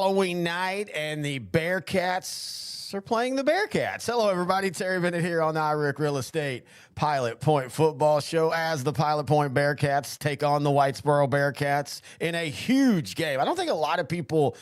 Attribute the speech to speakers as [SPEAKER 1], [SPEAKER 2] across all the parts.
[SPEAKER 1] Halloween night, and the Bearcats are playing the Bearcats. Hello, everybody. Terry Bennett here on the iRick Real Estate Pilot Point Football Show as the Pilot Point Bearcats take on the Whitesboro Bearcats in a huge game. I don't think a lot of people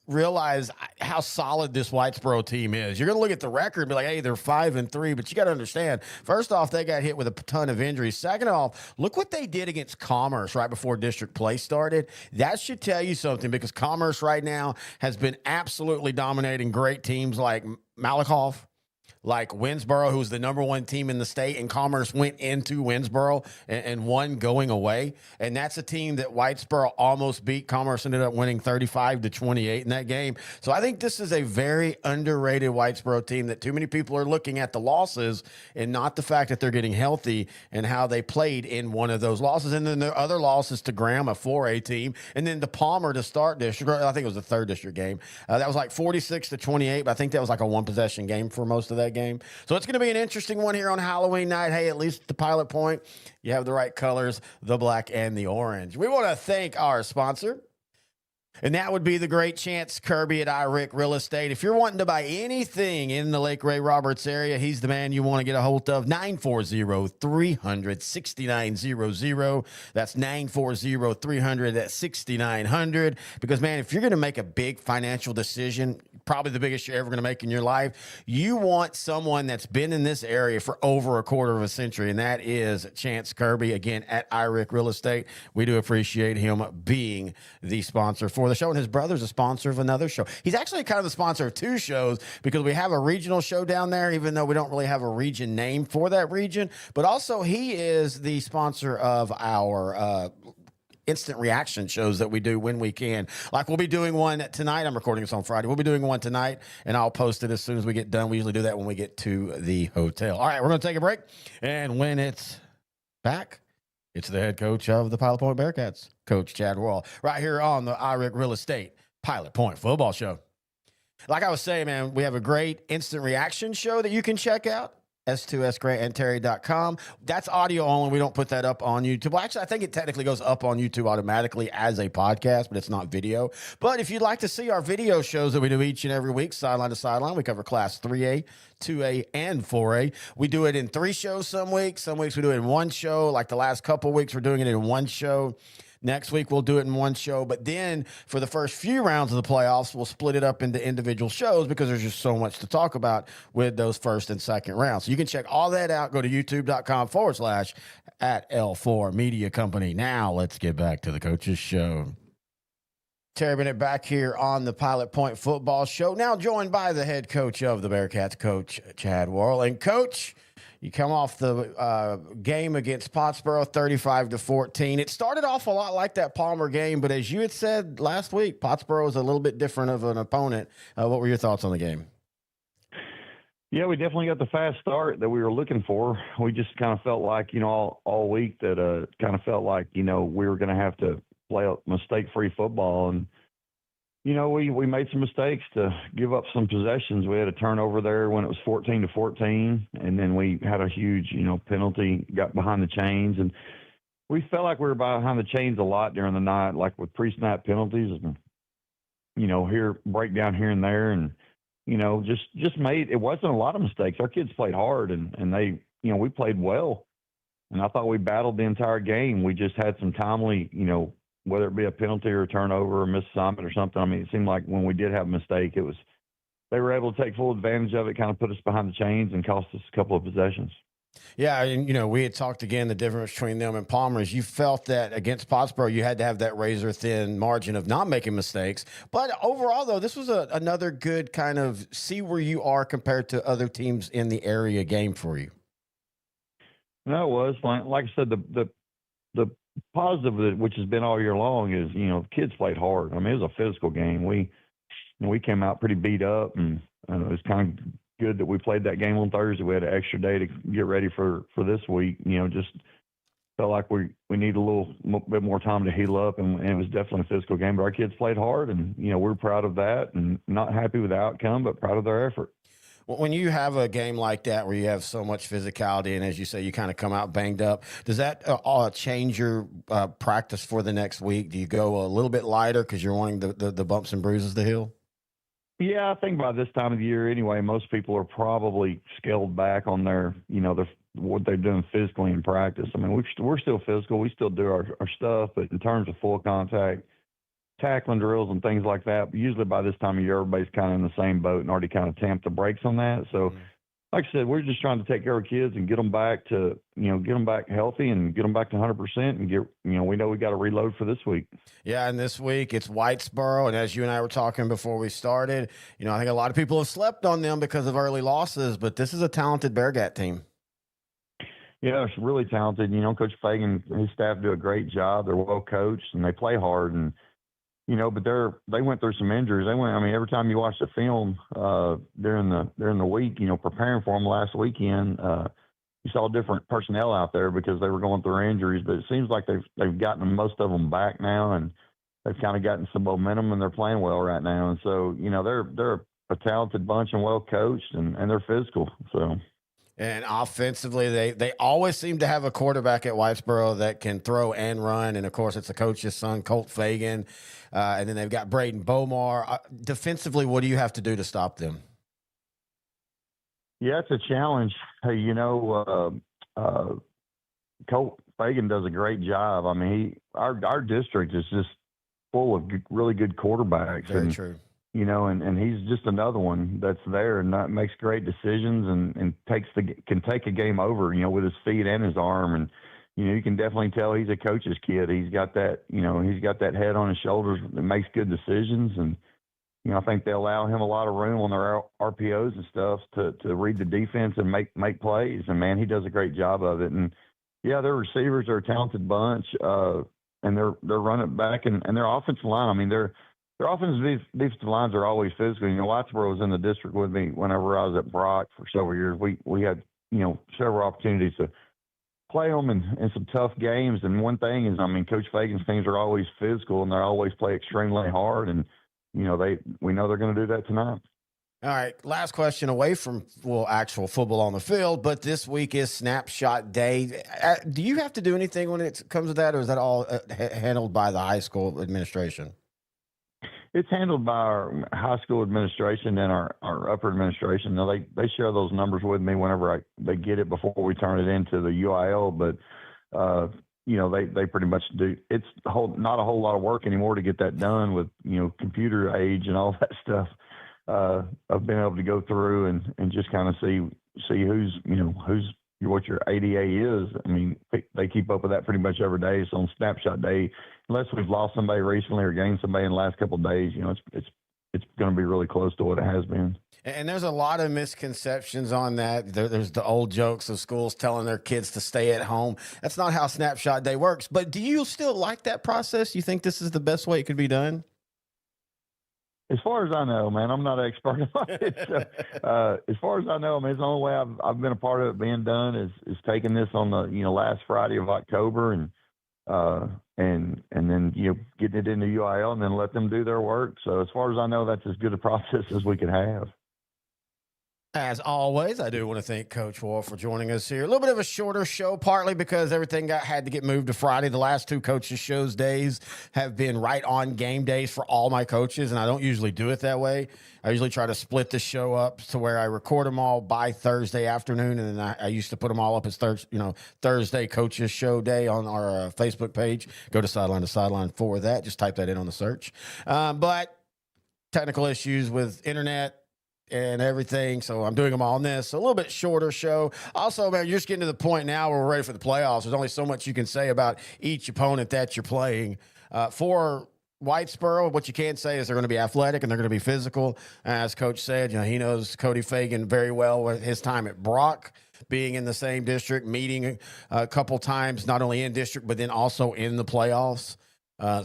[SPEAKER 1] realize how solid this Whitesboro team is. You're going to look at the record and be like, hey, they're 5-3, but you got to understand, first off, they got hit with a ton of injuries. Second off, look what they did against Commerce right before district play started. That should tell you something, because Commerce right now has been absolutely dominating great teams like Malakoff, like Whitesboro, who's the number one team in the state, and Commerce went into Whitesboro and won going away. And that's a team that Whitesboro almost beat. Commerce ended up winning 35-28 in that game. So I think this is a very underrated Whitesboro team that too many people are looking at the losses and not the fact that they're getting healthy and how they played in one of those losses. And then the other losses to Graham, a 4A team, and then to Palmer to start district. I think it was the third district game. That was like 46-28, but I think that was like a one-possession game for most of that game. So it's going to be an interesting one here on Halloween night. Hey, at least at the Pilot Point, you have the right colors, the black and the orange. We want to thank our sponsor, and that would be the great Chance Kirby at iRick Real Estate. If you're wanting to buy anything in the Lake Ray Roberts area, he's the man you want to get a hold of. 940-300-6900. That's 940-300-6900. Because, man, if you're going to make a big financial decision, probably the biggest you're ever going to make in your life, you want someone that's been in this area for over a quarter of a century, and that is Chance Kirby, again, at iRick Real Estate. We do appreciate him being the sponsor for the show, and his brother's a sponsor of another show. He's actually kind of the sponsor of two shows, because we have a regional show down there, even though we don't really have a region name for that region, but also he is the sponsor of our instant reaction shows that we do when we can. Like, we'll be doing one tonight. I'm recording this on Friday. We'll be doing one tonight, and I'll post it as soon as we get done. We usually do that when we get to the hotel. All right, we're going to take a break, and when it's back, it's the head coach of the Pilot Point Bearcats, Coach Chad Worrell, right here on the iRick Real Estate Pilot Point Football Show. Like I was saying, man, we have a great instant reaction show that you can check out. S2SGrantandTerry.com. That's audio only. We don't put that up on YouTube. Well, actually, I think it technically goes up on YouTube automatically as a podcast, but it's not video. But if you'd like to see our video shows that we do each and every week, sideline to sideline, we cover class 3A, 2A, and 4A. We do it in 3 shows some weeks. Some weeks we do it in 1 show. Like the last couple weeks, we're doing it in 1 show. Next week, we'll do it in 1 show. But then for the first few rounds of the playoffs, we'll split it up into individual shows, because there's just so much to talk about with those first and second rounds. So you can check all that out. Go to youtube.com/@L4 Media Company. Now let's get back to the coach's show. Terry Bennett back here on the Pilot Point Football Show. Now joined by the head coach of the Bearcats, Coach Chad Worrell. And Coach, you come off the game against Pottsboro, 35-14. It started off a lot like that Palmer game, but as you had said last week, Pottsboro was a little bit different of an opponent. What were your thoughts on the game?
[SPEAKER 2] Yeah, we definitely got the fast start that we were looking for. We just kind of felt like, all week that kind of felt like, we were going to have to play a mistake-free football. And, we made some mistakes to give up some possessions. We had a turnover there when it was 14-14, and then we had a huge, penalty, got behind the chains. And we felt like we were behind the chains a lot during the night, like with pre-snap penalties and, breakdown here and there. And, just made – it wasn't a lot of mistakes. Our kids played hard, and they – we played well. And I thought we battled the entire game. We just had some timely, whether it be a penalty or a turnover or misassignment or something. I mean, it seemed like when we did have a mistake, they were able to take full advantage of it, kind of put us behind the chains and cost us a couple of possessions.
[SPEAKER 1] Yeah, and, we had talked again, the difference between them and Palmer is you felt that against Pottsboro, you had to have that razor-thin margin of not making mistakes. But overall, though, this was another good kind of see where you are compared to other teams in the area game for you.
[SPEAKER 2] No, it was. Like I said, the positive of it, which has been all year long, is, the kids played hard. I mean, it was a physical game. We came out pretty beat up, and it was kind of good that we played that game on Thursday. We had an extra day to get ready for this week. Just felt like we need a little bit more time to heal up, and it was definitely a physical game. But our kids played hard, and, we're proud of that, and not happy with the outcome, but proud of their effort.
[SPEAKER 1] When you have a game like that where you have so much physicality and, as you say, you kind of come out banged up, does that change your practice for the next week? Do you go a little bit lighter because you're wanting the bumps and bruises to heal?
[SPEAKER 2] Yeah, I think by this time of the year anyway, most people are probably scaled back on their what they're doing physically in practice. I mean, we're still physical. We still do our stuff, but in terms of full contact, tackling drills and things like that, usually by this time of year, everybody's kind of in the same boat and already kind of tamped the brakes on that. So, like I said, we're just trying to take care of kids and get them back to, get them back healthy and get them back to 100% and we know we got to reload for this week.
[SPEAKER 1] Yeah, and this week it's Whitesboro, and as you and I were talking before we started, I think a lot of people have slept on them because of early losses, but this is a talented Bearcat team.
[SPEAKER 2] Yeah, it's really talented. Coach Fagan and his staff do a great job. They're well coached and they play hard, and but they went through some injuries. Every time you watch the film during the week, preparing for them last weekend, you saw different personnel out there because they were going through injuries. But it seems like they've gotten most of them back now, and they've kind of gotten some momentum, and they're playing well right now. And so they're a talented bunch and well coached, and they're physical. So.
[SPEAKER 1] And offensively, they always seem to have a quarterback at Whitesboro that can throw and run. And, of course, it's the coach's son, Colt Fagan. And then they've got Braden Bomar. Defensively, what do you have to do to stop them?
[SPEAKER 2] Yeah, it's a challenge. Hey, Colt Fagan does a great job. Our district is just full of really good quarterbacks.
[SPEAKER 1] Very true.
[SPEAKER 2] And he's just another one that's there and makes great decisions and can take a game over, with his feet and his arm. And, you can definitely tell he's a coach's kid. He's got that, he's got that head on his shoulders that makes good decisions. And, I think they allow him a lot of room on their RPOs and stuff to read the defense and make plays. And, man, he does a great job of it. And, yeah, their receivers are a talented bunch, and they're running back and their offensive line. Their offensive defensive lines are always physical. Whitesboro was in the district with me whenever I was at Brock for several years. We had, several opportunities to play them in some tough games. And one thing is, Coach Fagan's teams are always physical, and they always play extremely hard. And, we know they're going to do that tonight.
[SPEAKER 1] All right, last question away from, actual football on the field, but this week is snapshot day. Do you have to do anything when it comes to that, or is that all handled by the high school administration?
[SPEAKER 2] It's handled by our high school administration and our upper administration. Now they share those numbers with me whenever they get it before we turn it into the UIL. But they pretty much do. It's not a whole lot of work anymore to get that done with computer age and all that stuff. I've been able to go through and just kind of see who's what your ADA is. They keep up with that pretty much every day. So on snapshot day, unless we've lost somebody recently or gained somebody in the last couple of days, it's going to be really close to what it has been.
[SPEAKER 1] And there's a lot of misconceptions on that. There's the old jokes of schools telling their kids to stay at home. That's not how snapshot day works. But do you still like that process? You think this is the best way it could be done?
[SPEAKER 2] As far as I know, man, I'm not an expert on it. So, as far as I know, it's the only way I've been a part of it being done is taking this on the last Friday of October and then getting it into UIL and then let them do their work. So as far as I know, that's as good a process as we could have.
[SPEAKER 1] As always, I do want to thank Coach Wolf for joining us here. A little bit of a shorter show, partly because everything had to get moved to Friday. The last two coaches' shows days have been right on game days for all my coaches, and I don't usually do it that way. I usually try to split the show up to where I record them all by Thursday afternoon, and then I used to put them all up as Thursday coaches' show day on our Facebook page. Go to Sideline for that. Just type that in on the search. But technical issues with internet and everything, so I'm doing them all on this. So a little bit shorter show. Also, man, you're just getting to the point now where we're ready for the playoffs. There's only so much you can say about each opponent that you're playing. For Whitesboro, what you can say is they're going to be athletic and they're going to be physical. As Coach said, he knows Cody Fagan very well with his time at Brock, being in the same district, meeting a couple times, not only in district, but then also in the playoffs.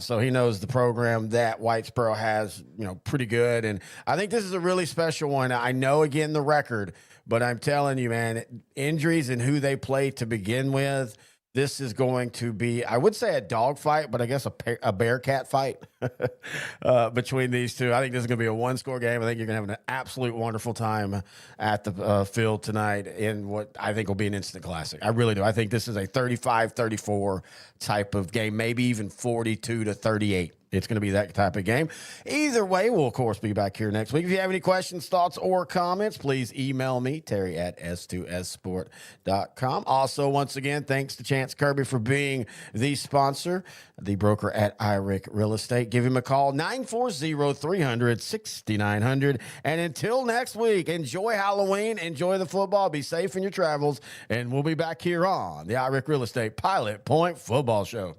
[SPEAKER 1] So he knows the program that Whitesboro has, pretty good. And I think this is a really special one. I know, again, the record, but I'm telling you, man, injuries and who they play to begin with, This is going to be, I would say a dog fight, but I guess a bear cat fight between these two. I think this is going to be a one-score game. I think you're going to have an absolute wonderful time at the field tonight in what I think will be an instant classic. I really do. I think this is a 35-34 type of game, maybe even 42-38. It's going to be that type of game. Either way, we'll, of course, be back here next week. If you have any questions, thoughts, or comments, please email me, Terry at s2ssport.com. Also, once again, thanks to Chance Kirby for being the sponsor, the broker at IRIC Real Estate. Give him a call, 940-300-6900. And until next week, enjoy Halloween, enjoy the football, be safe in your travels, and we'll be back here on the IRIC Real Estate Pilot Point Football Show.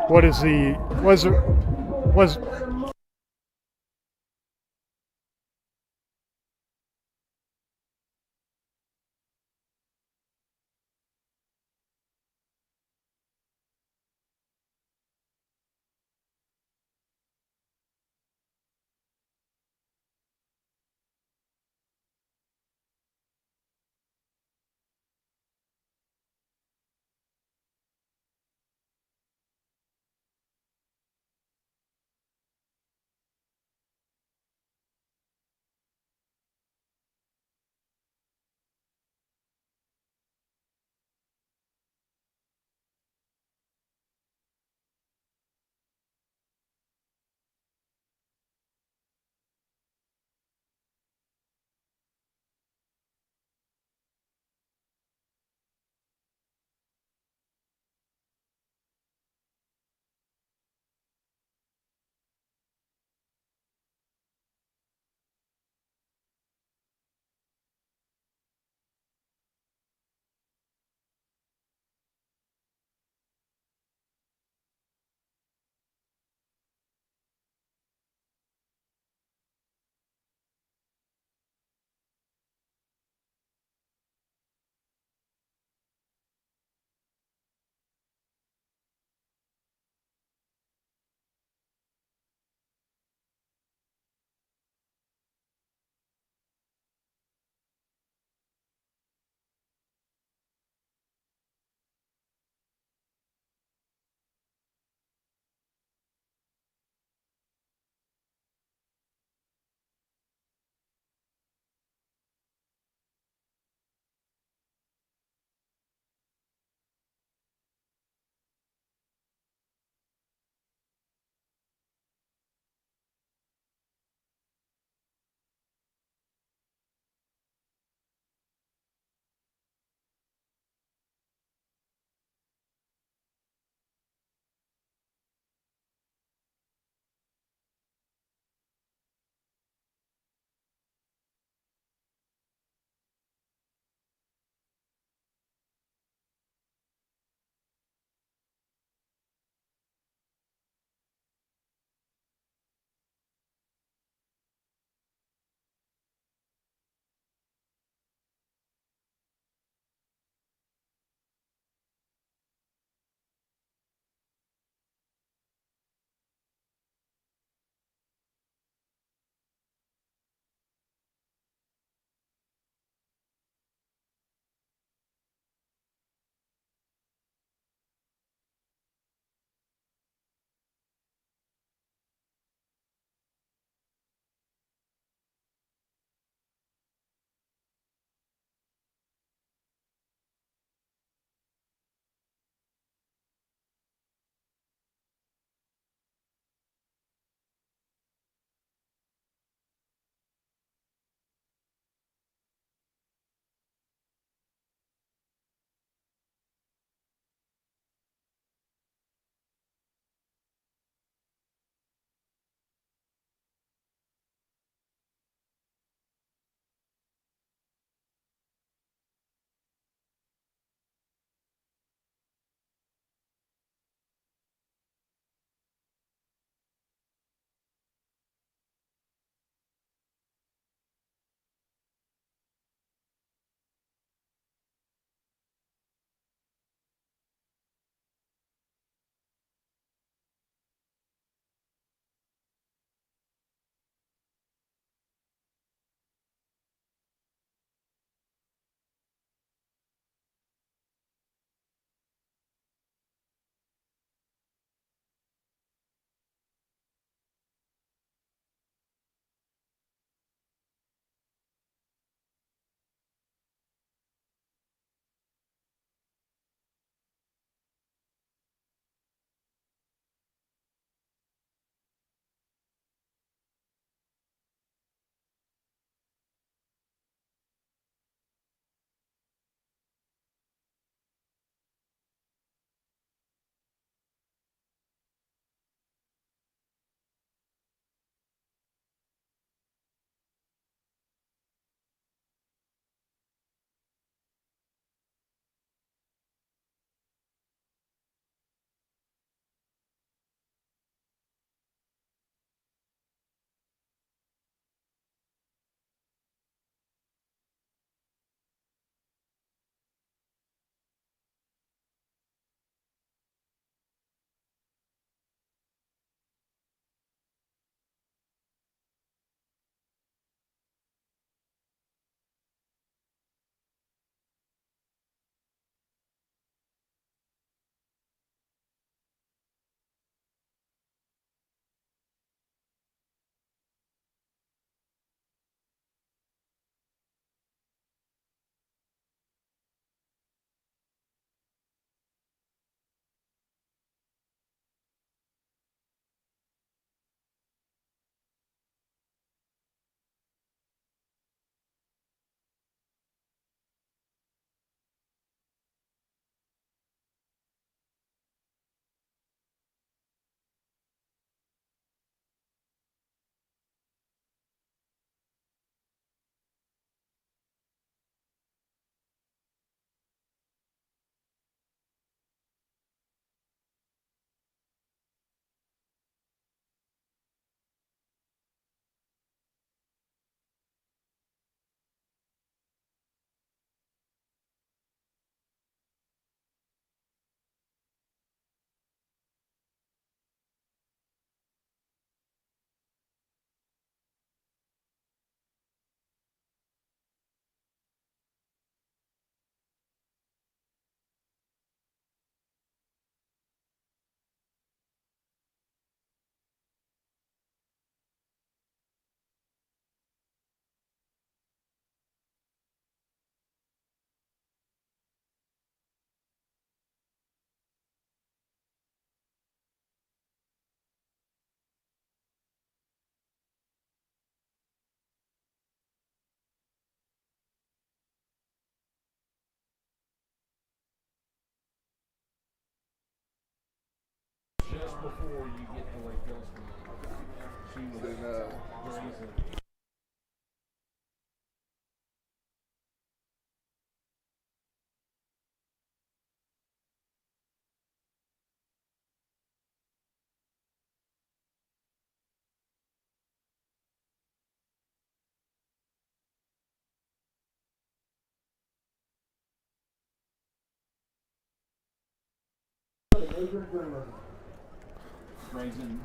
[SPEAKER 3] what is the was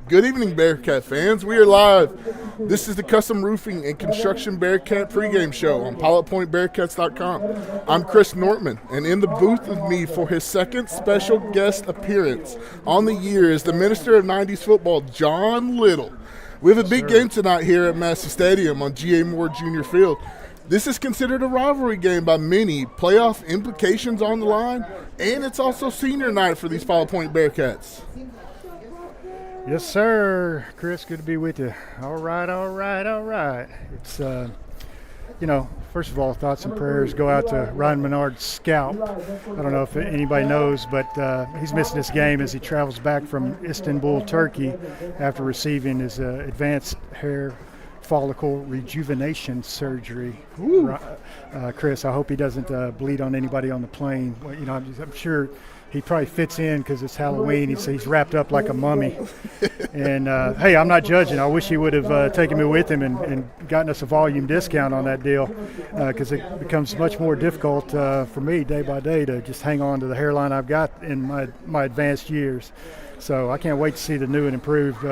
[SPEAKER 4] Good evening, Bearcat fans. We are live. This is the Custom Roofing and Construction Bearcat pregame show on PilotPointBearcats.com. I'm Chris Nortman, and in the booth with me for his second special guest appearance on the year is the Minister of 90s Football, John Little. We have a big game tonight here at Massey Stadium on G.A. Moore Jr. Field. This is considered a rivalry game by many, playoff implications on the line, and it's also senior night for these Pilot Point Bearcats.
[SPEAKER 3] Yes, sir. Chris, good to be with you. All right. It's, first of all, thoughts and prayers go out to Ryan Menard's scalp. I don't know if anybody knows, but he's missing this game as he travels back from Istanbul, Turkey, after receiving his advanced hair follicle rejuvenation surgery. Chris, I hope he doesn't bleed on anybody on the plane. Well, I'm sure he probably fits in because it's Halloween. He's wrapped up like a mummy. And, hey, I'm not judging. I wish he would have taken me with him and gotten us a volume discount on that deal because it becomes much more difficult for me day by day to just hang on to the hairline I've got in my advanced years. So I can't wait to see the new and improved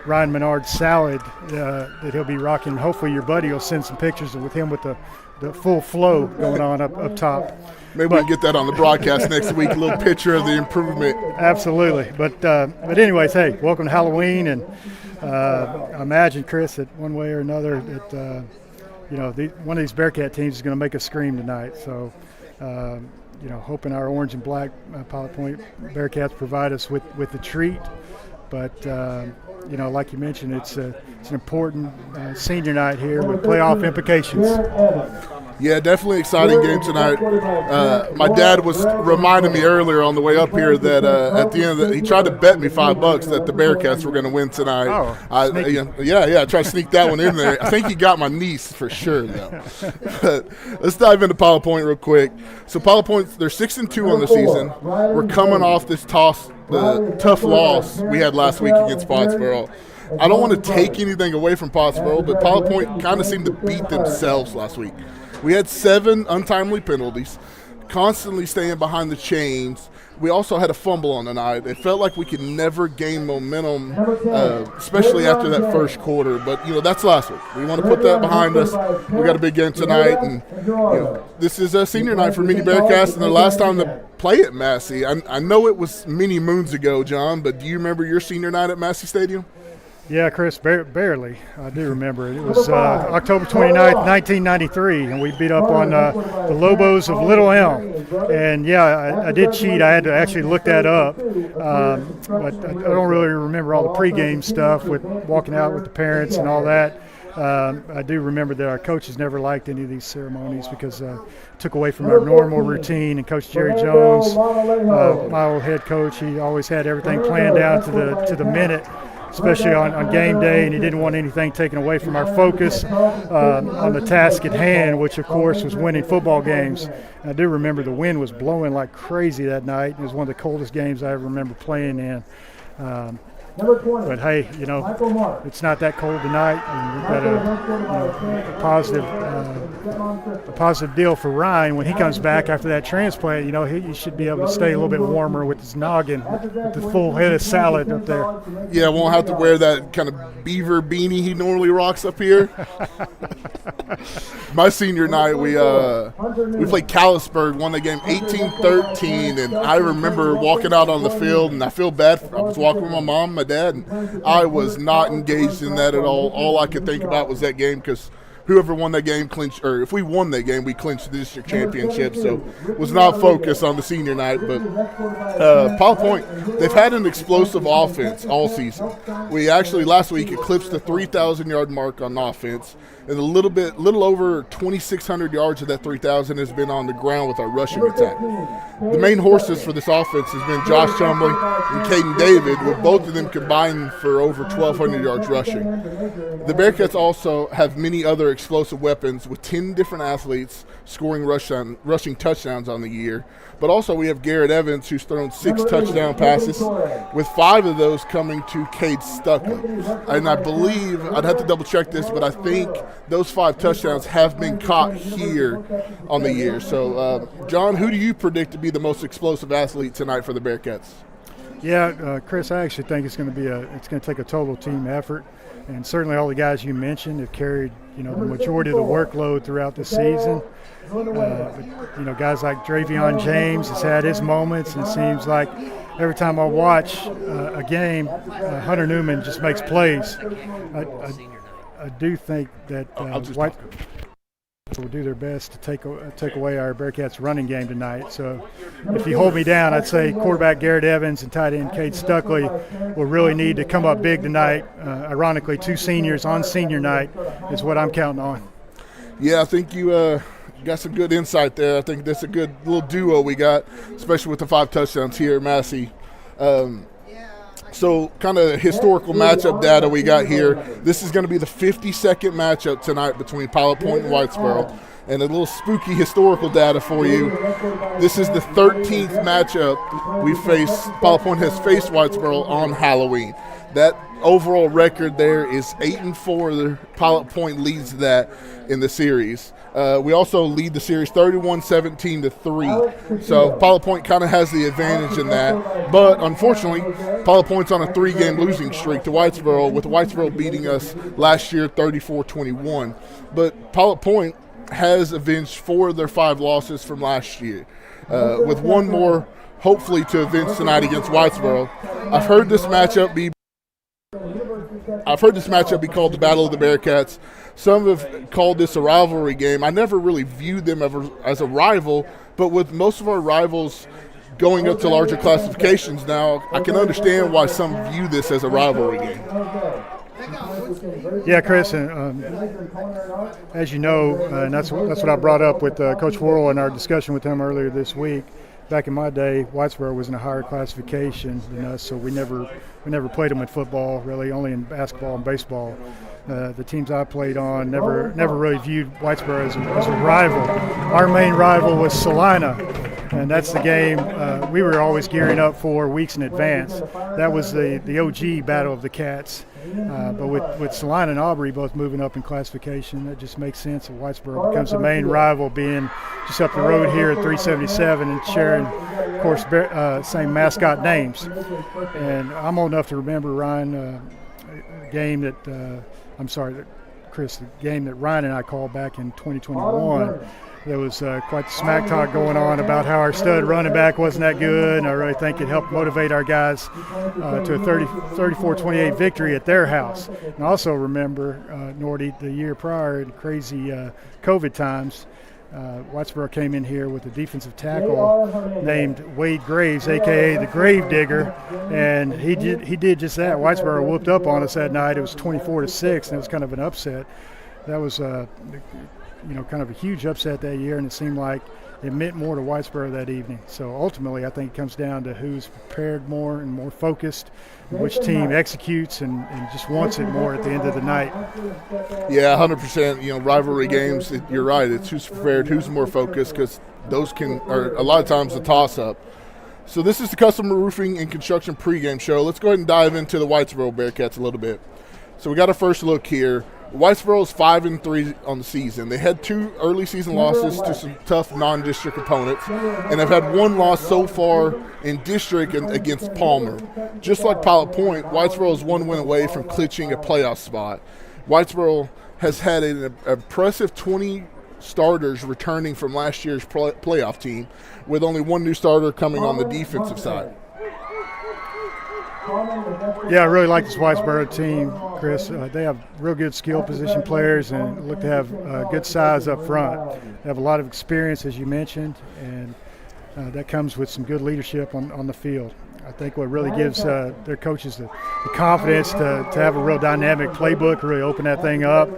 [SPEAKER 3] Ryan Menard salad that he'll be rocking. Hopefully your buddy will send some pictures with him with the full flow going on up top.
[SPEAKER 4] Maybe we can get that on the broadcast next week, a little picture of the improvement.
[SPEAKER 3] Absolutely. But anyways, hey, welcome to Halloween. And I imagine, Chris, that one way or another that, one of these Bearcat teams is going to make us scream tonight. So, hoping our orange and black Pilot Point Bearcats provide us with the treat. But, like you mentioned, it's an important senior night here with playoff implications.
[SPEAKER 4] Yeah, definitely exciting game tonight. My dad was reminding me earlier on the way up here that at the end he tried to bet me $5 that the Bearcats were going to win tonight.
[SPEAKER 3] Oh,
[SPEAKER 4] I tried to sneak that one in there. I think he got my niece for sure, though. But let's dive into Pilot Point real quick. So Pilot Point, they're 6-2 on the season. We're coming off this tough loss we had last week against Whitesboro. I don't want to take anything away from Whitesboro, but Pilot Point kind of seemed to beat themselves last week. We had 7 untimely penalties, constantly staying behind the chains. We also had a fumble on the night. It felt like we could never gain momentum, especially after that first quarter. But, that's last week. We want to put that behind us. We got a big game tonight. And, this is a senior night for many Bearcats, and the last time to play at Massey. I know it was many moons ago, John, but do you remember your senior night at Massey Stadium?
[SPEAKER 3] Yeah, Chris, barely. I do remember it. It was October 29th, 1993, and we beat up on the Lobos of Little Elm. And, yeah, I did cheat. I had to actually look that up. But I don't really remember all the pregame stuff with walking out with the parents and all that. I do remember that our coaches never liked any of these ceremonies because it took away from our normal routine. And Coach Jerry Jones, my old head coach, he always had everything planned down to the minute, especially on game day, and he didn't want anything taken away from our focus on the task at hand, which, of course, was winning football games. And I do remember the wind was blowing like crazy that night. It was one of the coldest games I ever remember playing in. But, hey, it's not that cold tonight, and we've got a positive deal for Ryan when he comes back after that transplant. He should be able to stay a little bit warmer with his noggin, with the full head of salad up there.
[SPEAKER 4] Yeah, won't have to wear that kind of beaver beanie he normally rocks up here. My senior night, we played Callisburg, won the game 18-13, and I remember walking out on the field, and I feel bad. I was walking with my mom, my dad, and I was not engaged in that at all. All I could think about was that game because whoever won that game clinched, or if we won that game, we clinched the district championship. So was not focused on the senior night. But Pilot Point, they've had an explosive offense all season. We actually last week eclipsed the 3,000-yard mark on offense. and a little over 2,600 yards of that 3,000 has been on the ground with our rushing attack. The main horses for this offense has been Josh Chumley and Caden David, with both of them combined for over 1,200 yards rushing. The Bearcats also have many other explosive weapons with 10 different athletes scoring rushing touchdowns on the year. But also we have Garrett Evans, who's thrown 6 touchdown passes, with 5 of those coming to Cade Stuckley. And I believe, I'd have to double check this, but I think those 5 touchdowns have been caught here on the year. So, John, who do you predict to be the most explosive athlete tonight for the Bearcats?
[SPEAKER 3] Yeah, Chris, I actually think it's going to take a total team effort. And certainly all the guys you mentioned have carried, the majority of the workload throughout the season. But, guys like Dravion James has had his moments, and it seems like every time I watch a game, Hunter Newman just makes plays. I do think that White will do their best to take away our Bearcats' running game tonight. So if you hold me down, I'd say quarterback Garrett Evans and tight end Cade Stuckley will really need to come up big tonight. Ironically, 2 seniors on senior night is what I'm counting on.
[SPEAKER 4] Yeah, I think you got some good insight there. I think that's a good little duo we got, especially with the 5 touchdowns here at Massey. So kind of historical matchup data we got here. This is going to be the 52nd matchup tonight between Pilot Point and Whitesboro. And a little spooky historical data for you. This is the 13th matchup Pilot Point has faced Whitesboro on Halloween. That overall record there is 8-4. The Pilot Point leads that in the series. We also lead the series 31-17-3. So Pilot Point kind of has the advantage in that. But unfortunately, Pilot Point's on a 3-game losing streak to Whitesboro, with Whitesboro beating us last year 34-21. But Pilot Point has avenged 4 of their 5 losses from last year, with one more hopefully to avenge tonight against Whitesboro. I've heard this matchup be called the Battle of the Bearcats. Some have called this a rivalry game. I never really viewed them as a rival, but with most of our rivals going up to larger classifications now, I can understand why some view this as a rivalry game.
[SPEAKER 3] Yeah, Chris, as you know, and that's what I brought up with Coach Worrell in our discussion with him earlier this week. Back in my day, Whitesboro was in a higher classification than us, so we never played them in football, really, only in basketball and baseball. The teams I played on never really viewed Whitesboro as a rival. Our main rival was Salina, and that's the game we were always gearing up for weeks in advance. That was the OG Battle of the Cats. But with Salina and Aubrey both moving up in classification, that just makes sense that Whitesboro becomes the main rival, being just up the road here at 377 and sharing, of course, same mascot names. And I'm old enough to remember, Ryan, the game that Ryan and I called back in 2021. There was quite the smack talk going on about how our stud running back wasn't that good, and I really think it helped motivate our guys to a 34-28 victory at their house. And I also remember, Nordy, the year prior, in crazy COVID times, Whitesboro came in here with a defensive tackle named Wade Graves, a.k.a. the Grave Digger, and he did just that. Whitesboro whooped up on us that night. It was 24-6, and it was kind of an upset. That was kind of a huge upset that year, and it seemed like it meant more to Whitesboro that evening. So ultimately, I think it comes down to who's prepared more and more focused, which team executes and just wants it more at the end of the night.
[SPEAKER 4] Yeah, 100%. Rivalry games, you're right. It's who's prepared, who's more focused, because those are a lot of times a toss-up. So this is the Customer Roofing and Construction pregame show. Let's go ahead and dive into the Whitesboro Bearcats a little bit. So we got a first look here. Whitesboro is 5-3 on the season. They had 2 early season losses to some tough non-district opponents, and have had 1 loss so far in district against Palmer. Just like Pilot Point, Whitesboro is 1 win away from clinching a playoff spot. Whitesboro has had an impressive 20 starters returning from last year's playoff team, with only 1 new starter coming on the defensive side.
[SPEAKER 3] Yeah, I really like this Whitesboro team, Chris. They have real good skill position players and look to have good size up front. They have a lot of experience, as you mentioned, and that comes with some good leadership on the field. I think what really gives their coaches the confidence to have a real dynamic playbook, really open that thing up.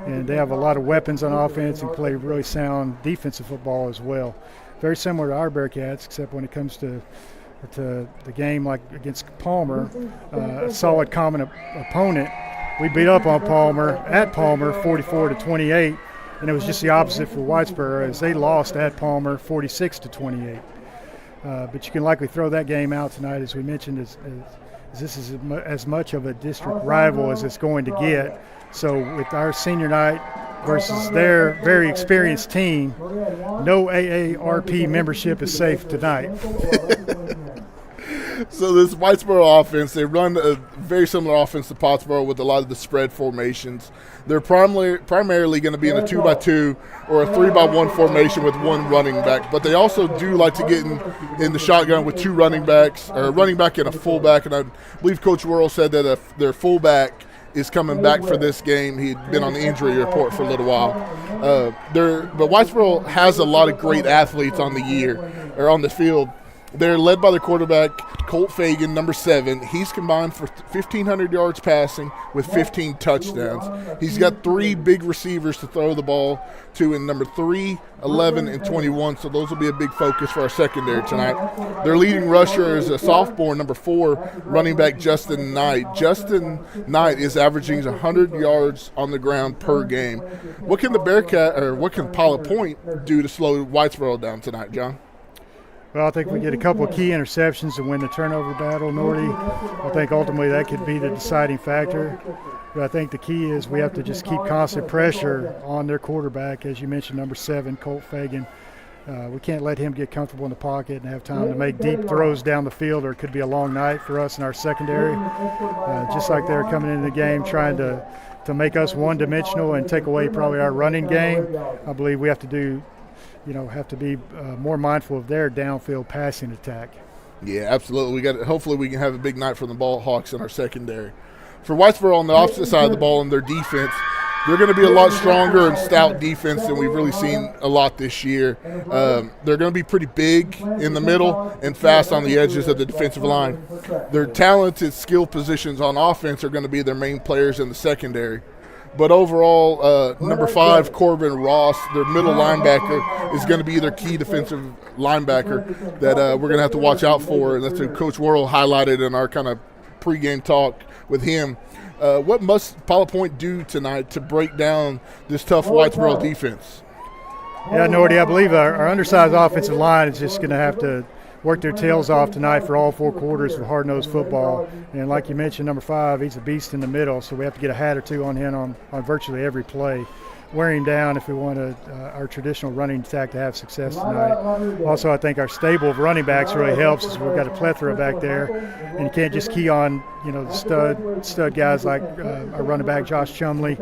[SPEAKER 3] and they have a lot of weapons on offense and play really sound defensive football as well. Very similar to our Bearcats, except when it comes to the game like against Palmer, a solid common opponent. We beat up on Palmer at Palmer 44-28, and it was just the opposite for Whitesboro as they lost at Palmer 46-28. But you can likely throw that game out tonight, as we mentioned, as this is as much of a district rival as it's going to get. So with our senior night versus their very experienced team, no AARP membership is safe tonight.
[SPEAKER 4] So this Whitesboro offense, they run a very similar offense to Pottsboro with a lot of the spread formations. They're primarily going to be in a 2x2 or a 3x1 formation with one running back, but they also do like to get in the shotgun with two running backs, or a running back and a fullback. And I believe Coach Worrell said that their fullback is coming back for this game. He'd been on the injury report for a little while. But Whitesboro has a lot of great athletes on the field. They're led by the quarterback, Colt Fagan, number 7. He's combined for 1,500 yards passing with 15 touchdowns. He's got 3 big receivers to throw the ball to in number 3, 11, and 21, so those will be a big focus for our secondary tonight. Their leading rusher is a sophomore, number 4, running back Justin Knight. Justin Knight is averaging 100 yards on the ground per game. What can what can Pilot Point do to slow Whitesboro down tonight, John?
[SPEAKER 3] Well, I think we get a couple of key interceptions to win the turnover battle, Nordy. I think ultimately that could be the deciding factor. But I think the key is we have to just keep constant pressure on their quarterback, as you mentioned, number 7, Colt Fagan. We can't let him get comfortable in the pocket and have time to make deep throws down the field, or it could be a long night for us in our secondary. Just like they're coming into the game trying to make us one-dimensional and take away probably our running game, I believe we have to be more mindful of their downfield passing attack.
[SPEAKER 4] Yeah, absolutely. Hopefully we can have a big night from the Ball Hawks in our secondary. For Whitesboro on the opposite side of the ball in their defense, they're going to be a lot stronger and stout defense than we've really seen a lot this year. They're going to be pretty big in the middle and fast on the edges of the defensive line. Their talented skill positions on offense are going to be their main players in the secondary. But overall, number 5, Corbin Ross, their middle linebacker, is going to be their key defensive linebacker that we're going to have to watch out for. And that's what Coach Worrell highlighted in our kind of pregame talk with him. What must Pilot Point do tonight to break down this tough Whitesboro defense?
[SPEAKER 3] Yeah, Nordy, I believe our undersized offensive line is just going to have to work their tails off tonight for all 4 quarters of hard-nosed football. And like you mentioned, number 5, he's a beast in the middle, so we have to get a hat or 2 on him on virtually every play. Wear him down if we want our traditional running attack to have success tonight. Also, I think our stable of running backs really helps, as we've got a plethora back there, and you can't just key on the stud guys like our running back Josh Chumley.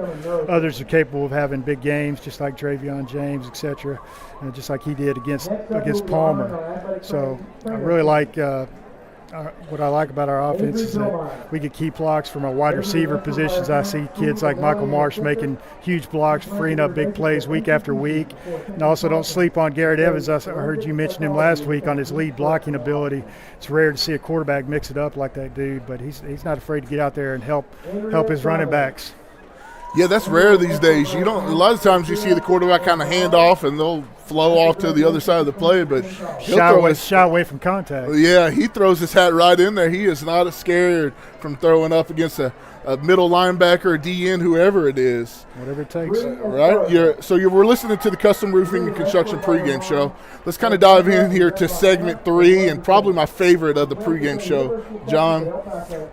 [SPEAKER 3] Others are capable of having big games, just like Travion James, etc., just like he did against Palmer. So I really like. What I like about our offense is that we get key blocks from our wide receiver positions. I see kids like Michael Marsh making huge blocks, freeing up big plays week after week. And also don't sleep on Garrett Evans. I heard you mention him last week on his lead blocking ability. It's rare to see a quarterback mix it up like that dude, but he's not afraid to get out there and help his running backs.
[SPEAKER 4] Yeah, that's rare these days. A lot of times you see the quarterback kind of hand off and they'll flow off to the other side of the play, but
[SPEAKER 3] shy away from contact.
[SPEAKER 4] Yeah, he throws his hat right in there. He is not scared from throwing up against a middle linebacker, a DN, whoever it is.
[SPEAKER 3] Whatever it takes.
[SPEAKER 4] Right? We're listening to the Custom Roofing and Construction pregame show. Let's kind of dive in here to segment 3 and probably my favorite of the pregame show. John,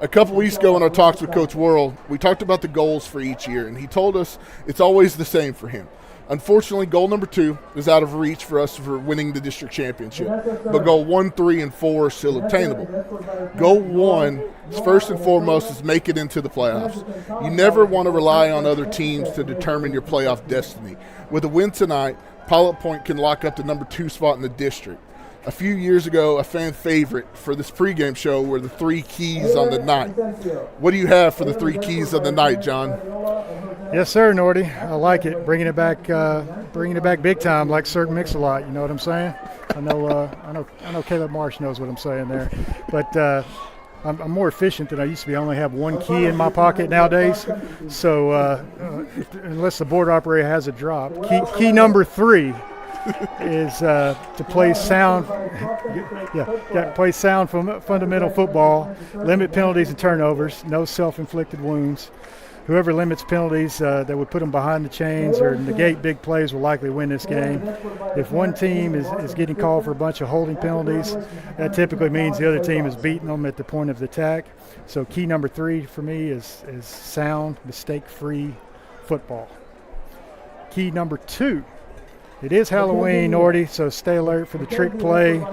[SPEAKER 4] a couple weeks ago in our talks with Coach Worrell, we talked about the goals for each year, and he told us it's always the same for him. Unfortunately, goal number 2 is out of reach for us for winning the district championship. But goal 1, 3, and 4 are still obtainable. Goal 1, first and foremost, is make it into the playoffs. You never want to rely on other teams to determine your playoff destiny. With a win tonight, Pilot Point can lock up the number 2 spot in the district. A few years ago, a fan favorite for this pregame show were the 3 keys on the night. What do you have for the 3 keys of the night, John?
[SPEAKER 3] Yes, sir, Nordy. I like it. Bringing it back big time, like Sir Mix-a-Lot. You know what I'm saying? I know Caleb Marsh knows what I'm saying there. But I I'm more efficient than I used to be. I only have one key in my pocket nowadays. So unless the board operator has a drop, key number 3 is to play sound. Play sound fundamental football, limit penalties and turnovers, no self-inflicted wounds. Whoever limits penalties that would put them behind the chains or negate big plays will likely win this game. If one team is getting called for a bunch of holding penalties, that typically means the other team is beating them at the point of the attack. So key number 3 for me is sound, mistake-free football. Key number 2. It is Halloween, Nordy, so stay alert for the trick play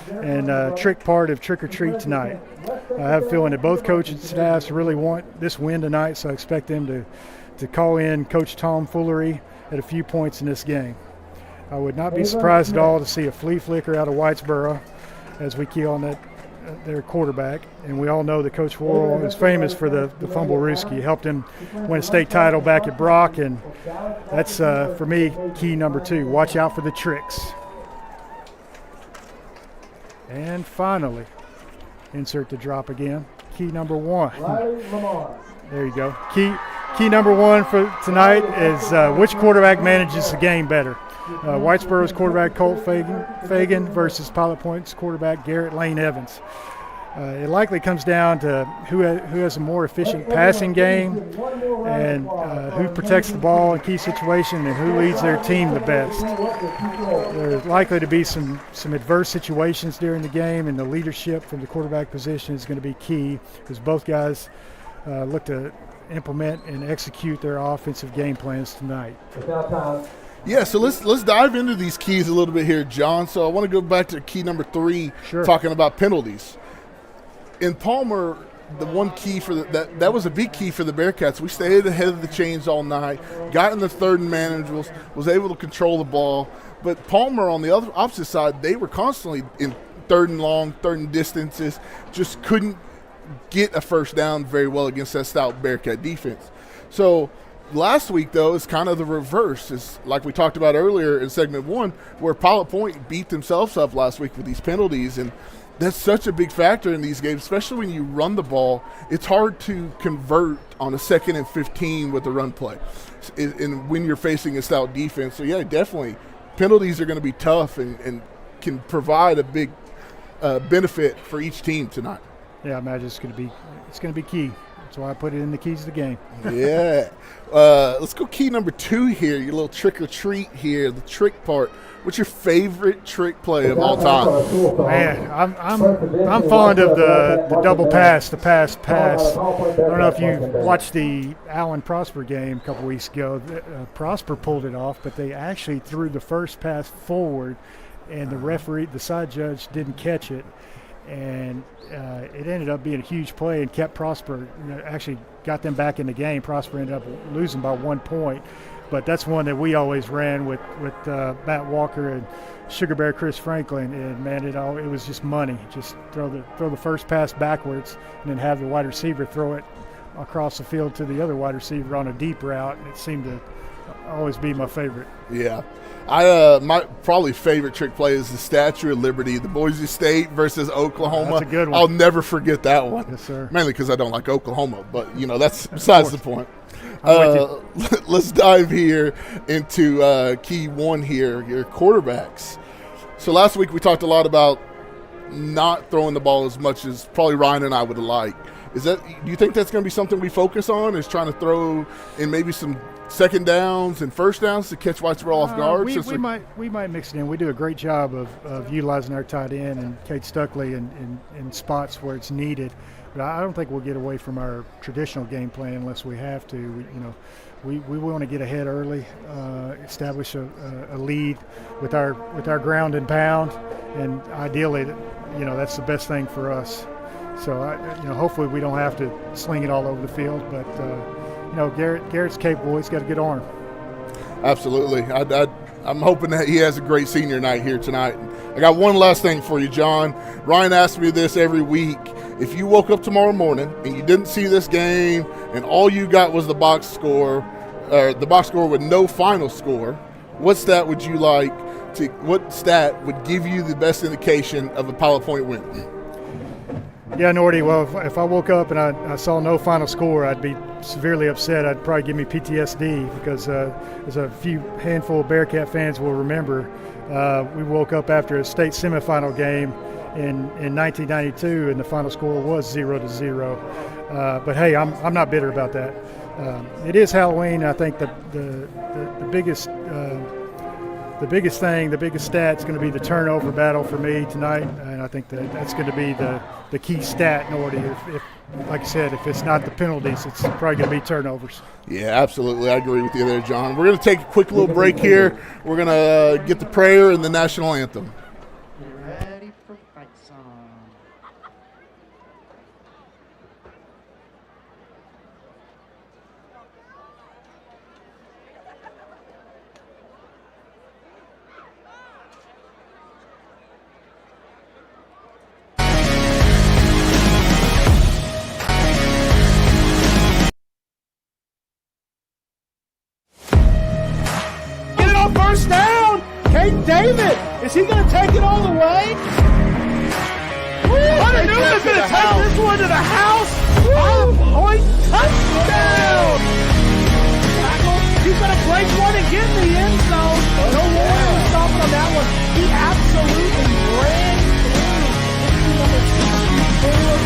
[SPEAKER 3] and trick part of Trick or Treat tonight. I have a feeling that both coaching staffs really want this win tonight, so I expect them to call in Coach Tom Foolery at a few points in this game. I would not be surprised at all to see a flea flicker out of Whitesboro as we key on their quarterback. And we all know that Coach Worrell is famous for the fumble rooski. He helped him win a state title back at Brock, and that's, for me, key number 2. Watch out for the tricks. And finally, insert the drop again. Key number 1. There you go. Key number 1 for tonight is which quarterback manages the game better. Whitesboro's quarterback Colt Fagan versus Pilot Point's quarterback Garrett Lane Evans. It likely comes down to who has a more efficient passing game and who protects the ball in key situations and who leads their team the best. There's likely to be some adverse situations during the game, and the leadership from the quarterback position is going to be key because both guys look to implement and execute their offensive game plans tonight.
[SPEAKER 4] Yeah, so let's dive into these keys a little bit here, John. So I want to go back to key number 3,
[SPEAKER 3] Sure.
[SPEAKER 4] Talking about penalties. In Palmer, the one key for that was a big key for the Bearcats. We stayed ahead of the chains all night, got in the third and manageables, was able to control the ball. But Palmer, on the opposite side, they were constantly in third and long, third and distances, just couldn't get a first down very well against that stout Bearcat defense. So last week, though, is kind of the reverse. It's like we talked about earlier in segment 1, where Pilot Point beat themselves up last week with these penalties, and that's such a big factor in these games, especially when you run the ball. It's hard to convert on a 2nd and 15 with the run play, and when you're facing a stout defense. So, yeah, definitely, penalties are going to be tough and can provide a big benefit for each team tonight.
[SPEAKER 3] Yeah, I imagine it's going to be key. That's why I put it in the keys of the game.
[SPEAKER 4] Yeah. Let's go key number 2 here, your little trick or treat here, the trick part. What's your favorite trick play of all time?
[SPEAKER 3] Man, I'm fond of the double pass, the pass. I don't know if you watched the Allen Prosper game a couple weeks ago. Prosper pulled it off, but they actually threw the first pass forward, and the side judge didn't catch it. And it ended up being a huge play and kept Prosper, actually got them back in the game. Prosper ended up losing by 1 point. But that's one that we always ran with Matt Walker and Sugar Bear Chris Franklin. And, man, it was just money. Just throw the first pass backwards and then have the wide receiver throw it across the field to the other wide receiver on a deep route. It seemed to always be my favorite.
[SPEAKER 4] Yeah. My probably favorite trick play is the Statue of Liberty, the Boise State versus Oklahoma.
[SPEAKER 3] That's a good one.
[SPEAKER 4] I'll never forget that one.
[SPEAKER 3] Yes, sir.
[SPEAKER 4] Mainly because I don't like Oklahoma, but, that's besides the point. Let's dive here into key 1 here, your quarterbacks. So last week we talked a lot about not throwing the ball as much as probably Ryan and I would have liked. Do you think that's going to be something we focus on, is trying to throw in maybe some second downs and first downs to catch Whitesboro off guard?
[SPEAKER 3] We might mix it in. We do a great job of utilizing our tight end and Kate Stuckley in spots where it's needed. But I don't think we'll get away from our traditional game plan unless we have to. We want to get ahead early, establish a lead with our ground and pound, and ideally, that's the best thing for us. So hopefully we don't have to sling it all over the field. But Garrett's capable. He's got a good arm.
[SPEAKER 4] Absolutely. I'm hoping that he has a great senior night here tonight. I got one last thing for you, John. Ryan asks me this every week. If you woke up tomorrow morning and you didn't see this game and all you got was the box score with no final score, what stat would give you the best indication of a Pilot Point win?
[SPEAKER 3] Yeah, Nordy, well, if I woke up and I saw no final score, I'd be severely upset. I'd probably give me PTSD because as a few handful of Bearcat fans will remember, we woke up after a state semifinal game in 1992, and the final score was 0-0. But hey, I'm not bitter about that. It is Halloween. I think the biggest the biggest stat is going to be the turnover battle for me tonight, and I think that's going to be the key stat, Nordy. If like I said, if it's not the penalties, it's probably going to be turnovers.
[SPEAKER 4] Yeah, absolutely. I agree with you there, John. We're going to take a quick little break here. We're going to get the prayer and the national anthem.
[SPEAKER 5] Ready for fight song.
[SPEAKER 6] First down, Caden David. Is he going to take it all the way? Hunter Newman's going to take this one to the house. 5-point touchdown. He's going to break one and get in the end zone. No Warriors stopping on that one. He absolutely ran through.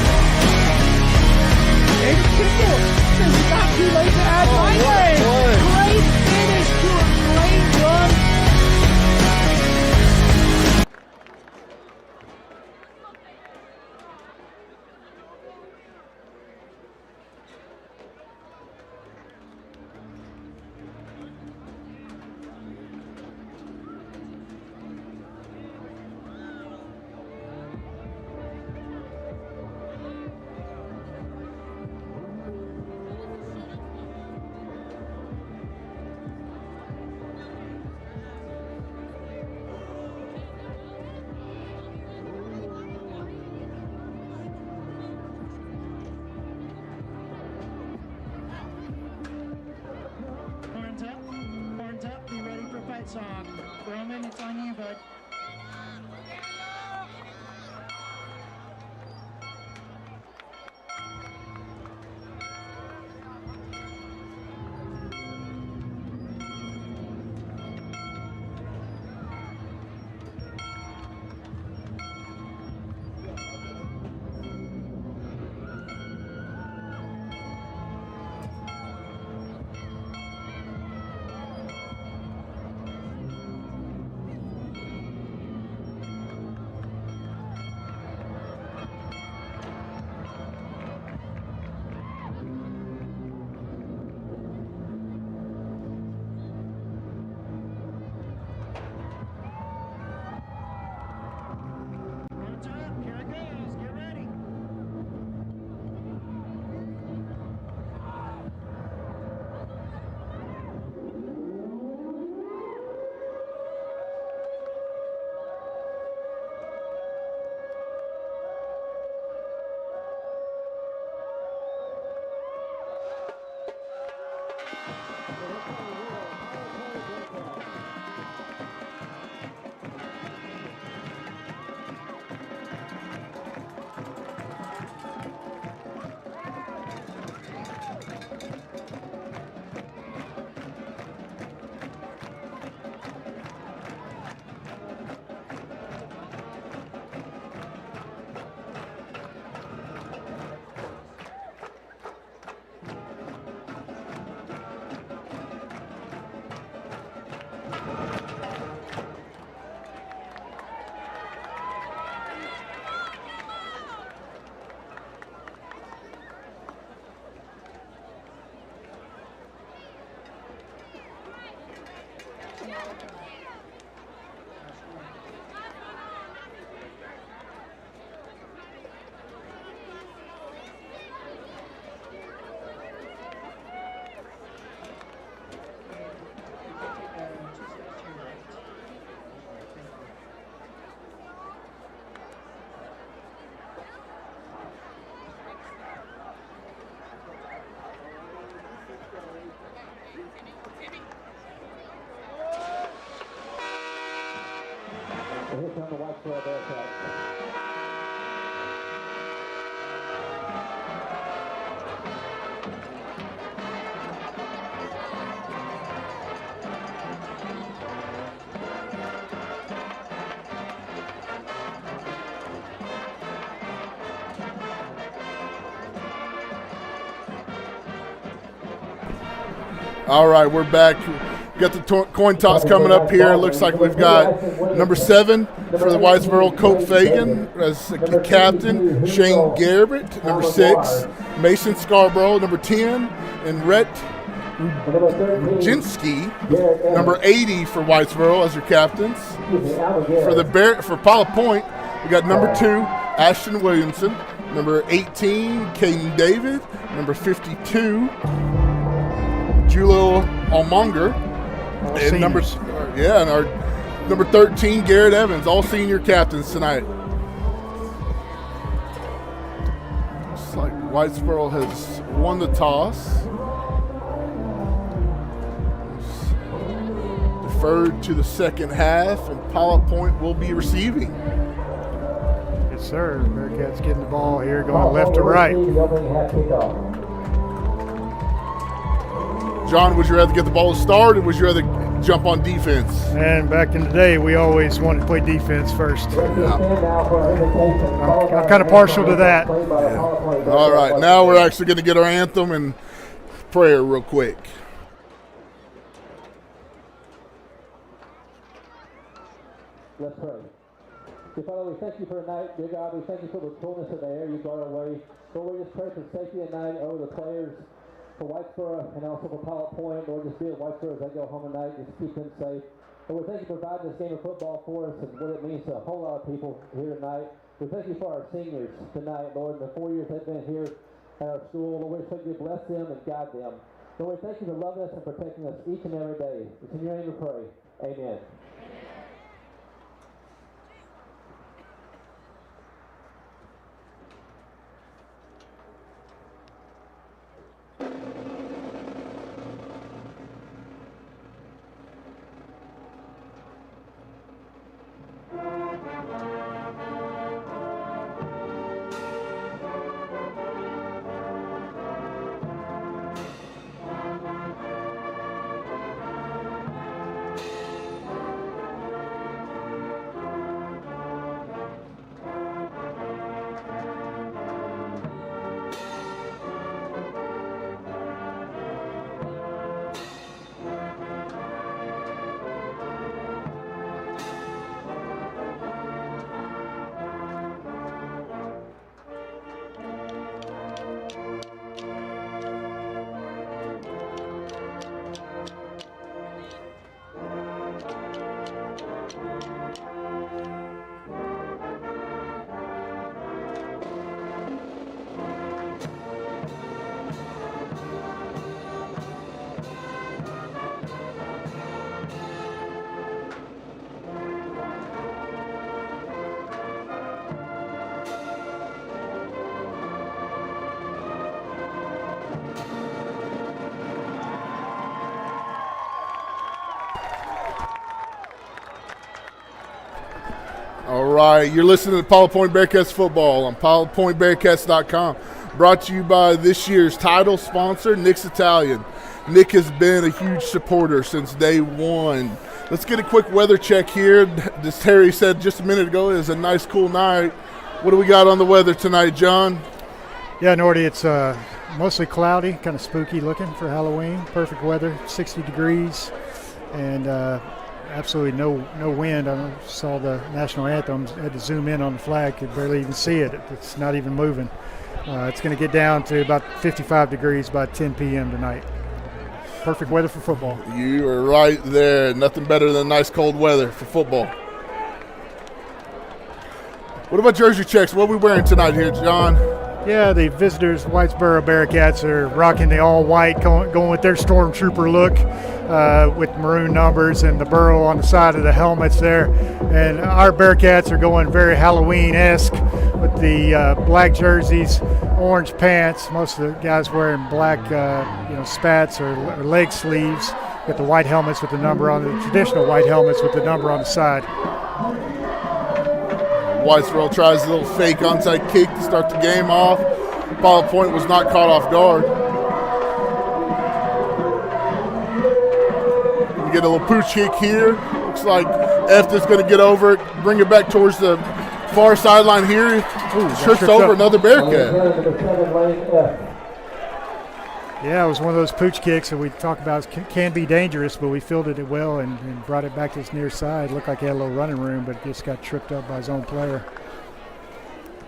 [SPEAKER 6] And Kimball says it's not too late to add my name. Great finish to a great run. Horns up, be ready for fight song. Roman, it's on you, bud. Here come the Whitesboro Bearcats.
[SPEAKER 4] All right, we're back. We got the coin toss coming up here. It looks like we've got number 7 for the Whitesboro, Colt Fagan as the captain, Shane Garrett, number 6, Mason Scarborough, number 10, and Rhett Rudzinski, number 80 for Whitesboro as your captains. For Pilot Point, we got number 2, Ashton Williamson, number 18, Caden David, number 52, Julio Almonger, and our number 13, Garrett Evans, all senior captains tonight. Looks like Whitesboro has won the toss. Deferred to the second half, and Pilot Point will be receiving.
[SPEAKER 3] Yes, sir. Bearcats getting the ball here, going left to right.
[SPEAKER 4] John, would you rather get the ball to start, or would you rather jump on defense?
[SPEAKER 3] And back in the day, we always wanted to play defense first.
[SPEAKER 4] Yeah.
[SPEAKER 3] I'm kind of partial to that.
[SPEAKER 4] Yeah. All right, now we're actually going to get our anthem and prayer real quick.
[SPEAKER 7] Let's pray. Dear Father, we thank you for tonight. Dear God, we thank you for the coolness of the air you brought our way. Lord, we just pray for safety tonight over the players, for Whitesboro and also for Pilot Point. Lord, just be at Whitesboro as they go home tonight. Just keep them safe. Lord, we thank you for providing this game of football for us and what it means to a whole lot of people here tonight. We thank you for our seniors tonight, Lord, the 4 years they've been here at our school. Lord, we pray you bless them and guide them. Lord, we thank you for loving us and protecting us each and every day. It's in your name we pray. Amen.
[SPEAKER 4] All right, you're listening to Pilot Point Bearcats football on pilotpointbearcats.com. Brought to you by this year's title sponsor, Nick's Italian. Nick has been a huge supporter since day one. Let's get a quick weather check here. As Terry said just a minute ago, it is a nice, cool night. What do we got on the weather tonight, John?
[SPEAKER 3] Yeah, Nordy, it's mostly cloudy, kind of spooky looking for Halloween. Perfect weather, 60 degrees, and absolutely no wind. I saw the national anthem, had to zoom in on the flag, could barely even see it. It's not even moving. It's going to get down to about 55 degrees by 10 p.m. tonight. Perfect weather for football.
[SPEAKER 4] You are right there. Nothing better than nice cold weather for football. What about jersey checks? What are we wearing tonight here, John?
[SPEAKER 3] Yeah, the visitors, Whitesboro Bearcats, are rocking the all-white, going with their stormtrooper look with maroon numbers and the burrow on the side of the helmets there. And our Bearcats are going very Halloween-esque with the black jerseys, orange pants. Most of the guys wearing black, spats or leg sleeves with the white helmets with the number on the traditional white helmets with the number on the side.
[SPEAKER 4] Whitesboro tries a little fake onside kick to start the game off. Pilot Point was not caught off guard. We get a little pooch kick here. Looks like Efta's going to get over it, bring it back towards the far sideline here. Trips over another Bearcat.
[SPEAKER 3] Yeah, it was one of those pooch kicks that we talk about can be dangerous, but we fielded it well and brought it back to his near side. Looked like he had a little running room, but just got tripped up by his own player.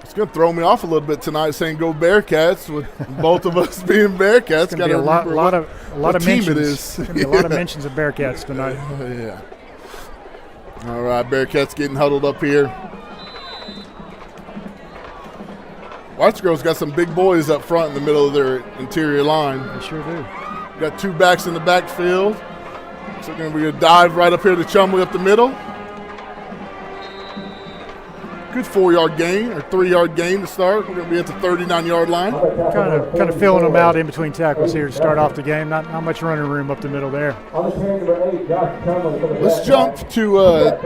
[SPEAKER 4] It's going to throw me off a little bit tonight saying go Bearcats with both of us being Bearcats.
[SPEAKER 3] It's going to be a lot of mentions.
[SPEAKER 4] It is.
[SPEAKER 3] It's going to be a lot of mentions of Bearcats tonight.
[SPEAKER 4] Yeah. All right, Bearcats getting huddled up here. Whitesboro's got some big boys up front in the middle of their interior line.
[SPEAKER 3] They sure do.
[SPEAKER 4] Got 2 backs in the backfield. So we're going to dive right up here to Chumley up the middle. Good 4-yard gain or 3-yard gain to start. We're going to be at the 39-yard line.
[SPEAKER 3] Kind of filling them out in between tackles here to start off the game. Not much running room up the middle there.
[SPEAKER 4] Let's jump to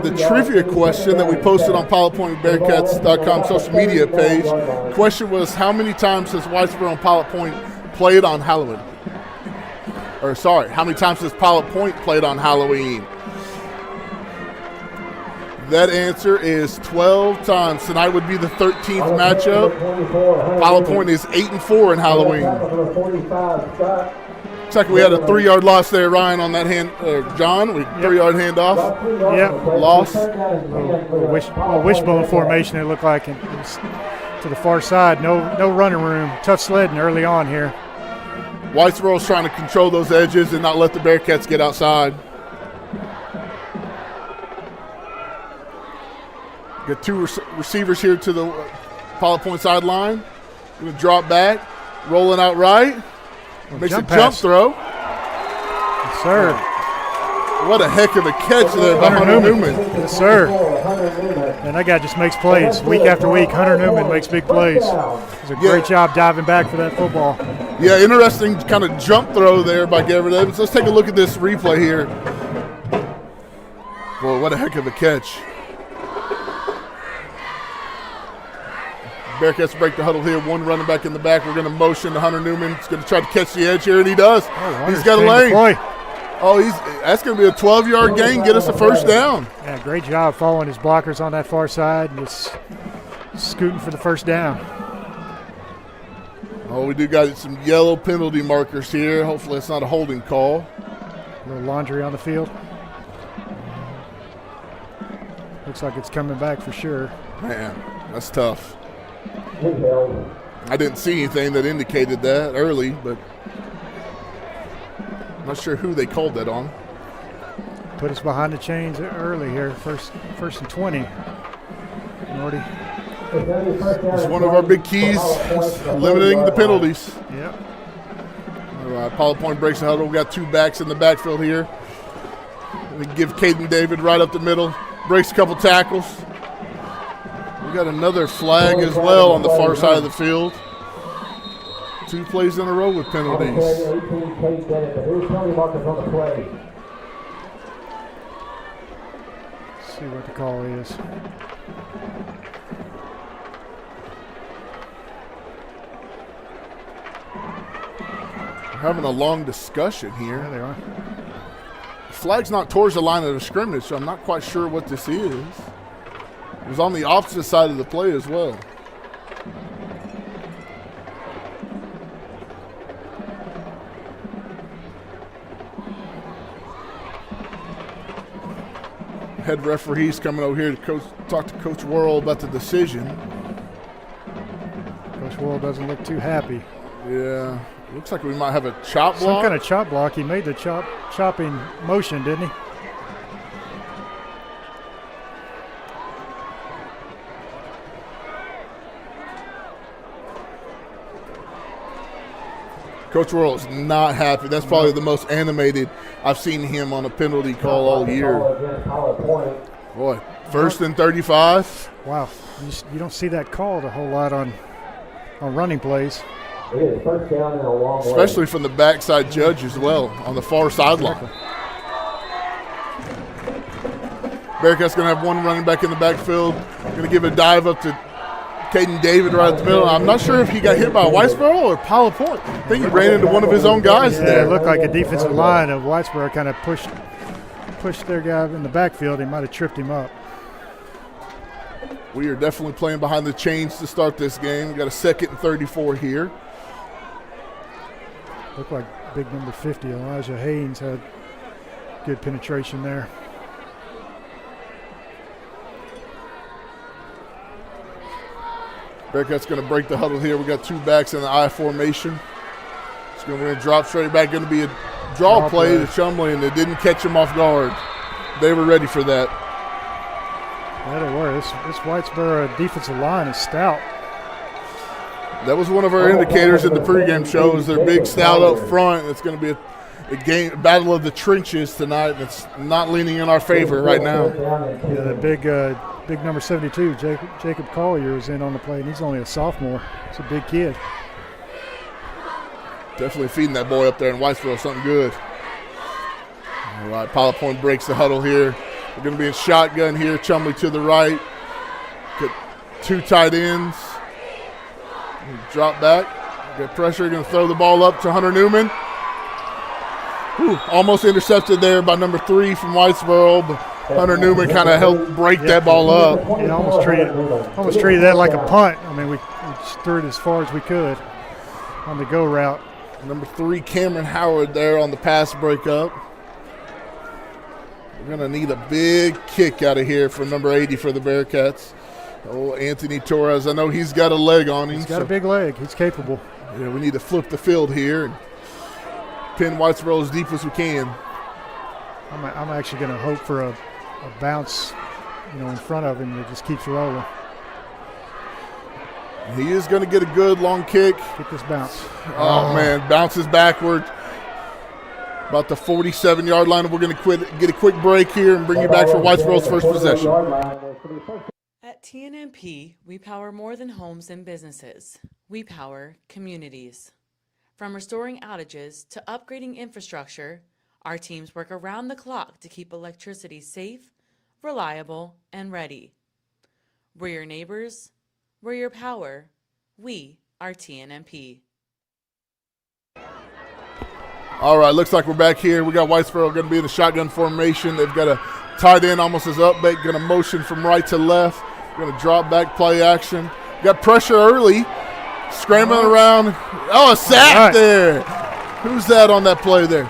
[SPEAKER 4] the trivia question that we posted on PilotPointBearcats.com social media page. The question was, how many times has Whitesboro and Pilot Point played on Halloween? Or sorry, how many times has Pilot Point played on Halloween? That answer is 12 times. Tonight would be the 13th matchup. Pilot Point is 8-4 in Halloween. Looks like we had a 3-yard loss there, Ryan, on that hand. John, 3-yard handoff.
[SPEAKER 3] Yeah.
[SPEAKER 4] Loss.
[SPEAKER 3] A wishbone formation, it looked like. It was to the far side. No running room. Tough sledding early on here.
[SPEAKER 4] Whitesboro's trying to control those edges and not let the Bearcats get outside. Got 2 receivers here to the Pilot Point sideline. Going to drop back, rolling out right. Makes a jump throw.
[SPEAKER 3] Yes, sir.
[SPEAKER 4] What a heck of a catch there by Hunter Newman.
[SPEAKER 3] Yes, sir. And that guy just makes plays. Week after week, Hunter Newman makes big plays. Does a great job diving back for that football.
[SPEAKER 4] Yeah, interesting kind of jump throw there by Garrett Evans. Let's take a look at this replay here. Boy, what a heck of a catch. Bearcats break the huddle here. 1 running back in the back. We're going to motion to Hunter Newman. He's going to try to catch the edge here, and he does. He's got a lane. That's going to be a 12-yard gain, get us a first down.
[SPEAKER 3] Yeah, great job following his blockers on that far side and just scooting for the first down.
[SPEAKER 4] Oh, we do got some yellow penalty markers here. Hopefully it's not a holding call.
[SPEAKER 3] A little laundry on the field. Looks like it's coming back for sure.
[SPEAKER 4] Man, that's tough. I didn't see anything that indicated that early, but I'm not sure who they called that on.
[SPEAKER 3] Put us behind the chains early here. First and 20. Nordy.
[SPEAKER 4] It's one of our big keys, limiting the penalties.
[SPEAKER 3] Yep.
[SPEAKER 4] All right, Pilot Point breaks the huddle. We got 2 backs in the backfield here. We give Caden David right up the middle. Breaks a couple tackles. We got another flag as well on the far side of the field. 2 plays in a row with penalties.
[SPEAKER 3] See what the call is.
[SPEAKER 4] We're having a long discussion here.
[SPEAKER 3] Yeah, they are.
[SPEAKER 4] The flag's not towards the line of the scrimmage, so I'm not quite sure what this is. It was on the opposite side of the play as well. Head referee's coming over here to talk to Coach Worrell about the decision.
[SPEAKER 3] Coach Worrell doesn't look too happy.
[SPEAKER 4] Yeah, looks like we might have a chop block.
[SPEAKER 3] Some kind of chop block. He made the chopping motion, didn't he?
[SPEAKER 4] Coach Worrell is not happy. That's probably the most animated I've seen him on a penalty call all year. Boy, 1st and 35.
[SPEAKER 3] Wow, you don't see that called a whole lot on running plays.
[SPEAKER 4] Especially from the backside judge as well on the far sideline. Bearcats going to have 1 running back in the backfield. Going to give a dive up to Caden David right at the middle. I'm not sure if he got hit by Whitesboro or Pilot Point. I think he ran into one of his own guys there.
[SPEAKER 3] It looked like a defensive line of Whitesboro kind of pushed their guy in the backfield. He might have tripped him up.
[SPEAKER 4] We are definitely playing behind the chains to start this game. We got a 2nd and 34 here.
[SPEAKER 3] Looked like big number 50, Elijah Haynes, had good penetration there.
[SPEAKER 4] Bearcats going to break the huddle here. We got 2 backs in the I formation. It's going to drop straight back. Going to be a draw play to Chumley, and they didn't catch him off guard. They were ready for that.
[SPEAKER 3] Yeah, they were. This Whitesboro defensive line is stout.
[SPEAKER 4] That was one of our indicators in the pregame show. Is they're big, stout up front. It's going to be a battle of the trenches tonight. It's not leaning in our favor right now.
[SPEAKER 3] Yeah, the big number 72, Jacob Collier, is in on the play, and he's only a sophomore. He's a big kid.
[SPEAKER 4] Definitely feeding that boy up there in Whitesboro something good. All right, Pilot Point breaks the huddle here. We're going to be in shotgun here. Chumley to the right. Got 2 tight ends. Drop back. Get pressure. Going to throw the ball up to Hunter Newman. Almost intercepted there by number 3 from Whitesboro, but Hunter Newman kind of helped break that ball up.
[SPEAKER 3] He almost treated that like a punt. I mean, we just threw it as far as we could on the go route.
[SPEAKER 4] Number 3, Cameron Howard there on the pass breakup. We're going to need a big kick out of here from number 80 for the Bearcats. Oh, Anthony Torres. I know he's got a leg on him.
[SPEAKER 3] He's got a big leg. He's capable.
[SPEAKER 4] Yeah, we need to flip the field here and pin Whitesboro as deep as we can.
[SPEAKER 3] I'm actually going to hope for a bounce, in front of him that just keeps rolling.
[SPEAKER 4] He is going to get a good long kick.
[SPEAKER 3] Get this bounce.
[SPEAKER 4] Oh, man, bounces backward. About the 47-yard line. We're going to get a quick break here and bring you back for Whitesboro's first possession.
[SPEAKER 8] At TNMP, we power more than homes and businesses. We power communities. From restoring outages to upgrading infrastructure, our teams work around the clock to keep electricity safe, reliable, and ready. We're your neighbors. We're your power. We are TNMP.
[SPEAKER 4] All right, looks like we're back here. We got Whitesboro going to be in the shotgun formation. They've got a tight end almost as up-back, going to motion from right to left. Going to drop back, play action. Got pressure early, scrambling around. Oh, a sack there. Who's that on that play there?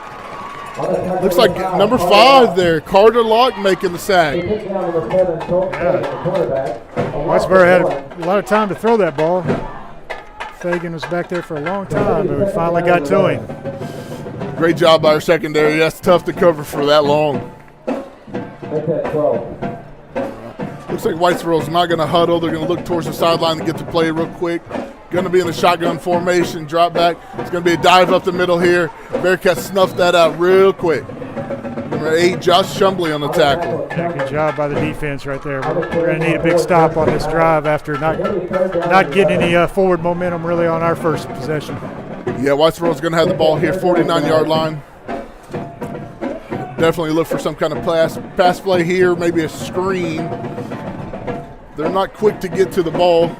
[SPEAKER 4] Looks like number 5 there, Carter Locke making the sack.
[SPEAKER 3] Whitesboro had a lot of time to throw that ball. Fagan was back there for a long time, but we finally got to him.
[SPEAKER 4] Great job by our secondary. That's tough to cover for that long. Looks like Whitesboro's not going to huddle. They're going to look towards the sideline to get the play real quick. Going to be in the shotgun formation, drop back. It's going to be a dive up the middle here. Bearcats snuffed that out real quick. Number 8, Josh Chumley on the tackle.
[SPEAKER 3] Yeah, good job by the defense right there. We're going to need a big stop on this drive after not getting any forward momentum really on our first possession.
[SPEAKER 4] Yeah, Whitesboro's going to have the ball here, 49-yard line. Definitely look for some kind of pass play here, maybe a screen. They're not quick to get to the ball.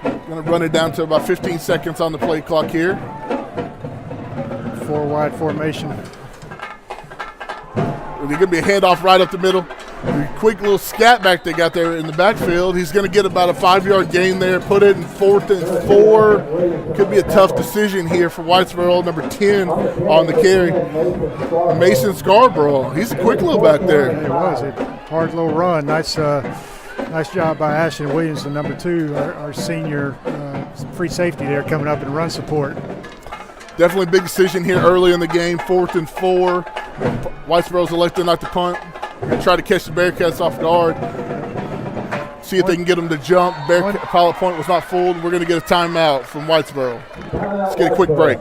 [SPEAKER 4] Going to run it down to about 15 seconds on the play clock here.
[SPEAKER 3] 4 wide formation.
[SPEAKER 4] There's going to be a handoff right up the middle. A quick little scat back they got there in the backfield. He's going to get about a 5-yard gain there, put it in 4th and 4. Could be a tough decision here for Whitesboro, number 10 on the carry. Mason Scarborough, he's a quick little back there.
[SPEAKER 3] Yeah, it was a hard little run. Nice job by Ashton Williams, the number 2, our senior free safety there coming up and run support.
[SPEAKER 4] Definitely big decision here early in the game, 4th and 4. Whitesboro's elected not to punt. We're going to try to catch the Bearcats off guard. See if they can get them to jump. Pilot Point was not fooled. We're going to get a timeout from Whitesboro. Let's get a quick break.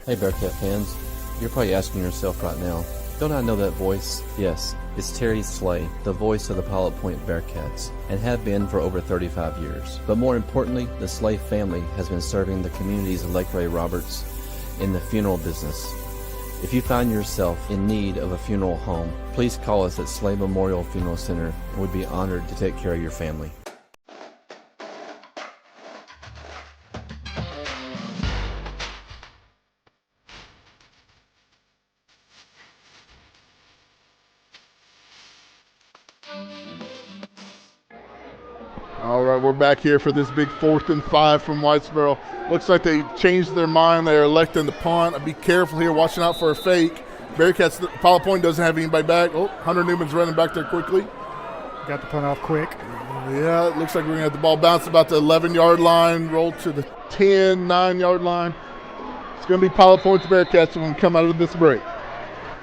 [SPEAKER 9] Hey Bearcat fans, you're probably asking yourself right now, don't I know that voice? Yes, it's Terry Slay, the voice of the Pilot Point Bearcats, and have been for over 35 years. But more importantly, the Slay family has been serving the communities of Lake Ray Roberts in the funeral business. If you find yourself in need of a funeral home, please call us at Slay Memorial Funeral Center, and we'd be honored to take care of your family.
[SPEAKER 4] All right, we're back here for this big 4th and 5 from Whitesboro. Looks like they changed their mind. They're electing the punt. Be careful here, watching out for a fake. Bearcats, Pilot Point doesn't have anybody back. Oh, Hunter Newman's running back there quickly.
[SPEAKER 3] Got the punt off quick.
[SPEAKER 4] Yeah, it looks like we're going to have the ball bounce about the 11-yard line, roll to the 10, 9-yard line. It's going to be Pilot Point's Bearcats when we come out of this break.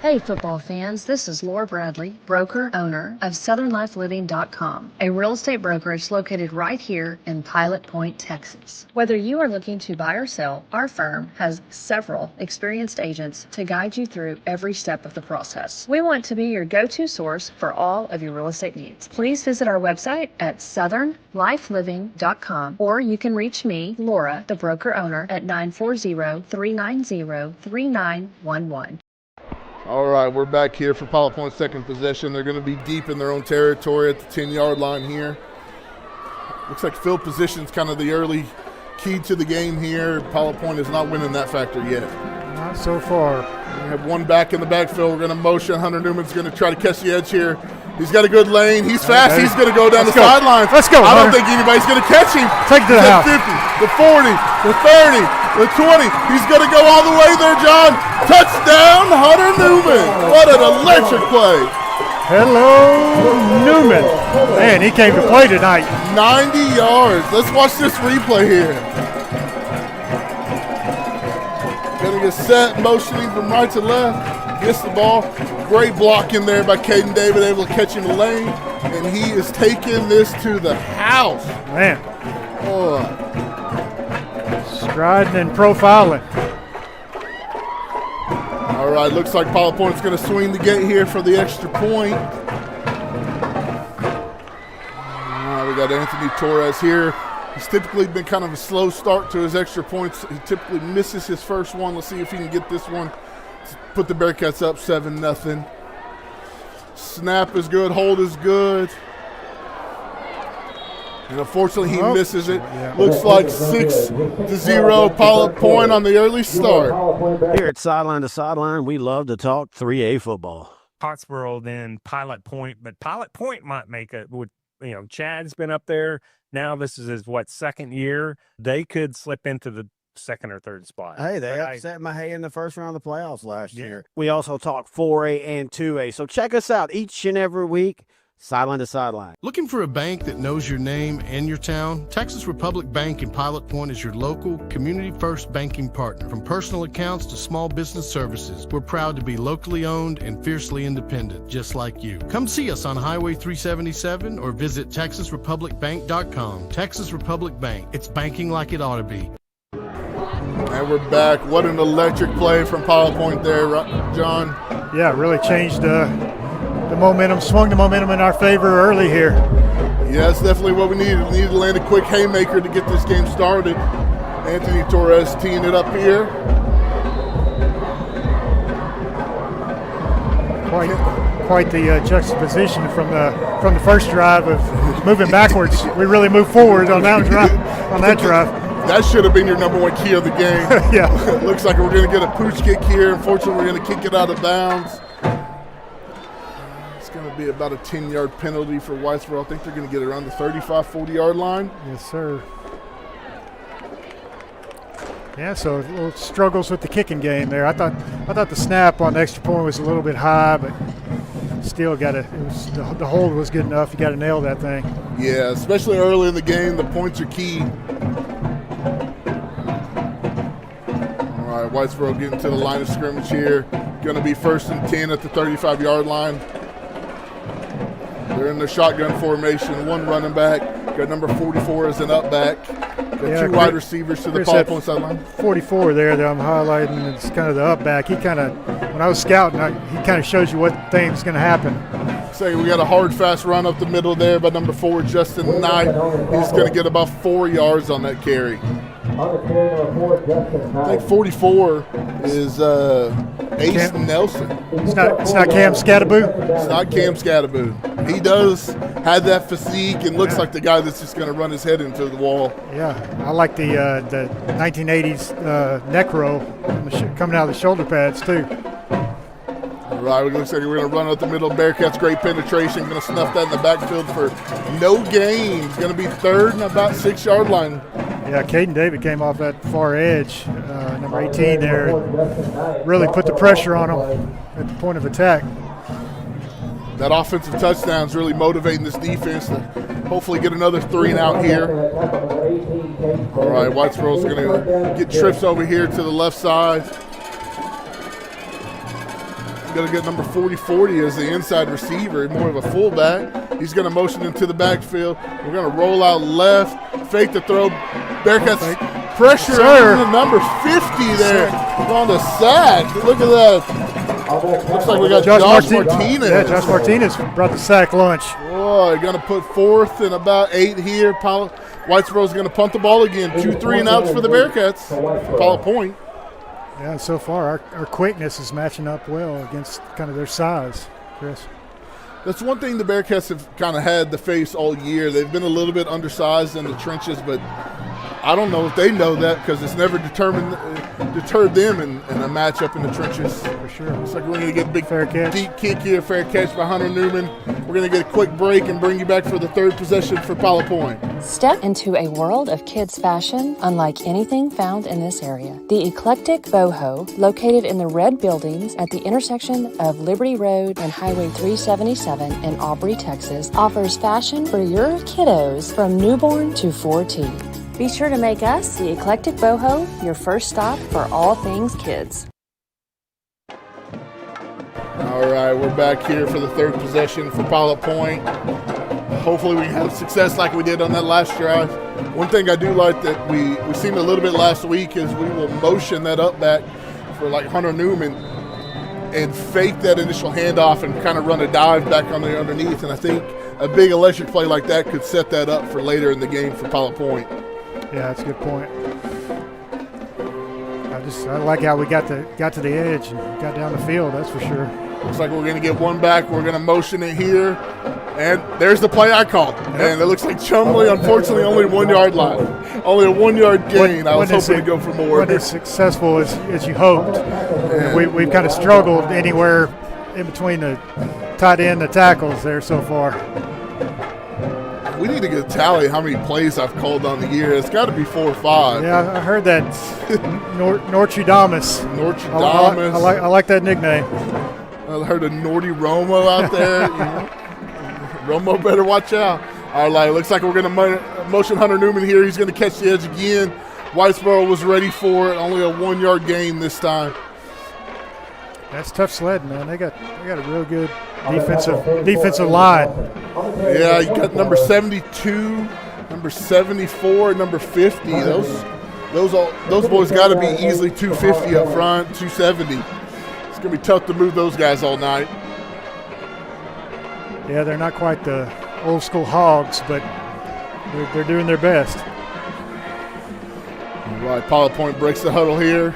[SPEAKER 10] Hey football fans, this is Laura Bradley, broker owner of SouthernLifeLiving.com, a real estate brokerage located right here in Pilot Point, Texas. Whether you are looking to buy or sell, our firm has several experienced agents to guide you through every step of the process. We want to be your go-to source for all of your real estate needs. Please visit our website at SouthernLifeLiving.com, or you can reach me, Laura, the broker owner, at 940-390-3911.
[SPEAKER 4] All right, we're back here for Pilot Point's second possession. They're going to be deep in their own territory at the 10-yard line here. Looks like field position's kind of the early key to the game here. Pilot Point is not winning that factor yet.
[SPEAKER 3] Not so far.
[SPEAKER 4] We have one back in the backfield. We're going to motion. Hunter Newman's going to try to catch the edge here. He's got a good lane. He's fast. He's going to go down the sidelines.
[SPEAKER 3] Let's go,
[SPEAKER 4] I don't
[SPEAKER 3] Hunter.
[SPEAKER 4] think anybody's going to catch him.
[SPEAKER 3] Take it to the house.
[SPEAKER 4] 50, the 40, the 30, the 20. He's going to go all the way there, John. Touchdown, Hunter Newman. What an electric play.
[SPEAKER 3] Hello, Newman. Man, he came to play tonight.
[SPEAKER 4] 90 yards. Let's watch this replay here. Going to get set, motioning from right to left. Gets the ball. Great block in there by Caden David, able to catch him in the lane. And he is taking this to the house.
[SPEAKER 3] Man.
[SPEAKER 4] Oh.
[SPEAKER 3] Striding and profiling.
[SPEAKER 4] All right, looks like Pilot Point's going to swing the gate here for the extra point. All right, we got Anthony Torres here. He's typically been kind of a slow start to his extra points. He typically misses his first one. Let's see if he can get this one. Put the Bearcats up 7-0. Snap is good. Hold is good. And unfortunately, he misses it. Yeah. Looks like 6-0 Pilot Point on the early start.
[SPEAKER 11] Here at Sideline to Sideline, we love to talk 3A football.
[SPEAKER 12] Whitesboro, then Pilot Point, but Pilot Point might make it. With Chad's been up there. Now this is his second year. They could slip into the second or third spot.
[SPEAKER 11] Hey, they upset Mahey in the first round of the playoffs last year. We also talk 4A and 2A. So check us out each and every week. Sideline to Sideline.
[SPEAKER 13] Looking for a bank that knows your name and your town? Texas Republic Bank in Pilot Point is your local, community-first banking partner. From personal accounts to small business services, we're proud to be locally owned and fiercely independent, just like you. Come see us on Highway 377 or visit TexasRepublicBank.com. Texas Republic Bank. It's banking like it ought to be.
[SPEAKER 4] And we're back. What an electric play from Pilot Point there, John.
[SPEAKER 3] Yeah, really changed the momentum, swung the momentum in our favor early here.
[SPEAKER 4] Yeah, that's definitely what we needed. We needed to land a quick haymaker to get this game started. Anthony Torres teeing it up here.
[SPEAKER 3] Quite the juxtaposition from the first drive of moving backwards. We really moved forward on that drive.
[SPEAKER 4] That should have been your number one key of the game.
[SPEAKER 3] Yeah.
[SPEAKER 4] Looks like we're going to get a pooch kick here. Unfortunately, we're going to kick it out of bounds. It's going to be about a 10-yard penalty for Whitesboro. I think they're going to get around the 35, 40-yard line.
[SPEAKER 3] Yes, sir. Yeah, so little struggles with the kicking game there. I thought the snap on the extra point was a little bit high, but still the hold was good enough. You got to nail that thing.
[SPEAKER 4] Yeah, especially early in the game, the points are key. All right, Whitesboro getting to the line of scrimmage here. Going to be 1st and 10 at the 35-yard line. They're in the shotgun formation. One running back. Got number 44 as an up back. Got two wide receivers to the Pilot Point sideline.
[SPEAKER 3] 44 there that I'm highlighting. It's kind of the up back. He kind of, when I was scouting, he kind of shows you what thing's going to happen.
[SPEAKER 4] Say we got a hard, fast run up the middle there by number 4, Justin Knight. He's going to get about 4 yards on that carry. I think 44 is Ace Nelson.
[SPEAKER 3] It's not Cam Scattaboo?
[SPEAKER 4] It's not Cam Scattaboo. He does have that physique and looks like the guy that's just going to run his head into the wall.
[SPEAKER 3] Yeah, I like the 1980s neck roll coming out of the shoulder pads too.
[SPEAKER 4] All Right, it looks like we're going to run up the middle. Bearcats, great penetration. Going to snuff that in the backfield for no gain. It's going to be third and about 6-yard line.
[SPEAKER 3] Yeah, Caden David came off that far edge, number 18 there, and really put the pressure on him at the point of attack.
[SPEAKER 4] That offensive touchdown is really motivating this defense to hopefully get another 3 and out here. All right, Whitesboro's going to get trips over here to the left side. Going to get number 40-40 as the inside receiver, more of a fullback. He's going to motion into the backfield. We're going to roll out left, fake the throw. Bearcats pressure on the number 50 there on the sack. Look at that. Looks like we got Josh Martinez.
[SPEAKER 3] Yeah, Josh Martinez brought the sack lunch.
[SPEAKER 4] Boy, going to put 4th and about 8 here. Whitesboro's going to punt the ball again. 2 3 and outs for the Bearcats for Pilot Point.
[SPEAKER 3] Yeah, so far our quickness is matching up well against kind of their size, Chris.
[SPEAKER 4] That's one thing the Bearcats have kind of had to face all year. They've been a little bit undersized in the trenches, but I don't know if they know that because it's never deterred them in a matchup in the trenches.
[SPEAKER 3] For sure.
[SPEAKER 4] Looks like we're going to get a big
[SPEAKER 3] fair catch.
[SPEAKER 4] Deep kick here, fair catch by Hunter Newman. We're going to get a quick break and bring you back for the 3rd possession for Pilot Point.
[SPEAKER 10] Step into a world of kids' fashion unlike anything found in this area. The eclectic Boho, located in the red buildings at the intersection of Liberty Road and Highway 377 in Aubrey, Texas, offers fashion for your kiddos from newborn to 14. Be sure to make us, the Eclectic Boho, your first stop for all things kids.
[SPEAKER 4] All right, we're back here for the 3rd possession for Pilot Point. Hopefully we can have success like we did on that last drive. One thing I do like that we seen a little bit last week is we will motion that up back for like Hunter Newman and fake that initial handoff and kind of run a dive back on the underneath. And I think a big electric play like that could set that up for later in the game for Pilot Point.
[SPEAKER 3] Yeah, that's a good point. I like how we got to the edge and got down the field, that's for sure.
[SPEAKER 4] Looks like we're going to get one back. We're going to motion it here. And there's the play I called. Yep. And it looks like Chumley, unfortunately, only 1 yard line. Only a 1 yard gain. I was hoping to go for more.
[SPEAKER 3] Wasn't as successful as you hoped. We've kind of struggled anywhere in between the tight end and the tackles there so far.
[SPEAKER 4] We need to get a tally how many plays I've called on the year. It's got to be 4 or 5.
[SPEAKER 3] Yeah, I heard that. Nortradamus.
[SPEAKER 4] Nortradamus.
[SPEAKER 3] I like that nickname.
[SPEAKER 4] I heard of Nordy Romo out there. Romo better watch out. All right, looks like we're going to motion Hunter Newman here. He's going to catch the edge again. Whitesboro was ready for it. Only a 1 yard gain this time.
[SPEAKER 3] That's tough sledding, man. They got a real good defensive line.
[SPEAKER 4] Yeah, you got number 72, number 74, number 50. Those boys got to be easily 250 up front, 270. It's going to be tough to move those guys all night.
[SPEAKER 3] Yeah, they're not quite the old school Hogs, but they're doing their best.
[SPEAKER 4] All right, Pilot Point breaks the huddle here.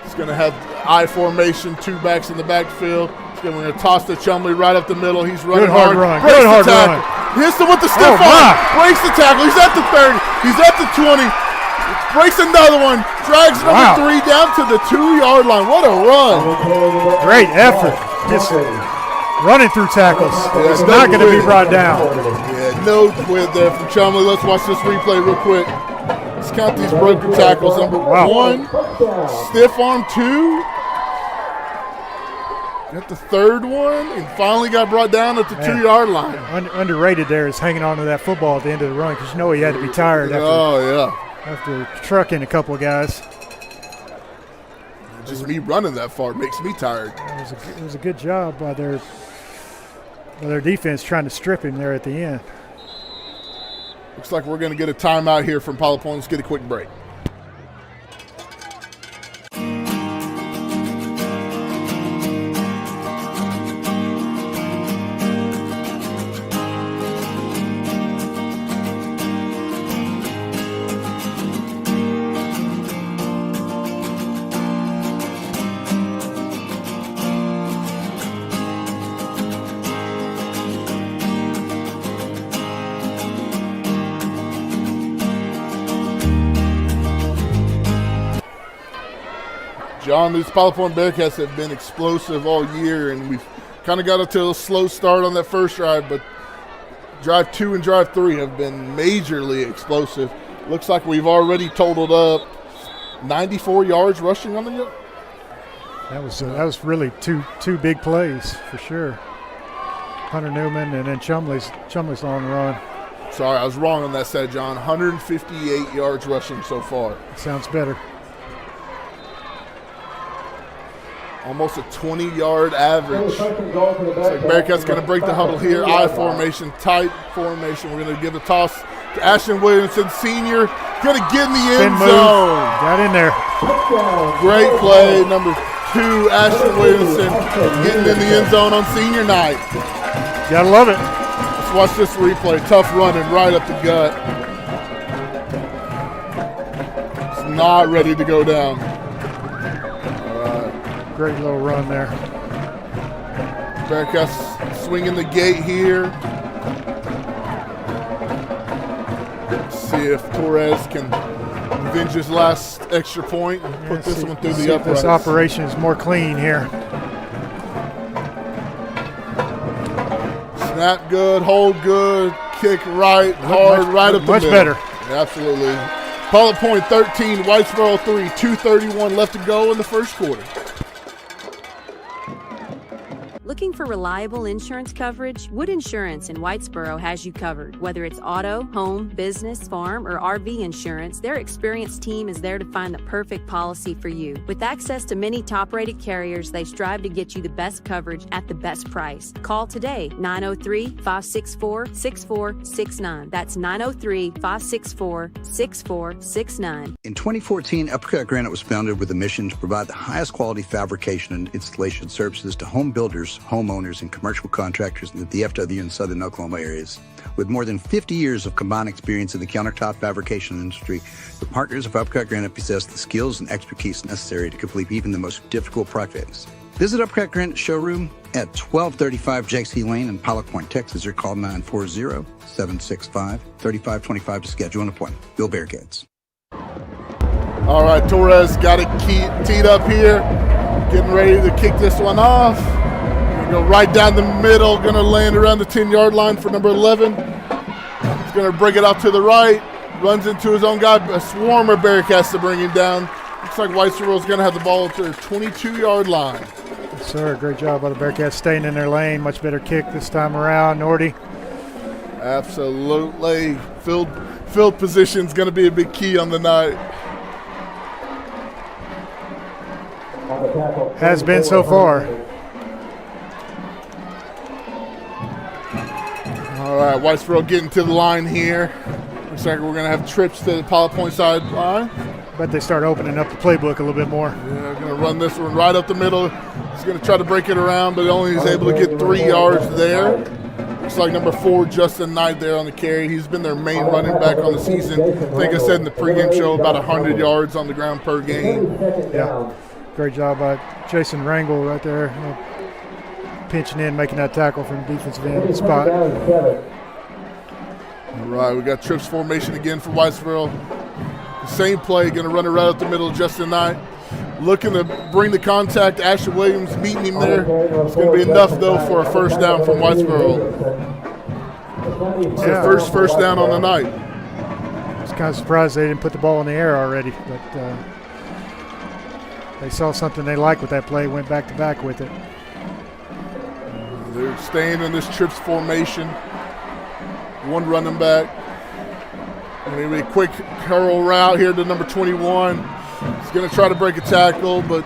[SPEAKER 4] It's going to have I formation, 2 backs in the backfield. We're going to toss to Chumley right up the middle. He's running hard.
[SPEAKER 3] Good hard run.
[SPEAKER 4] Hits him with the stiff arm. Breaks the tackle. He's at the 30. He's at the 20. Breaks another one. Drags number 3 down to the 2 yard line. What a run.
[SPEAKER 3] Great effort. Just running through tackles. It's not going to be brought down.
[SPEAKER 4] Yeah, no quit there from Chumley. Let's watch this replay real quick. Let's count these broken tackles. Number 1, stiff arm 2. Got the 3rd one and finally got brought down at the 2 yard line.
[SPEAKER 3] Underrated there is hanging on to that football at the end of the run because you know he had to be tired after trucking a couple of guys.
[SPEAKER 4] Just me running that far makes me tired.
[SPEAKER 3] It was a good job by their defense trying to strip him there at the end.
[SPEAKER 4] Looks like we're going to get a timeout here from Pilot Point. Let's get a quick break. John, these Pilot Point Bearcats have been explosive all year, and we've kind of got up to a slow start on that first drive, but drive 2 and drive 3 have been majorly explosive. Looks like we've already totaled up 94 yards rushing on the year.
[SPEAKER 3] That was really two big plays for sure. Hunter Newman and then Chumley's long run.
[SPEAKER 4] Sorry, I was wrong on that stat, John. 158 yards rushing so far.
[SPEAKER 3] Sounds better.
[SPEAKER 4] Almost a 20-yard average. Looks like Bearcats going to break the huddle here. I formation, tight formation. We're going to give the toss to Ashton Williamson, senior. Going to get in the end zone.
[SPEAKER 3] Got in there.
[SPEAKER 4] Great play, number 2, Ashton Williamson, getting in the end zone on senior night.
[SPEAKER 3] Gotta love it.
[SPEAKER 4] Let's watch this replay. Tough running right up the gut. It's not ready to go down.
[SPEAKER 3] Great little run there.
[SPEAKER 4] Bearcats swinging the gate here. Let's see if Torres can avenge his last extra point and put this one through the uprights.
[SPEAKER 3] This operation is more clean here.
[SPEAKER 4] Snap good, hold good, kick right, hard, right up the middle.
[SPEAKER 3] Much better.
[SPEAKER 4] Absolutely. Pilot Point 13, Whitesboro 3, 2:31 left to go in the first quarter.
[SPEAKER 14] Looking for reliable insurance coverage? Wood Insurance in Whitesboro has you covered. Whether it's auto, home, business, farm, or RV insurance, their experienced team is there to find the perfect policy for you. With access to many top-rated carriers, they strive to get you the best coverage at the best price. Call today, 903-564-6469. That's 903-564-6469.
[SPEAKER 15] In 2014, Uppercut Granite was founded with a mission to provide the highest quality fabrication and installation services to home builders, homeowners, and commercial contractors in the DFW and Southern Oklahoma areas. With more than 50 years of combined experience in the countertop fabrication industry, the partners of Uppercut Granite possess the skills and expertise necessary to complete even the most difficult projects. Visit Uppercut Granite showroom at 1235 J.C. Lane in Pilot Point, Texas, or call 940-765-3525 to schedule an appointment. Go Bearcats.
[SPEAKER 4] All right, Torres got it teed up here. Getting ready to kick this one off. Go right down the middle, going to land around the 10-yard line for number 11. He's going to bring it out to the right, runs into his own guy, a swarm of Bearcats to bring him down. Looks like Whitesboro's going to have the ball at their 22-yard line.
[SPEAKER 3] Yes, sir. Great job by the Bearcats staying in their lane. Much better kick this time around, Nordy.
[SPEAKER 4] Absolutely. Field position is going to be a big key on the night.
[SPEAKER 3] Has been so far.
[SPEAKER 4] All right, Whitesboro getting to the line here. Looks like we're going to have trips to the Pilot Point sideline.
[SPEAKER 3] But they start opening up the playbook a little bit more.
[SPEAKER 4] Yeah, going to run this one right up the middle. He's going to try to break it around, but only is able to get 3 yards there. Looks like number 4, Justin Knight, there on the carry. He's been their main running back on the season. I think I said in the pregame show about 100 yards on the ground per game.
[SPEAKER 3] Yeah, great job by Jason Rangel right there. Pinching in, making that tackle from defensive end spot.
[SPEAKER 4] All right, we got trips formation again for Whitesboro. The same play, going to run it right up the middle. Justin Knight looking to bring the contact. Ashton Williams meeting him there. It's going to be enough, though, for a first down from Whitesboro. It's their first down on the night.
[SPEAKER 3] I was kind of surprised they didn't put the ball in the air already, but they saw something they liked with that play, went back-to-back with it.
[SPEAKER 4] They're staying in this trips formation. One running back. Maybe a quick curl route here to number 21. He's going to try to break a tackle, but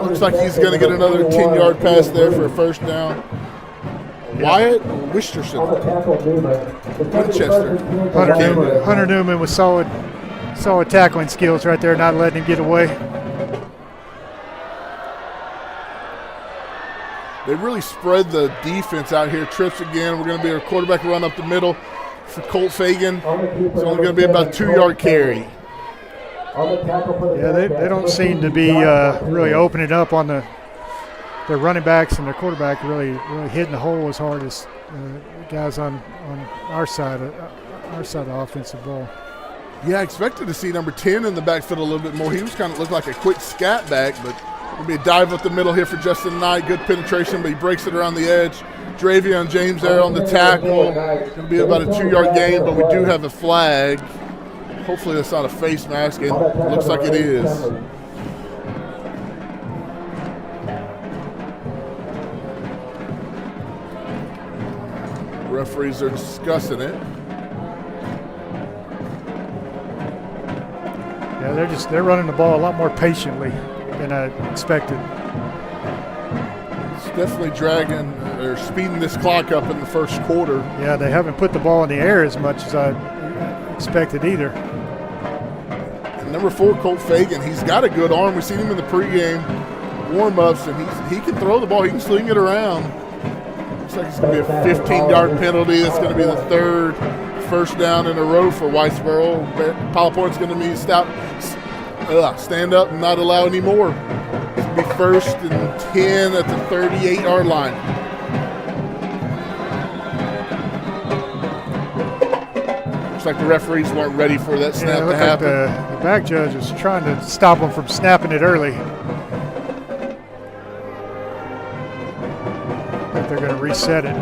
[SPEAKER 4] looks like he's going to get another 10-yard pass there for a first down. Wyatt Wisterson. Winchester.
[SPEAKER 3] Hunter Newman with solid tackling skills right there, not letting him get away.
[SPEAKER 4] They really spread the defense out here. Trips again. We're going to be a quarterback run up the middle for Colt Fagan. It's only going to be about a 2-yard carry.
[SPEAKER 3] Yeah, they don't seem to be really opening up on their running backs and their quarterback really hitting the hole as hard as guys on our side of the offensive ball.
[SPEAKER 4] Yeah, I expected to see number 10 in the backfield a little bit more. He was kind of looked like a quick scat back, but It'll be a dive up the middle here for Justin Knight. Good penetration, but he breaks it around the edge. Dravion James there on the tackle. It's going to be about a 2-yard gain, but we do have a flag. Hopefully that's not a face mask, and it looks like it is. Referees are discussing it.
[SPEAKER 3] Yeah, they're running the ball a lot more patiently than I expected.
[SPEAKER 4] It's definitely dragging or speeding this clock up in the first quarter.
[SPEAKER 3] Yeah, they haven't put the ball in the air as much as I expected either.
[SPEAKER 4] And number 4, Colt Fagan, he's got a good arm. We've seen him in the pregame warm-ups, and he can throw the ball. He can sling it around. Looks like it's going to be a 15-yard penalty. That's going to be the 3rd first down in a row for Whitesboro. Pilot Point's going to be stand up and not allow any more. It's going to be 1st and 10 at the 38-yard line. Looks like the referees weren't ready for that snap to happen.
[SPEAKER 3] Like the back judge is trying to stop them from snapping it early. I think they're going to reset it.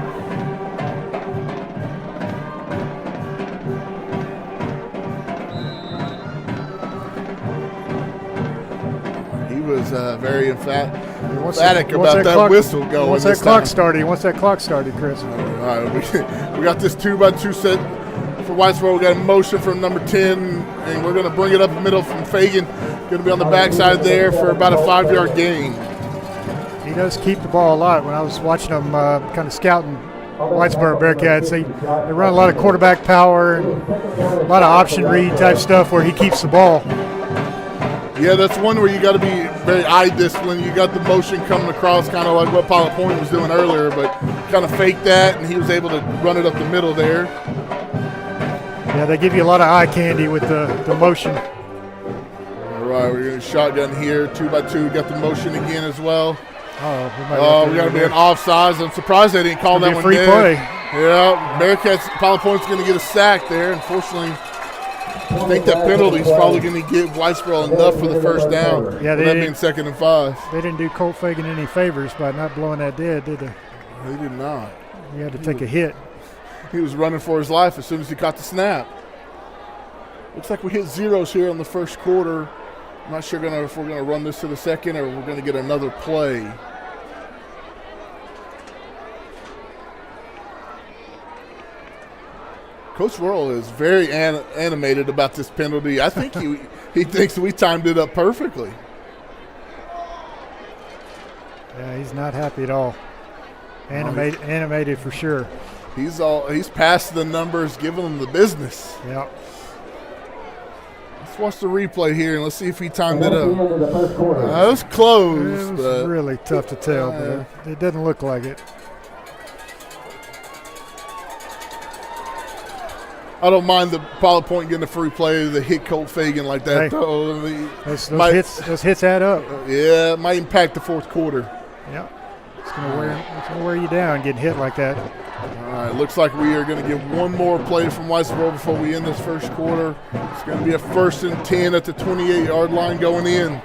[SPEAKER 4] He was very emphatic about that whistle going.
[SPEAKER 3] Once that clock started, Chris.
[SPEAKER 4] All right, we got this 2-by-2 set for Whitesboro. We got a motion from number 10, and we're going to bring it up the middle from Fagan. Going to be on the backside there for about a 5-yard gain.
[SPEAKER 3] He does keep the ball a lot. When I was watching him kind of scouting Whitesboro Bearcats, they run a lot of quarterback power and a lot of option read type stuff where he keeps the ball.
[SPEAKER 4] Yeah, that's one where you got to be very eye disciplined. You got the motion coming across, kind of like what Pilot Point was doing earlier, but kind of faked that, and he was able to run it up the middle there.
[SPEAKER 3] Yeah, they give you a lot of eye candy with the motion.
[SPEAKER 4] All right, we're going to shotgun here, 2-by-2. Got the motion again as well.
[SPEAKER 3] We
[SPEAKER 4] got to be an offsides. I'm surprised they didn't call that one
[SPEAKER 3] free
[SPEAKER 4] dead.
[SPEAKER 3] play.
[SPEAKER 4] Yeah, Bearcats, Pilot Point's going to get a sack there. Unfortunately, I think that penalty is probably going to give Whitesboro enough for the first down.
[SPEAKER 3] Yeah,
[SPEAKER 4] that being 2nd and 5.
[SPEAKER 3] They didn't do Colt Fagan any favors by not blowing that dead, did they?
[SPEAKER 4] They did not.
[SPEAKER 3] He had to take a hit.
[SPEAKER 4] He was running for his life as soon as he caught the snap. Looks like we hit zeros here in the first quarter. I'm not sure if we're going to run this to the second or we're going to get another play. Coach Worrell is very animated about this penalty. I think he thinks we timed it up perfectly.
[SPEAKER 3] Yeah, he's not happy at all. Animated for sure.
[SPEAKER 4] He's passed the numbers, giving them the business.
[SPEAKER 3] Yeah.
[SPEAKER 4] Let's watch the replay here and let's see if he timed it up. It was close.
[SPEAKER 3] It was really tough to tell, but it doesn't look like it.
[SPEAKER 4] I don't mind the Pilot Point getting a free play to hit Colt Fagan like that, though.
[SPEAKER 3] Those hits add up.
[SPEAKER 4] Yeah, it might impact the fourth quarter.
[SPEAKER 3] Yeah, it's going to wear you down getting hit like that.
[SPEAKER 4] All right, looks like we are going to get one more play from Whitesboro before we end this first quarter. It's going to be a 1st and 10 at the 28-yard line going in.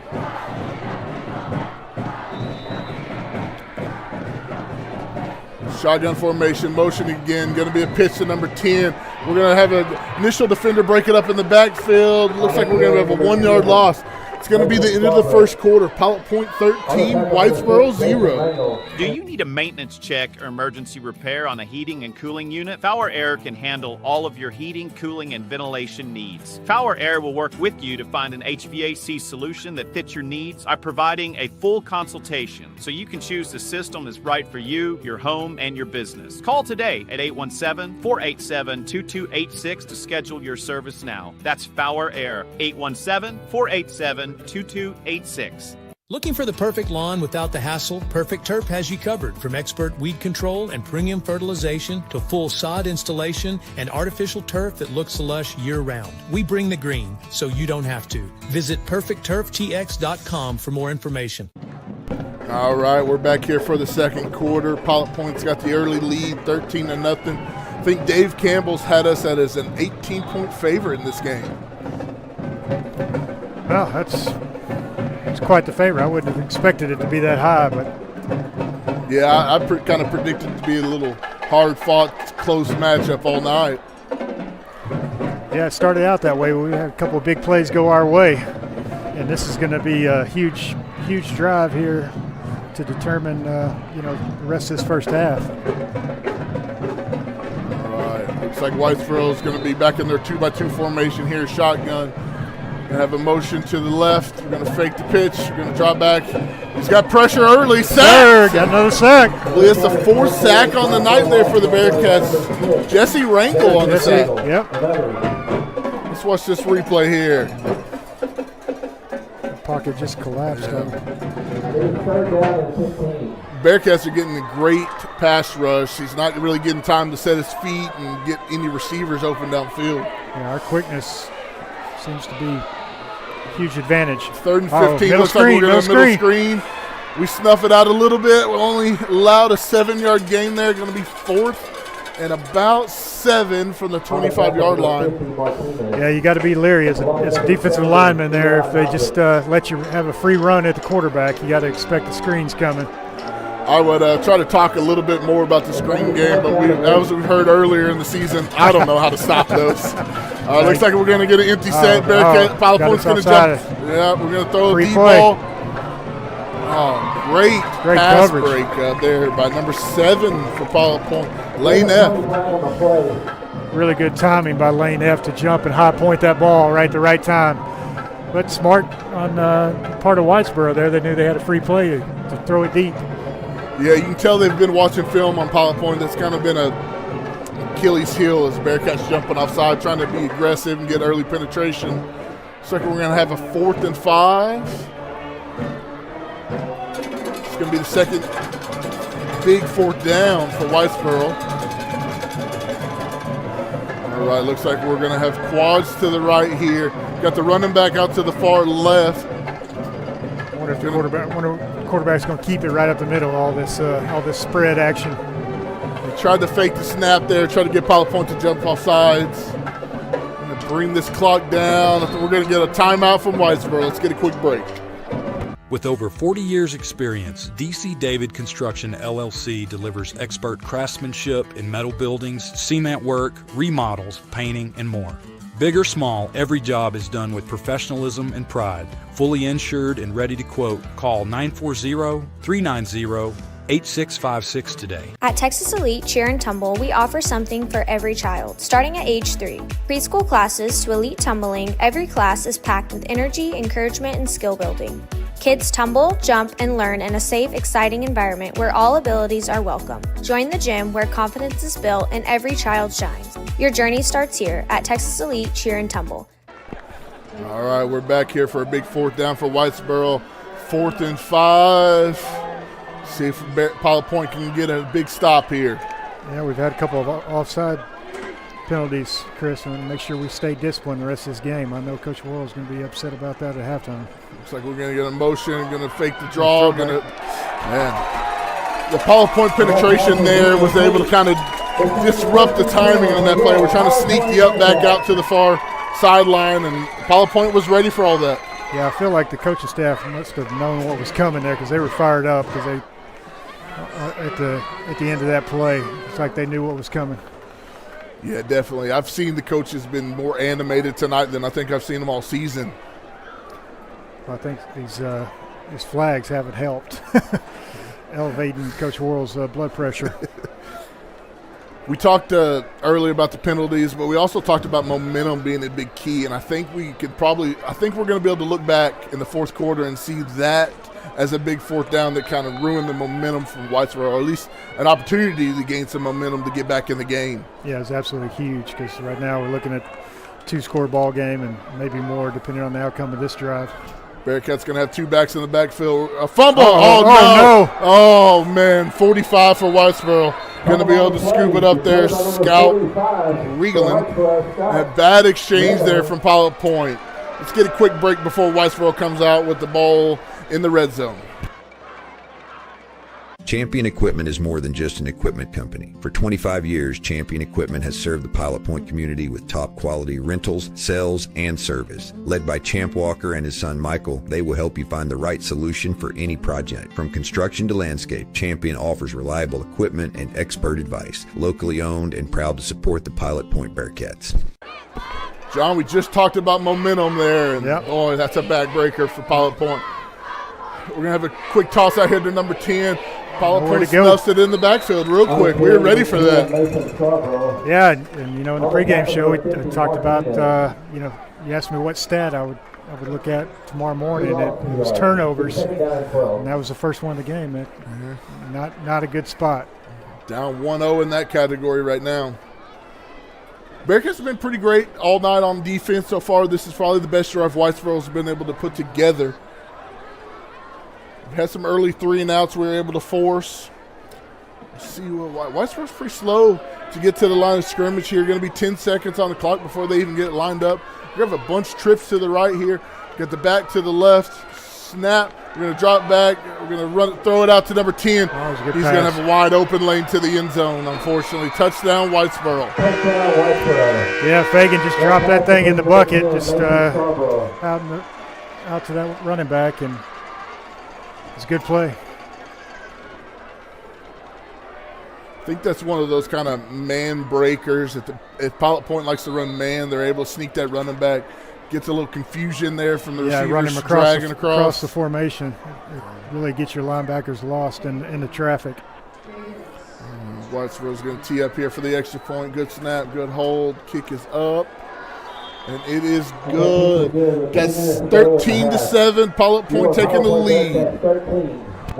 [SPEAKER 4] Shotgun formation, motion again. Going to be a pitch to number 10. We're going to have an initial defender break it up in the backfield. Looks like we're going to have a 1-yard loss. It's going to be the end of the first quarter. Pilot Point 13, Whitesboro 0.
[SPEAKER 16] Do you need a maintenance check or emergency repair on a heating and cooling unit? Power Air can handle all of your heating, cooling, and ventilation needs. Power Air will work with you to find an HVAC solution that fits your needs by providing a full consultation so you can choose the system that's right for you, your home, and your business. Call today at 817-487-2286 to schedule your service now. That's Power Air, 817-487-2286.
[SPEAKER 17] Looking for the perfect lawn without the hassle? Perfect Turf has you covered. From expert weed control and premium fertilization to full sod installation and artificial turf that looks lush year-round. We bring the green, so you don't have to. Visit PerfectTurfTX.com for more information.
[SPEAKER 4] All right, we're back here for the second quarter. Pilot Point's got the early lead, 13-0. I think Dave Campbell's had us as an 18-point favorite in this game.
[SPEAKER 3] Well, that's it's quite the favorite. I wouldn't have expected it to be that high, but
[SPEAKER 4] yeah, I kind of predicted it to be a little hard-fought, close matchup all night.
[SPEAKER 3] Yeah, it started out that way. We had a couple of big plays go our way, and this is going to be a huge drive here to determine, the rest of this first half.
[SPEAKER 4] All right, looks like Whitesboro is going to be back in their 2-by-2 formation here, shotgun. Going to have a motion to the left. We're going to fake the pitch. We're going to drop back. He's got pressure early. Sack!
[SPEAKER 3] Got another sack.
[SPEAKER 4] Well, it's the 4th sack on the night there for the Bearcats. Jesse Rankle on the sack.
[SPEAKER 3] Yep.
[SPEAKER 4] Let's watch this replay here.
[SPEAKER 3] The pocket just collapsed.
[SPEAKER 4] Bearcats are getting a great pass rush. He's not really getting time to set his feet and get any receivers open downfield.
[SPEAKER 3] Yeah, our quickness seems to be a huge advantage.
[SPEAKER 4] 3rd and 15. Looks like we're going to middle screen. We snuff it out a little bit. We only allowed a 7-yard gain there. Going to be 4th and about 7 from the 25-yard line.
[SPEAKER 3] Yeah, you got to be leery as a defensive lineman there. If they just let you have a free run at the quarterback, you got to expect the screens coming.
[SPEAKER 4] I would try to talk a little bit more about the screen game, but as we heard earlier in the season, I don't know how to stop those. Looks like we're going to get an empty set. Bearcat Pilot Point's going to jump. Yeah, we're going to throw a deep ball. Oh, great pass
[SPEAKER 3] coverage.
[SPEAKER 4] Break out there by number 7 for Pilot Point, Lane F.
[SPEAKER 3] Really good timing by Lane F to jump and high point that ball right at the right time. But smart on part of Whitesboro there. They knew they had a free play to throw it deep.
[SPEAKER 4] Yeah, you can tell they've been watching film on Pilot Point. That's kind of been a Achilles heel as Bearcats jumping offside, trying to be aggressive and get early penetration. Looks like we're going to have a 4th and 5. It's going to be the second big 4th down for Whitesboro. All right, looks like we're going to have quads to the right here. Got the running back out to the far left.
[SPEAKER 3] I wonder if the quarterback's going to keep it right up the middle, all this spread action.
[SPEAKER 4] They tried to fake the snap there, tried to get Pilot Point to jump off sides. Going to bring this clock down. We're going to get a timeout from Whitesboro. Let's get a quick break.
[SPEAKER 18] With over 40 years' experience, DC David Construction LLC delivers expert craftsmanship in metal buildings, cement work, remodels, painting, and more. Big or small, every job is done with professionalism and pride. Fully insured and ready to quote. Call 940-390-8656 today.
[SPEAKER 19] At Texas Elite Cheer and Tumble, we offer something for every child, starting at age 3. Preschool classes to elite tumbling, every class is packed with energy, encouragement, and skill building. Kids tumble, jump, and learn in a safe, exciting environment where all abilities are welcome. Join the gym where confidence is built and every child shines. Your journey starts here at Texas Elite Cheer and Tumble.
[SPEAKER 4] All right, we're back here for a big 4th down for Whitesboro. 4th and 5. See if Pilot Point can get a big stop here.
[SPEAKER 3] Yeah, we've had a couple of offside penalties, Chris, and make sure we stay disciplined the rest of this game. I know Coach Worrell's going to be upset about that at halftime.
[SPEAKER 4] Looks like we're going to get a motion, going to fake the draw. The Pilot Point penetration there was able to kind of disrupt the timing on that play. We're trying to sneak the up back out to the far sideline, and Pilot Point was ready for all that.
[SPEAKER 3] Yeah, I feel like the coaching staff must have known what was coming there because they were fired up because they at the end of that play. It's like they knew what was coming.
[SPEAKER 4] Yeah, definitely. I've seen the coaches been more animated tonight than I think I've seen them all season.
[SPEAKER 3] I think these flags haven't helped elevating Coach Worrell's blood pressure.
[SPEAKER 4] We talked earlier about the penalties, but we also talked about momentum being a big key, and I think we're going to be able to look back in the 4th quarter and see that as a big 4th down that kind of ruined the momentum from Whitesboro, or at least an opportunity to gain some momentum to get back in the game.
[SPEAKER 3] Yeah, it's absolutely huge because right now we're looking at a 2-score ball game and maybe more depending on the outcome of this drive.
[SPEAKER 4] Bearcats going to have 2 backs in the backfield. A fumble.
[SPEAKER 3] No.
[SPEAKER 4] Oh, man. 45 for Whitesboro. Going to be able to scoop it up there. Scout Regaling. A bad exchange there from Pilot Point. Let's get a quick break before Whitesboro comes out with the ball in the red zone.
[SPEAKER 20] Champion Equipment is more than just an equipment company. For 25 years, Champion Equipment has served the Pilot Point community with top quality rentals, sales, and service. Led by Champ Walker and his son Michael, they will help you find the right solution for any project. From construction to landscape, Champion offers reliable equipment and expert advice. Locally owned and proud to support the Pilot Point Bearcats.
[SPEAKER 4] John, we just talked about momentum there, and boy, that's a backbreaker for Pilot Point. We're going to have a quick toss out here to number 10. Pilot Point stuffs it in the backfield real quick. We were ready for that.
[SPEAKER 3] Yeah, and in the pregame show, we talked about, you asked me what stat I would look at tomorrow morning. It was turnovers, and that was the first one of the game. Not a good spot.
[SPEAKER 4] Down 1-0 in that category right now. Bearcats have been pretty great all night on defense so far. This is probably the best drive Whitesboro's been able to put together. Had some early 3-and-outs we were able to force. Let's see what Whitesboro's pretty slow to get to the line of scrimmage here. Going to be 10 seconds on the clock before they even get it lined up. We're going to have a bunch of trips to the right here. Get the back to the left. Snap. We're going to drop back. We're going to throw it out to number 10. He's going to have a wide open lane to the end zone, unfortunately. Touchdown, Whitesboro.
[SPEAKER 3] Yeah, Fagan just dropped that thing in the bucket, just out to that running back, and it's a good play.
[SPEAKER 4] I think that's one of those kind of man breakers. If Pilot Point likes to run man, they're able to sneak that running back. Gets a little confusion there from the receivers
[SPEAKER 3] running
[SPEAKER 4] dragging
[SPEAKER 3] across the formation. It really gets your linebackers lost in the traffic.
[SPEAKER 4] Whitesboro's going to tee up here for the extra point. Good snap, good hold. Kick is up. And it is good. That's 13-7. Pilot Point taking the lead.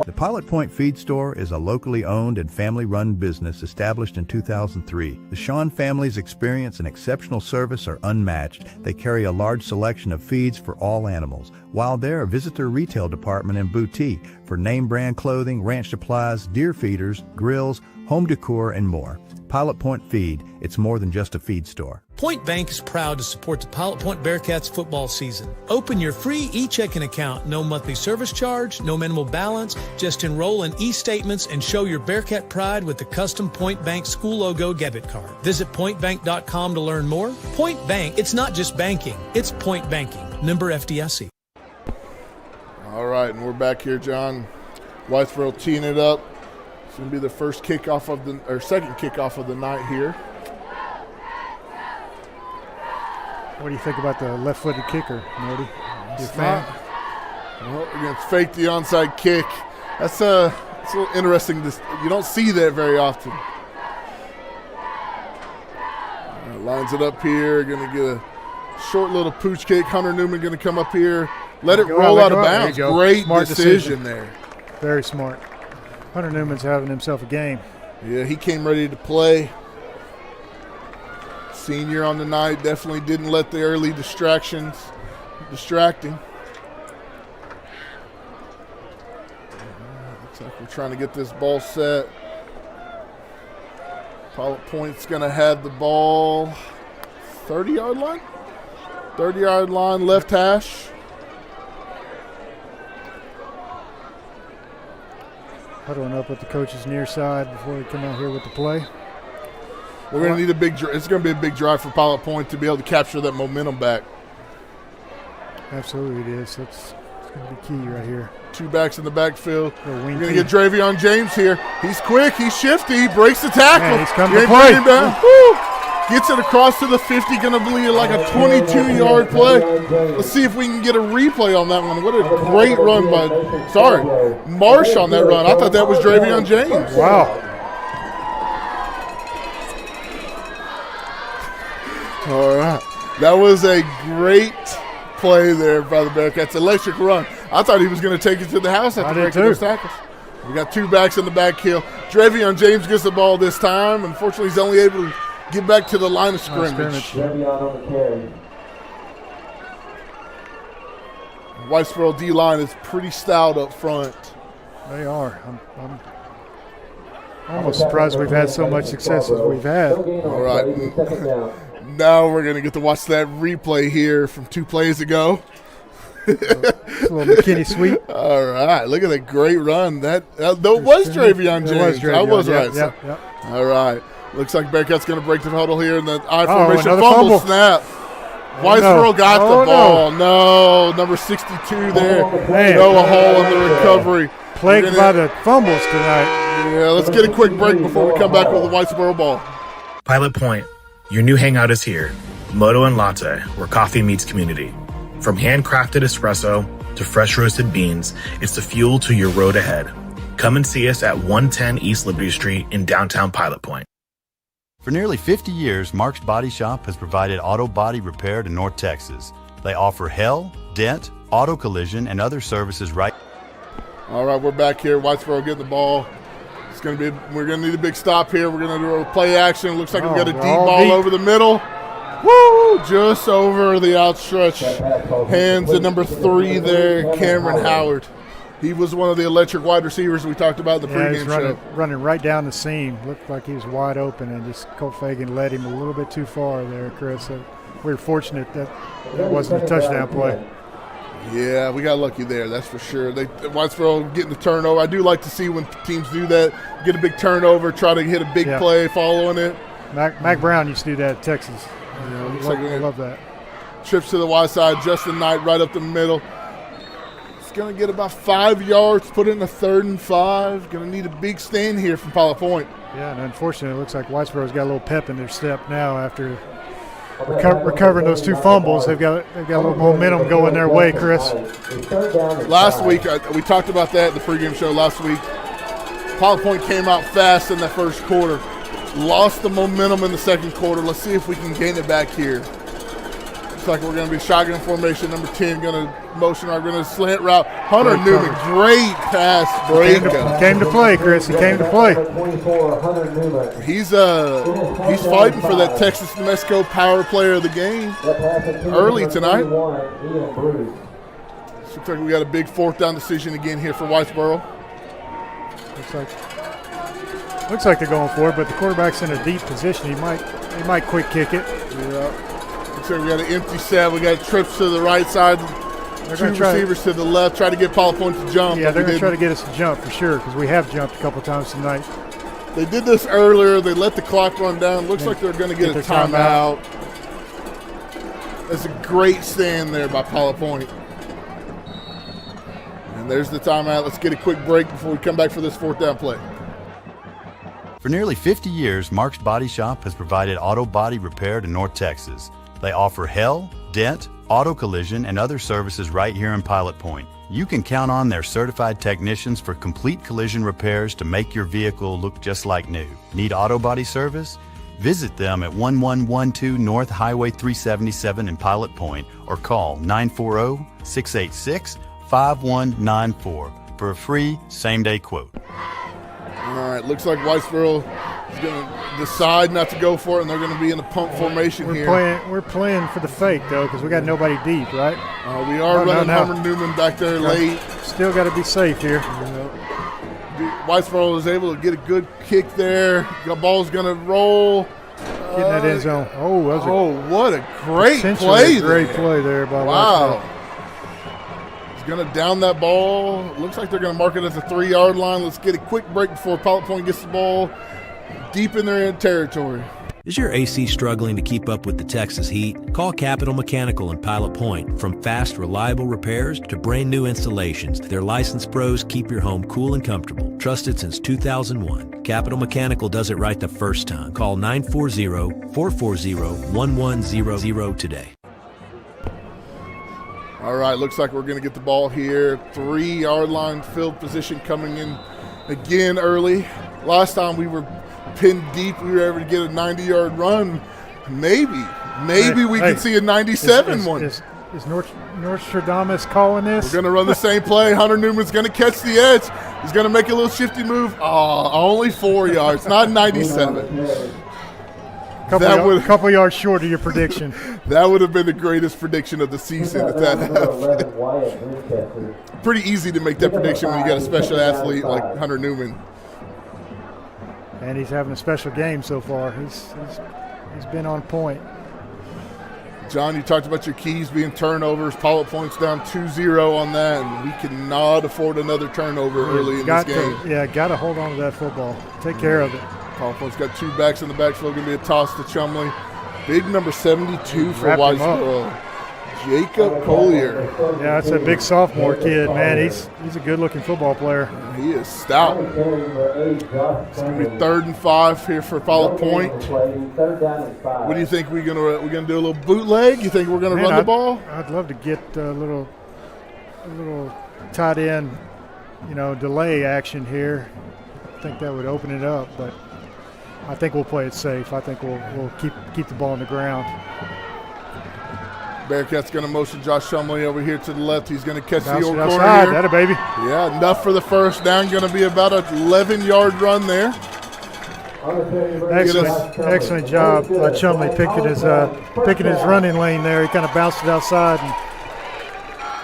[SPEAKER 21] The Pilot Point Feed Store is a locally owned and family-run business established in 2003. The Shawn family's experience and exceptional service are unmatched. They carry a large selection of feeds for all animals. While there, visit their retail department and boutique for name-brand clothing, ranch supplies, deer feeders, grills, home decor, and more. Pilot Point Feed. It's more than just a feed store.
[SPEAKER 17] Point Bank is proud to support the Pilot Point Bearcats football season. Open your free e-checking account. No monthly service charge, no minimal balance. Just enroll in e-statements and show your Bearcat pride with the custom Point Bank school logo debit card. Visit pointbank.com to learn more. Point Bank, it's not just banking, it's point banking. Member FDIC.
[SPEAKER 4] All right, and we're back here, John. Whitesboro teeing it up. It's going to be the first kickoff second kickoff of the night here.
[SPEAKER 3] What do you think about the left-footed kicker, Marty? You a fan?
[SPEAKER 4] Well, again, fake the onside kick. It's a little interesting. You don't see that very often. Lines it up here. Going to get a short little pooch kick. Hunter Newman going to come up here. Let it roll out of bounds. Great decision there.
[SPEAKER 3] Very smart. Hunter Newman's having himself a game.
[SPEAKER 4] Yeah, he came ready to play. Senior on the night, definitely didn't let the early distractions distract him. Looks like we're trying to get this ball set. Pilot Point's going to have the ball 30-yard line? 30-yard line, left hash.
[SPEAKER 3] Huddling up with the coaches near side before we come out here with the play.
[SPEAKER 4] We're going to need a big drive. It's going to be a big drive for Pilot Point to be able to capture that momentum back.
[SPEAKER 3] Absolutely it is. It's going to be key right here.
[SPEAKER 4] Two backs in the backfield. We're going to get Dravion James here. He's quick. He's shifty. He breaks the tackle.
[SPEAKER 3] Man, he's coming to play.
[SPEAKER 4] Gets it across to the 50. Going to be like a 22-yard play. Let's see if we can get a replay on that one. What a great run by, Marsh on that run. I thought that was Dravion James.
[SPEAKER 3] Wow.
[SPEAKER 4] All right. That was a great play there by the Bearcats. Electric run. I thought he was going to take it to the house after breaking those tackles. We got two backs in the backhill. Dravion James gets the ball this time. Unfortunately, he's only able to get back to the line of scrimmage. Whitesboro D-line is pretty stout up front.
[SPEAKER 3] They are. I'm almost surprised we've had so much success as we've had.
[SPEAKER 4] All right. Now we're going to get to watch that replay here from 2 plays ago.
[SPEAKER 3] It's a little McKinney sweep.
[SPEAKER 4] All right, look at that great run. That was Travion James. I was right.
[SPEAKER 3] Yep.
[SPEAKER 4] All right. Looks like Bearcats going to break the huddle here in the I
[SPEAKER 3] Oh,
[SPEAKER 4] formation.
[SPEAKER 3] another
[SPEAKER 4] Fumble
[SPEAKER 3] fumble.
[SPEAKER 4] snap. Whitesboro got the ball. No, number 62 there.
[SPEAKER 3] Man.
[SPEAKER 4] Noah Hall in the recovery.
[SPEAKER 3] Plagued by the fumbles tonight.
[SPEAKER 4] Yeah, let's get a quick break before we come back with the Whitesboro ball.
[SPEAKER 2] Pilot Point, your new hangout is here. Moto and Latte, where coffee meets community. From handcrafted espresso to fresh roasted beans, it's the fuel to your road ahead. Come and see us at 110 East Liberty Street in downtown Pilot Point.
[SPEAKER 21] For nearly 50 years, Mark's Body Shop has provided auto body repair to North Texas. They offer hail, dent, auto collision, and other services right.
[SPEAKER 4] All right, we're back here. Whitesboro getting the ball. We're gonna need a big stop here. We're gonna do a play action. It looks like we got a deep ball over the middle. Woo! Just over the outstretched hands of number 3 there, Cameron Howard. He was one of the electric wide receivers we talked about in the pregame show.
[SPEAKER 3] Running right down the seam. Looked like he was wide open, and just Colt Fagan led him a little bit too far there, Chris. So we were fortunate that it wasn't a touchdown play.
[SPEAKER 4] Yeah, we got lucky there, that's for sure. Whitesboro getting the turnover. I do like to see when teams do that, get a big turnover, try to hit a big play following it.
[SPEAKER 3] Mac Brown used to do that at Texas. I love that.
[SPEAKER 4] Trips to the wide side, Justin Knight right up the middle. Going to get about 5 yards, put it in a 3rd and 5. Going to need a big stand here from Pilot Point.
[SPEAKER 3] Yeah, and unfortunately, it looks like Whitesboro's got a little pep in their step now after recovering those 2 fumbles. They've got a little momentum going their way, Chris.
[SPEAKER 4] Last week, we talked about that in the pregame show last week. Pilot Point came out fast in that first quarter, lost the momentum in the second quarter. Let's see if we can gain it back here. Looks like we're going to be shotgun formation. Number 10 going to motion. We're going to slant route. Hunter Newman, great pass breakup.
[SPEAKER 3] Came to play, Chris. He came to play.
[SPEAKER 4] He's fighting for that Texas New Mexico Power Player of the Game early tonight. Looks like we got a big 4th down decision again here for Whitesboro.
[SPEAKER 3] Looks like they're going for it, but the quarterback's in a deep position. He might quick kick it.
[SPEAKER 4] Yeah. So we got an empty set. We got trips to the right side. 2 receivers to the left. Try to get Pilot Point to jump.
[SPEAKER 3] Yeah, they're going to try to get us to jump for sure because we have jumped a couple times tonight.
[SPEAKER 4] They did this earlier. They let the clock run down. Looks like they're going to get a timeout. That's a great stand there by Pilot Point. And there's the timeout. Let's get a quick break before we come back for this 4th down play.
[SPEAKER 21] For nearly 50 years, Mark's Body Shop has provided auto body repair to North Texas. They offer hail, dent, auto collision, and other services right here in Pilot Point. You can count on their certified technicians for complete collision repairs to make your vehicle look just like new. Need auto body service? Visit them at 1112 North Highway 377 in Pilot Point or call 940-686-5194 for a free same-day quote.
[SPEAKER 4] All right, looks like Whitesboro is going to decide not to go for it, and they're going to be in the pump formation here.
[SPEAKER 3] We're playing for the fake, though, because we got nobody deep, right?
[SPEAKER 4] We are running Hunter Newman back there late.
[SPEAKER 3] Still got to be safe here.
[SPEAKER 4] Whitesboro is able to get a good kick there. The ball's going to roll.
[SPEAKER 3] Getting that end zone.
[SPEAKER 4] What a great play there.
[SPEAKER 3] Great play there by Whitesboro.
[SPEAKER 4] Going to down that ball. Looks like they're going to mark it at the 3-yard line. Let's get a quick break before Pilot Point gets the ball deep in their territory.
[SPEAKER 17] Is your AC struggling to keep up with the Texas heat? Call Capital Mechanical in Pilot Point. From fast, reliable repairs to brand new installations, their licensed pros keep your home cool and comfortable. Trusted since 2001. Capital Mechanical does it right the first time. Call 940-440-1100 today.
[SPEAKER 4] All right, looks like we're going to get the ball here. 3-yard line field position coming in again early. Last time we were pinned deep, we were able to get a 90-yard run. Maybe we can see a 97 one.
[SPEAKER 3] Is Nostradamus calling this?
[SPEAKER 4] We're going to run the same play. Hunter Newman's going to catch the edge. He's going to make a little shifty move. Only 4 yards, not 97.
[SPEAKER 3] A couple yards short of your prediction.
[SPEAKER 4] That would have been the greatest prediction of the season if that happened. Pretty easy to make that prediction when you got a special athlete like Hunter Newman.
[SPEAKER 3] And he's having a special game so far. He's been on point.
[SPEAKER 4] John, you talked about your keys being turnovers. Pilot Point's down 2-0 on that, and we cannot afford another turnover early in this game.
[SPEAKER 3] Got to hold on to that football. Take care of it.
[SPEAKER 4] Pilot Point's got 2 backs in the backfield. Going to be a toss to Chumley. Big number 72 for Whitesboro. Jacob Collier.
[SPEAKER 3] Yeah, that's a big sophomore kid, man. He's a good-looking football player.
[SPEAKER 4] He is stout. It's going to be 3rd and 5 here for Pilot Point. What do you think? We're gonna do a little bootleg? You think we're gonna run the ball?
[SPEAKER 3] I'd love to get a little tight end, delay action here. I think that would open it up, but I think we'll play it safe. I think we'll keep the ball on the ground.
[SPEAKER 4] Bearcats going to motion Josh Chumley over here to the left. He's going to catch the old corner
[SPEAKER 3] outside.
[SPEAKER 4] here.
[SPEAKER 3] That a baby.
[SPEAKER 4] Yeah, enough for the first down. Going to be about an 11-yard run there.
[SPEAKER 3] Excellent job by Chumley picking his running lane there. He kind of bounced it outside and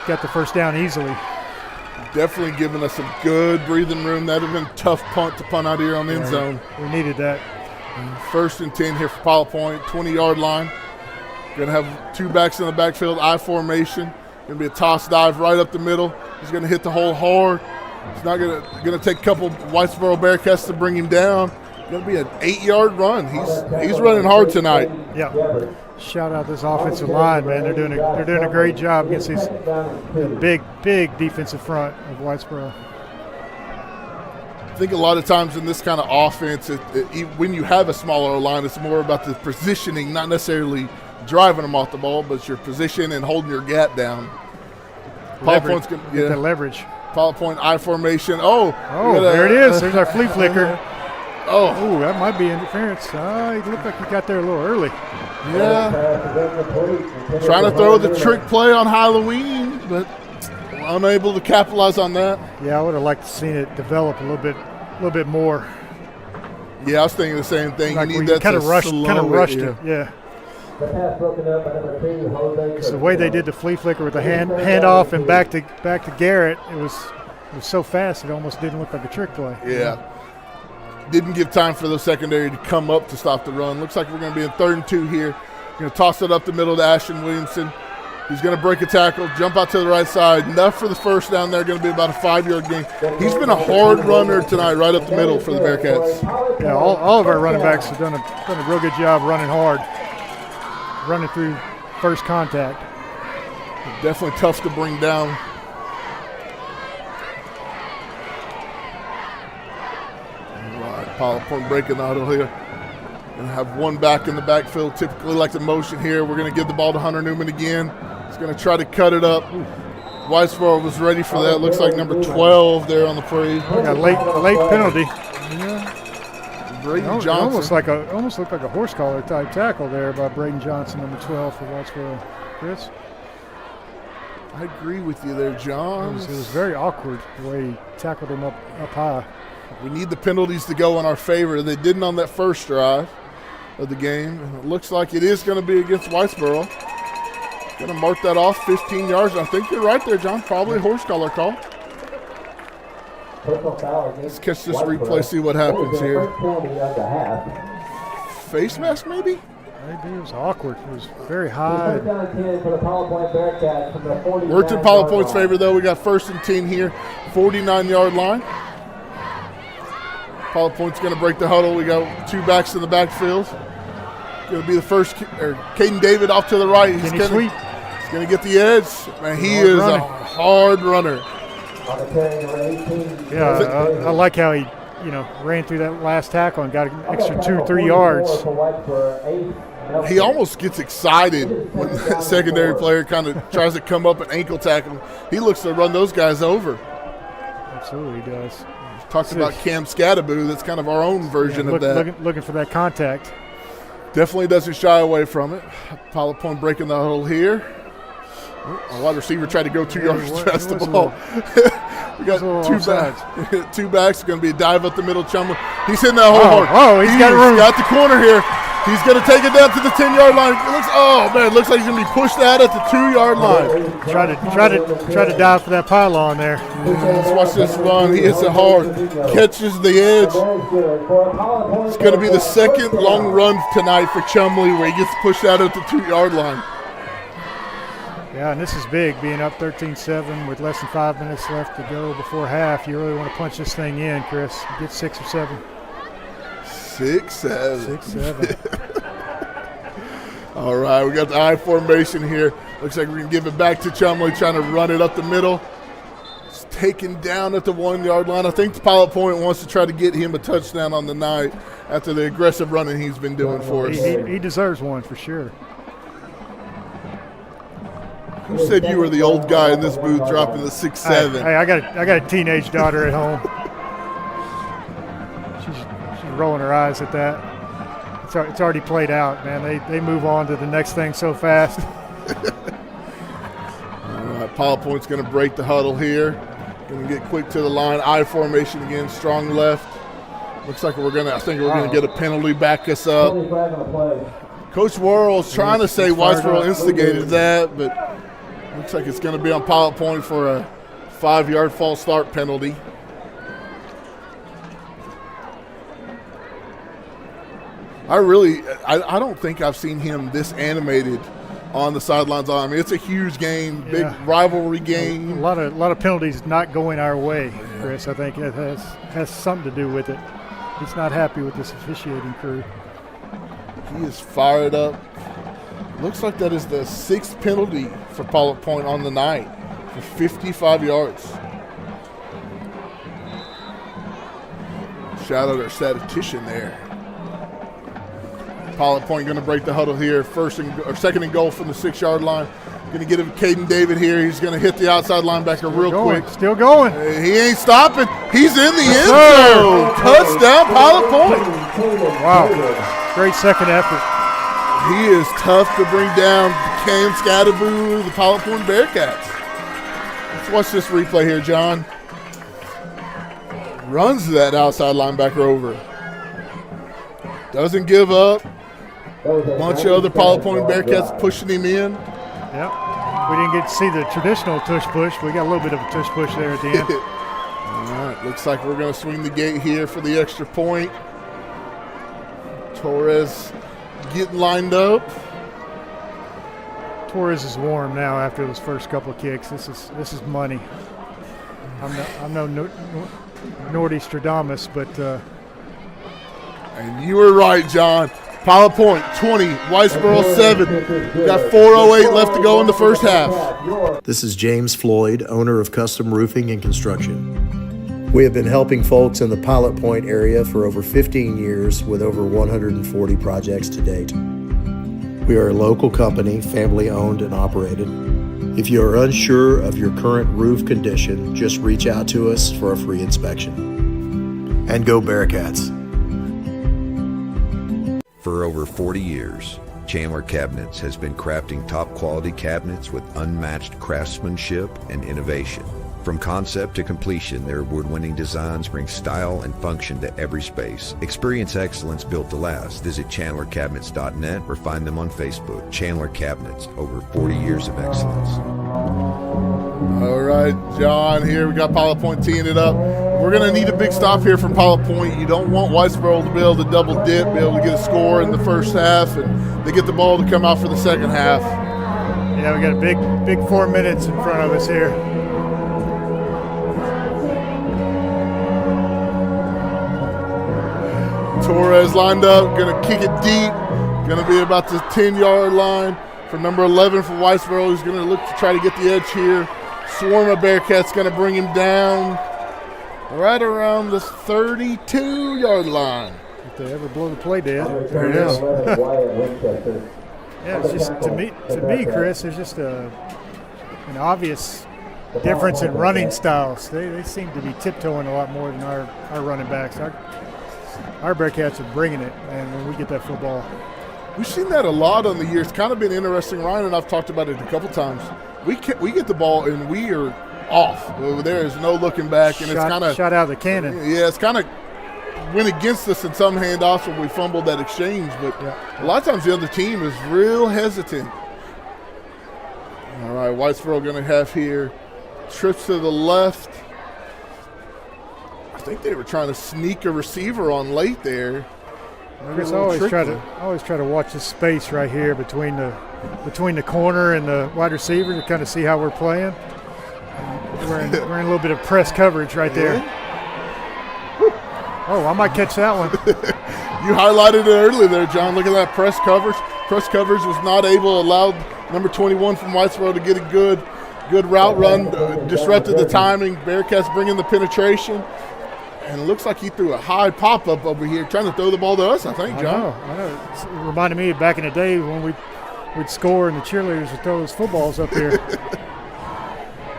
[SPEAKER 3] got the first down easily.
[SPEAKER 4] Definitely giving us some good breathing room. That would have been a tough punt to punt out here on the end zone.
[SPEAKER 3] We needed that.
[SPEAKER 4] 1st and 10 here for Pilot Point, 20-yard line. Going to have 2 backs in the backfield, I formation. Going to be a toss dive right up the middle. He's going to hit the hole hard. It's not going to take a couple Whitesboro Bearcats to bring him down. Going to be an 8-yard run. He's running hard tonight.
[SPEAKER 3] Yeah. Shout out this offensive line, man. They're doing a great job against these big defensive front of Whitesboro.
[SPEAKER 4] I think a lot of times in this kind of offense, when you have a smaller line, it's more about the positioning, not necessarily driving them off the ball, but your position and holding your gap down. Pilot Point's going to
[SPEAKER 3] get that leverage.
[SPEAKER 4] Pilot Point I formation.
[SPEAKER 3] There it is. There's our flea flicker.
[SPEAKER 4] Oh,
[SPEAKER 3] that might be interference. He looked like he got there a little early.
[SPEAKER 4] Yeah. Trying to throw the trick play on Halloween, but unable to capitalize on that.
[SPEAKER 3] Yeah, I would have liked to seen it develop a little bit more.
[SPEAKER 4] Yeah, I was thinking the same thing.
[SPEAKER 3] Like
[SPEAKER 4] you need that
[SPEAKER 3] kind of rushed
[SPEAKER 4] it.
[SPEAKER 3] Yeah. Because the way they did the flea flicker with the hand off and back to Garrett, it was so fast it almost didn't look like a trick play.
[SPEAKER 4] Yeah. Didn't give time for the secondary to come up to stop the run. Looks like we're going to be in 3rd and 2 here. Going to toss it up the middle to Ashton Williamson. He's going to break a tackle, jump out to the right side. Enough for the first down there. Going to be about a 5-yard gain. He's been a hard runner tonight, right up the middle for the Bearcats.
[SPEAKER 3] Yeah, all of our running backs have done a real good job running hard, running through first contact.
[SPEAKER 4] Definitely tough to bring down. Pilot Point breaking the huddle here. Going to have 1 back in the backfield. Typically like the motion here. We're going to give the ball to Hunter Newman again. He's going to try to cut it up. Whitesboro was ready for that. Looks like number 12 there on the play.
[SPEAKER 3] Got a late penalty.
[SPEAKER 4] Yeah. Braden Johnson.
[SPEAKER 3] Almost looked like a horse collar type tackle there by Braden Johnson, number 12 for Whitesboro. Chris?
[SPEAKER 4] I agree with you there, John.
[SPEAKER 3] It was very awkward the way he tackled him up high.
[SPEAKER 4] We need the penalties to go in our favor. They didn't on that first drive of the game. And it looks like it is going to be against Whitesboro. Going to mark that off 15 yards. I think you're right there, John. Probably a horse collar call. Let's catch this replay, see what happens here. Face mask, maybe?
[SPEAKER 3] Maybe it was awkward. It was very high.
[SPEAKER 4] Worked in Pilot Point's favor, though. We got 1st and 10 here, 49-yard line. Pilot Point's going to break the huddle. We got 2 backs in the backfield. Going to be the first, Caden David off to the right. He's going to get the edge. Man, he is a hard runner.
[SPEAKER 3] Yeah, I like how he, ran through that last tackle and got an extra 2-3 yards.
[SPEAKER 4] He almost gets excited when the secondary player kind of tries to come up and ankle tackle. He looks to run those guys over.
[SPEAKER 3] Absolutely, he does.
[SPEAKER 4] Talked about Cam Scadaboo. That's kind of our own version of that.
[SPEAKER 3] Looking for that contact.
[SPEAKER 4] Definitely doesn't shy away from it. Pilot Point breaking the huddle here. A wide receiver tried to go 2 yards to pass the ball. We got 2 backs. 2 backs. Going to be a dive up the middle. Chumley. He's hitting that hole hard.
[SPEAKER 3] He's got room.
[SPEAKER 4] Got the corner here. He's going to take it down to the 10-yard line. It looks like he's going to be pushed out at the 2-yard line.
[SPEAKER 3] Try to dive for that pylon there.
[SPEAKER 4] Let's watch this run. He hits it hard. Catches the edge. It's going to be the second long run tonight for Chumley where he gets pushed out at the 2-yard line.
[SPEAKER 3] Yeah, and this is big, being up 13-7 with less than 5 minutes left to go before half. You really want to punch this thing in, Chris. Get 6 or 7.
[SPEAKER 4] 6-7.
[SPEAKER 3] 6-7.
[SPEAKER 4] All right, we got the I formation here. Looks like we're going to give it back to Chumley, trying to run it up the middle. It's taken down at the 1 yard line. I think the Pilot Point wants to try to get him a touchdown on the night after the aggressive running he's been doing for us.
[SPEAKER 3] He deserves one for sure.
[SPEAKER 4] Who said you were the old guy in this booth dropping the 6-7?
[SPEAKER 3] Hey, I got a teenage daughter at home. She's rolling her eyes at that. It's already played out, man. They move on to the next thing so fast.
[SPEAKER 4] All right, Pilot Point's going to break the huddle here. Going to get quick to the line. I formation again, strong left. Looks like we're going to get a penalty, back us up. Coach Worrell's trying to say Whitesboro instigated that, but looks like it's going to be on Pilot Point for a 5-yard false start penalty. I don't think I've seen him this animated on the sidelines. I mean, it's a huge game, big rivalry game.
[SPEAKER 3] A lot of penalties not going our way, Chris. I think it has something to do with it. He's not happy with this officiating crew.
[SPEAKER 4] He is fired up. Looks like that is the 6th penalty for Pilot Point on the night for 55 yards. Shout out our statistician there. Pilot Point going to break the huddle here. Second and goal from the 6-yard line. Going to get him Caden David here. He's going to hit the outside linebacker real quick.
[SPEAKER 3] Still going.
[SPEAKER 4] He ain't stopping. He's in the end zone. Touchdown, Pilot Point.
[SPEAKER 3] Wow. Great second effort.
[SPEAKER 4] He is tough to bring down. Cam Scadaboo, the Pilot Point Bearcats. Let's watch this replay here, John. Runs that outside linebacker over. Doesn't give up. Bunch of other Pilot Point Bearcats pushing him in.
[SPEAKER 3] Yep. We didn't get to see the traditional tush push. We got a little bit of a tush push there at the end.
[SPEAKER 4] All right. Looks like we're going to swing the gate here for the extra point. Torres getting lined up.
[SPEAKER 3] Torres is warm now after those first couple of kicks. This is money. I'm no Nordistradamus, but
[SPEAKER 4] and you were right, John. Pilot Point 20, Whitesboro 7. We got 4:08 left to go in the first half.
[SPEAKER 1] This is James Floyd, owner of Custom Roofing and Construction. We have been helping folks in the Pilot Point area for over 15 years with over 140 projects to date. We are a local company, family owned and operated. If you are unsure of your current roof condition, just reach out to us for a free inspection. And go Bearcats.
[SPEAKER 20] For over 40 years, Chandler Cabinets has been crafting top-quality cabinets with unmatched craftsmanship and innovation. From concept to completion, their award-winning designs bring style and function to every space. Experience excellence built to last. Visit chandlercabinets.net or find them on Facebook. Chandler Cabinets, over 40 years of excellence.
[SPEAKER 4] All right, John, here we got Pilot Point teeing it up. We're going to need a big stop here from Pilot Point. You don't want Whitesboro to be able to double dip, be able to get a score in the first half, and they get the ball to come out for the second half.
[SPEAKER 3] Yeah, we got a big 4 minutes in front of us here.
[SPEAKER 4] Torres lined up, going to kick it deep. Going to be about the 10-yard line for number 11 for Whitesboro. He's going to look to try to get the edge here. Swarm of Bearcats going to bring him down right around the 32-yard line.
[SPEAKER 3] If they ever blow the play dead, there it is. Yeah, it's just to me, Chris, there's just an obvious difference in running styles. They seem to be tiptoeing a lot more than our running backs. Our Bearcats are bringing it, and when we get that football.
[SPEAKER 4] We've seen that a lot on the year. It's kind of been interesting. Ryan and I've talked about it a couple times. We get the ball, and we are off. There is no looking back, and it's kind of
[SPEAKER 3] shot out of the cannon.
[SPEAKER 4] Yeah, it's kind of went against us in some handoffs when we fumbled that exchange, but a lot of times the other team is real hesitant. All right, Whitesboro going to have here trips to the left. I think they were trying to sneak a receiver on late there.
[SPEAKER 3] Chris, I always try to watch the space right here between the corner and the wide receiver to kind of see how we're playing. We're in a little bit of press coverage right there. Oh, I might catch that one.
[SPEAKER 4] You highlighted it earlier there, John. Look at that press coverage. Press coverage was not able, allowed number 21 from Whitesboro to get a good route run, disrupted the timing. Bearcats bringing the penetration. And it looks like he threw a high pop-up over here, trying to throw the ball to us, I think, John.
[SPEAKER 3] I know. It reminded me of back in the day when we'd score and the cheerleaders would throw those footballs up here.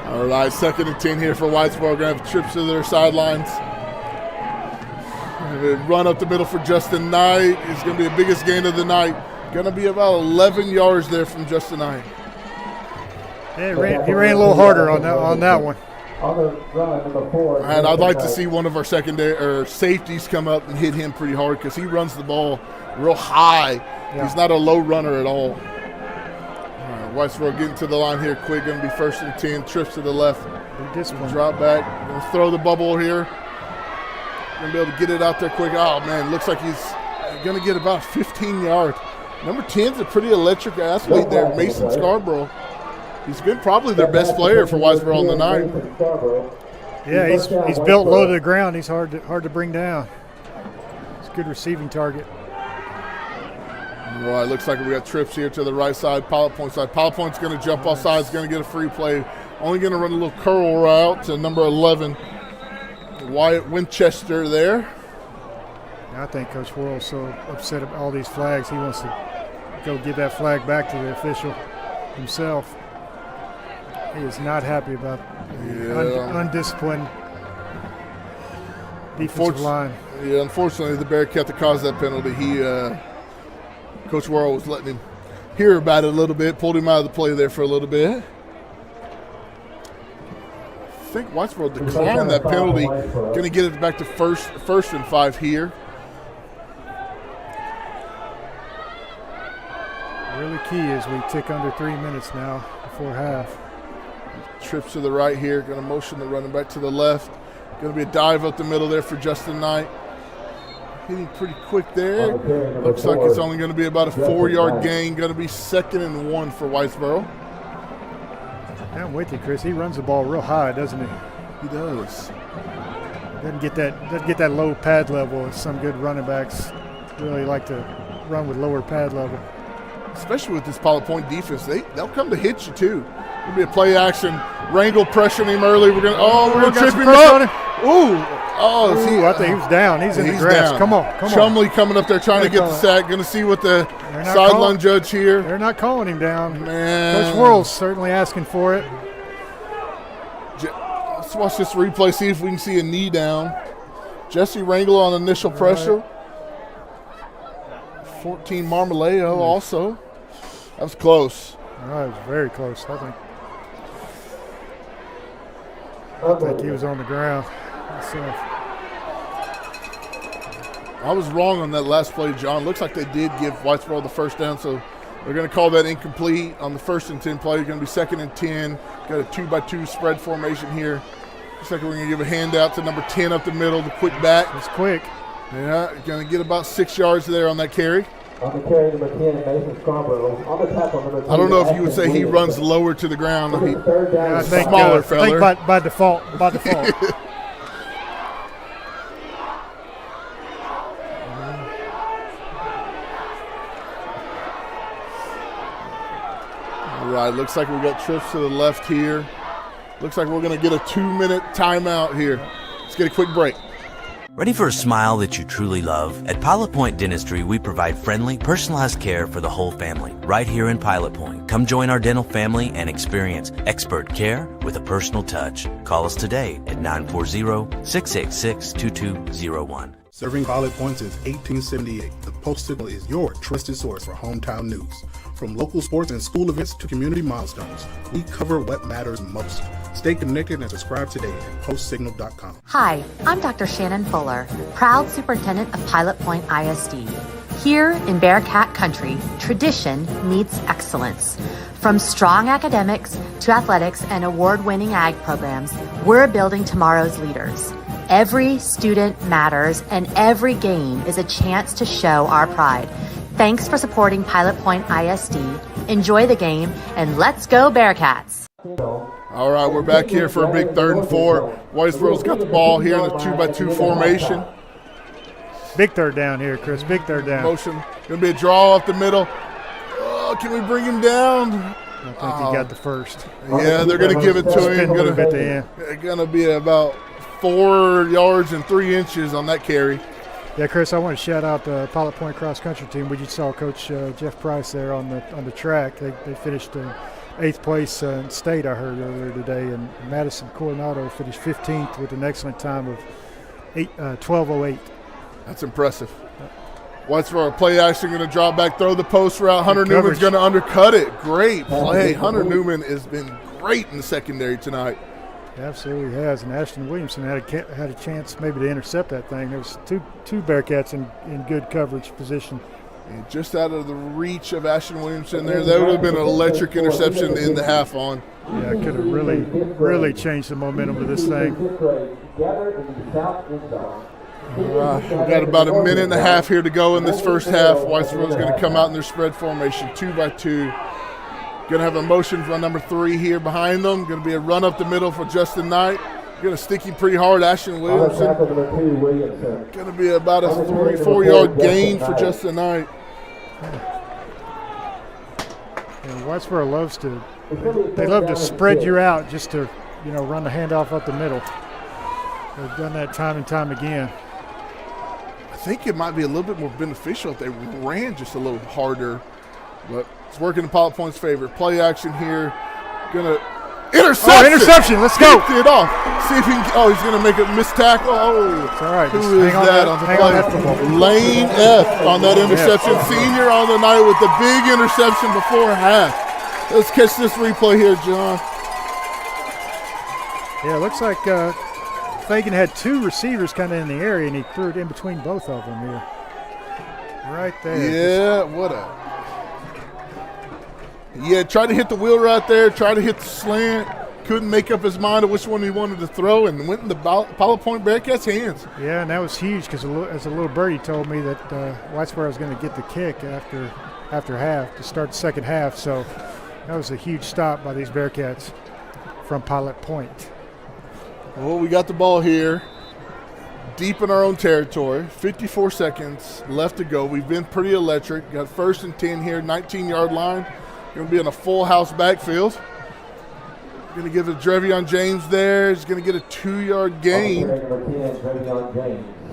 [SPEAKER 4] All right, 2nd and 10 here for Whitesboro. Going to have trips to their sidelines. Run up the middle for Justin Knight. It's going to be the biggest gain of the night. Going to be about 11 yards there from Justin Knight.
[SPEAKER 3] Yeah, he ran a little harder on that one.
[SPEAKER 4] And I'd like to see one of our safeties come up and hit him pretty hard because he runs the ball real high. Yeah. He's not a low runner at all. All right, Whitesboro getting to the line here quick. Going to be 1st and 10. Trips to the left. Drop back. Going to throw the bubble here. Going to be able to get it out there quick. Oh, man, looks like he's going to get about 15 yards. Number 10's a pretty electric athlete there, Mason Scarborough. He's been probably their best player for Whitesboro on the night.
[SPEAKER 3] Yeah, he's built low to the ground. He's hard to bring down. It's a good receiving target.
[SPEAKER 4] All right, looks like we got trips here to the right side, Pilot Point side. Pilot Point's going to jump off sides, going to get a free play. Only going to run a little curl route to number 11, Wyatt Winchester there.
[SPEAKER 3] I think Coach Worrell's so upset about all these flags, he wants to go give that flag back to the official himself. He is not happy about undisciplined defensive line.
[SPEAKER 4] Yeah, unfortunately, the Bearcat that caused that penalty, Coach Worrell was letting him hear about it a little bit, pulled him out of the play there for a little bit. I think Whitesboro declined that penalty. Going to get it back to first and 5 here.
[SPEAKER 3] Really key as we tick under 3 minutes now before half.
[SPEAKER 4] Trips to the right here. Going to motion the running back to the left. Going to be a dive up the middle there for Justin Knight. Hitting pretty quick there. Looks like it's only going to be about a 4-yard gain. Going to be 2nd and 1 for Whitesboro.
[SPEAKER 3] I'm with you, Chris. He runs the ball real high, doesn't he?
[SPEAKER 4] He does.
[SPEAKER 3] Doesn't get that low pad level. Some good running backs really like to run with lower pad level.
[SPEAKER 4] Especially with this Pilot Point defense, they'll come to hit you too. It'll be a play action. Wrangle pressuring him early. We're gonna trip him up.
[SPEAKER 3] I think he was down. He's in the grass.
[SPEAKER 4] Down.
[SPEAKER 3] Come on.
[SPEAKER 4] Chumley coming up there trying to get the sack. Going to see what the sideline judge here.
[SPEAKER 3] They're not calling him down.
[SPEAKER 4] Man.
[SPEAKER 3] Coach Worrell's certainly asking for it.
[SPEAKER 4] Let's watch this replay, see if we can see a knee down. Jesse Wrangle on initial pressure. 14 Marmaleo also. That was close.
[SPEAKER 3] That was very close, I think he was on the ground himself.
[SPEAKER 4] I was wrong on that last play, John. Looks like they did give Whitesboro the first down, so they're going to call that incomplete on the 1st and 10 play. It's going to be 2nd and 10. Got a 2-by-2 spread formation here. Looks like we're going to give a handout to number 10 up the middle, the quick back.
[SPEAKER 3] It's quick.
[SPEAKER 4] Yeah, going to get about 6 yards there on that carry.
[SPEAKER 7] On the carry, number 10, Mason Scarborough. On the tackle, number 2.
[SPEAKER 4] I don't know if you would say he runs lower to the ground.
[SPEAKER 3] I think
[SPEAKER 4] smaller fella.
[SPEAKER 3] I think by default.
[SPEAKER 4] All right, looks like we got trips to the left here. Looks like we're going to get a 2-minute timeout here. Let's get a quick break.
[SPEAKER 5] Ready for a smile that you truly love? At Pilot Point Dentistry, we provide friendly, personalized care for the whole family, right here in Pilot Point. Come join our dental family and experience expert care with a personal touch. Call us today at 940-686-2201.
[SPEAKER 22] Serving Pilot Point since 1878, the Post Signal is your trusted source for hometown news. From local sports and school events to community milestones, we cover what matters most. Stay connected and subscribe today at postsignal.com.
[SPEAKER 23] Hi, I'm Dr. Shannon Fuller, proud superintendent of Pilot Point ISD. Here in Bearcat Country, tradition meets excellence. From strong academics to athletics and award-winning ag programs, we're building tomorrow's leaders. Every student matters, and every game is a chance to show our pride. Thanks for supporting Pilot Point ISD. Enjoy the game, and let's go Bearcats.
[SPEAKER 4] All right, we're back here for a big 3rd and 4. Whitesboro's got the ball here in the 2-by-2 formation.
[SPEAKER 3] Big third down here, Chris. Big third down.
[SPEAKER 4] Motion. Going to be a draw off the middle. Oh, can we bring him down?
[SPEAKER 3] I think he got the first.
[SPEAKER 4] Yeah, they're going to give it to him. Going to be about 4 yards and 3 inches on that carry.
[SPEAKER 3] Yeah, Chris, I want to shout out the Pilot Point cross country team. We just saw Coach Jeff Price there on the track. They finished 8th place in state, I heard earlier today, and Madison Coronado finished 15th with an excellent time of 12:08.
[SPEAKER 4] That's impressive. Whitesboro play action, going to drop back, throw the post route. Hunter Newman's going to undercut it. Great play. Hunter Newman has been great in the secondary tonight.
[SPEAKER 3] Absolutely has. And Ashton Williamson had a chance maybe to intercept that thing. There was two Bearcats in good coverage position.
[SPEAKER 4] And just out of the reach of Ashton Williamson there, that would have been an electric interception to end the half on.
[SPEAKER 3] Yeah, it could have really changed the momentum of this thing.
[SPEAKER 4] We've got about a minute and a half here to go in this first half. Whitesboro's going to come out in their spread formation, 2-by-2. Going to have a motion from number 3 here behind them. Going to be a run up the middle for Justin Knight. Going to stick him pretty hard, Ashton Williamson. Going to be about a 3-4 yard gain for Justin Knight.
[SPEAKER 3] And Whitesboro loves to spread you out just to run the handoff up the middle. They've done that time and time again.
[SPEAKER 4] I think it might be a little bit more beneficial if they ran just a little harder, but it's working in Pilot Point's favor. Play action here. Gonna interception.
[SPEAKER 3] Oh, interception. Let's go.
[SPEAKER 4] Kicked it off. See if he can. Oh, he's gonna make a missed tackle. Oh,
[SPEAKER 3] it's all right.
[SPEAKER 4] Who is that on the play? Lane F on that interception. Senior on the night with the big interception before half. Let's catch this replay here, John.
[SPEAKER 3] Yeah, it looks like Fagan had 2 receivers kind of in the area, and he threw it in between both of them here. Right there.
[SPEAKER 4] Yeah, tried to hit the wheel right there, tried to hit the slant, couldn't make up his mind of which one he wanted to throw, and went in the Pilot Point Bearcats' hands.
[SPEAKER 3] Yeah, and that was huge because as a little birdie told me that Whitesboro was going to get the kick after half to start the second half, so that was a huge stop by these Bearcats from Pilot Point.
[SPEAKER 4] Well, we got the ball here, deep in our own territory. 54 seconds left to go. We've been pretty electric. Got 1st and 10 here, 19-yard line. Going to be in a full house backfield. Going to give it to Drevion James there. He's going to get a 2-yard gain.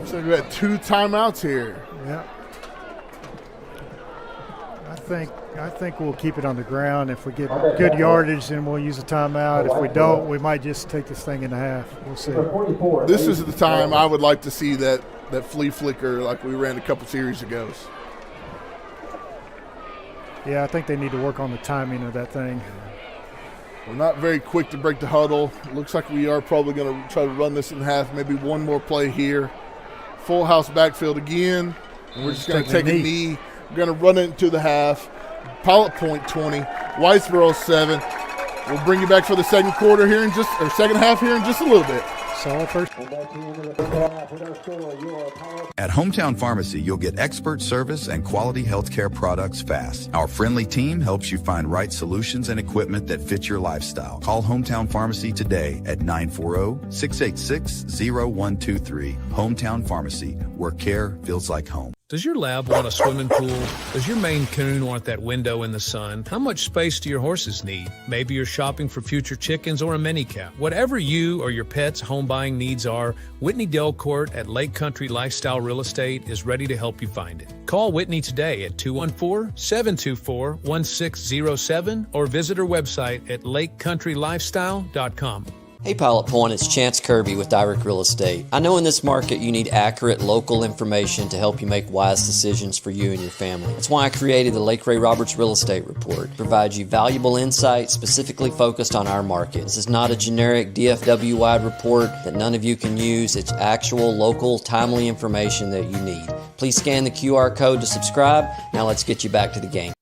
[SPEAKER 4] So we got 2 timeouts here.
[SPEAKER 3] Yeah. I think we'll keep it on the ground. If we get good yardage, then we'll use a timeout. If we don't, we might just take this thing in half. We'll see.
[SPEAKER 4] This is the time I would like to see that flea flicker like we ran a couple series ago.
[SPEAKER 3] Yeah, I think they need to work on the timing of that thing.
[SPEAKER 4] We're not very quick to break the huddle. Looks like we are probably going to try to run this in half, maybe one more play here. Full house backfield again. And we're just going to take a knee. We're going to run it into the half. Pilot Point 20, Whitesboro 7. We'll bring you back for the second half here in just a little bit.
[SPEAKER 3] Solid first.
[SPEAKER 6] At Hometown Pharmacy, you'll get expert service and quality healthcare products fast. Our friendly team helps you find right solutions and equipment that fit your lifestyle. Call Hometown Pharmacy today at 940-686-0123. Hometown Pharmacy, where care feels like home.
[SPEAKER 17] Does your lab want a swimming pool? Does your Maine Coon want that window in the sun? How much space do your horses need? Maybe you're shopping for future chickens or a mini cow. Whatever you or your pet's home buying needs are, Whitney Delcourt at Lake Country Lifestyle Real Estate is ready to help you find it. Call Whitney today at 214-724-1607 or visit her website at lakecountrylifestyle.com.
[SPEAKER 8] Hey Pilot Point, it's Chance Kirby with Direct Real Estate. I know in this market you need accurate local information to help you make wise decisions for you and your family. That's why I created the Lake Ray Roberts Real Estate Report. It provides you valuable insight specifically focused on our market. This is not a generic DFW-wide report that none of you can use. It's actual, local, timely information that you need. Please scan the QR code to subscribe. Now let's get you back to the game.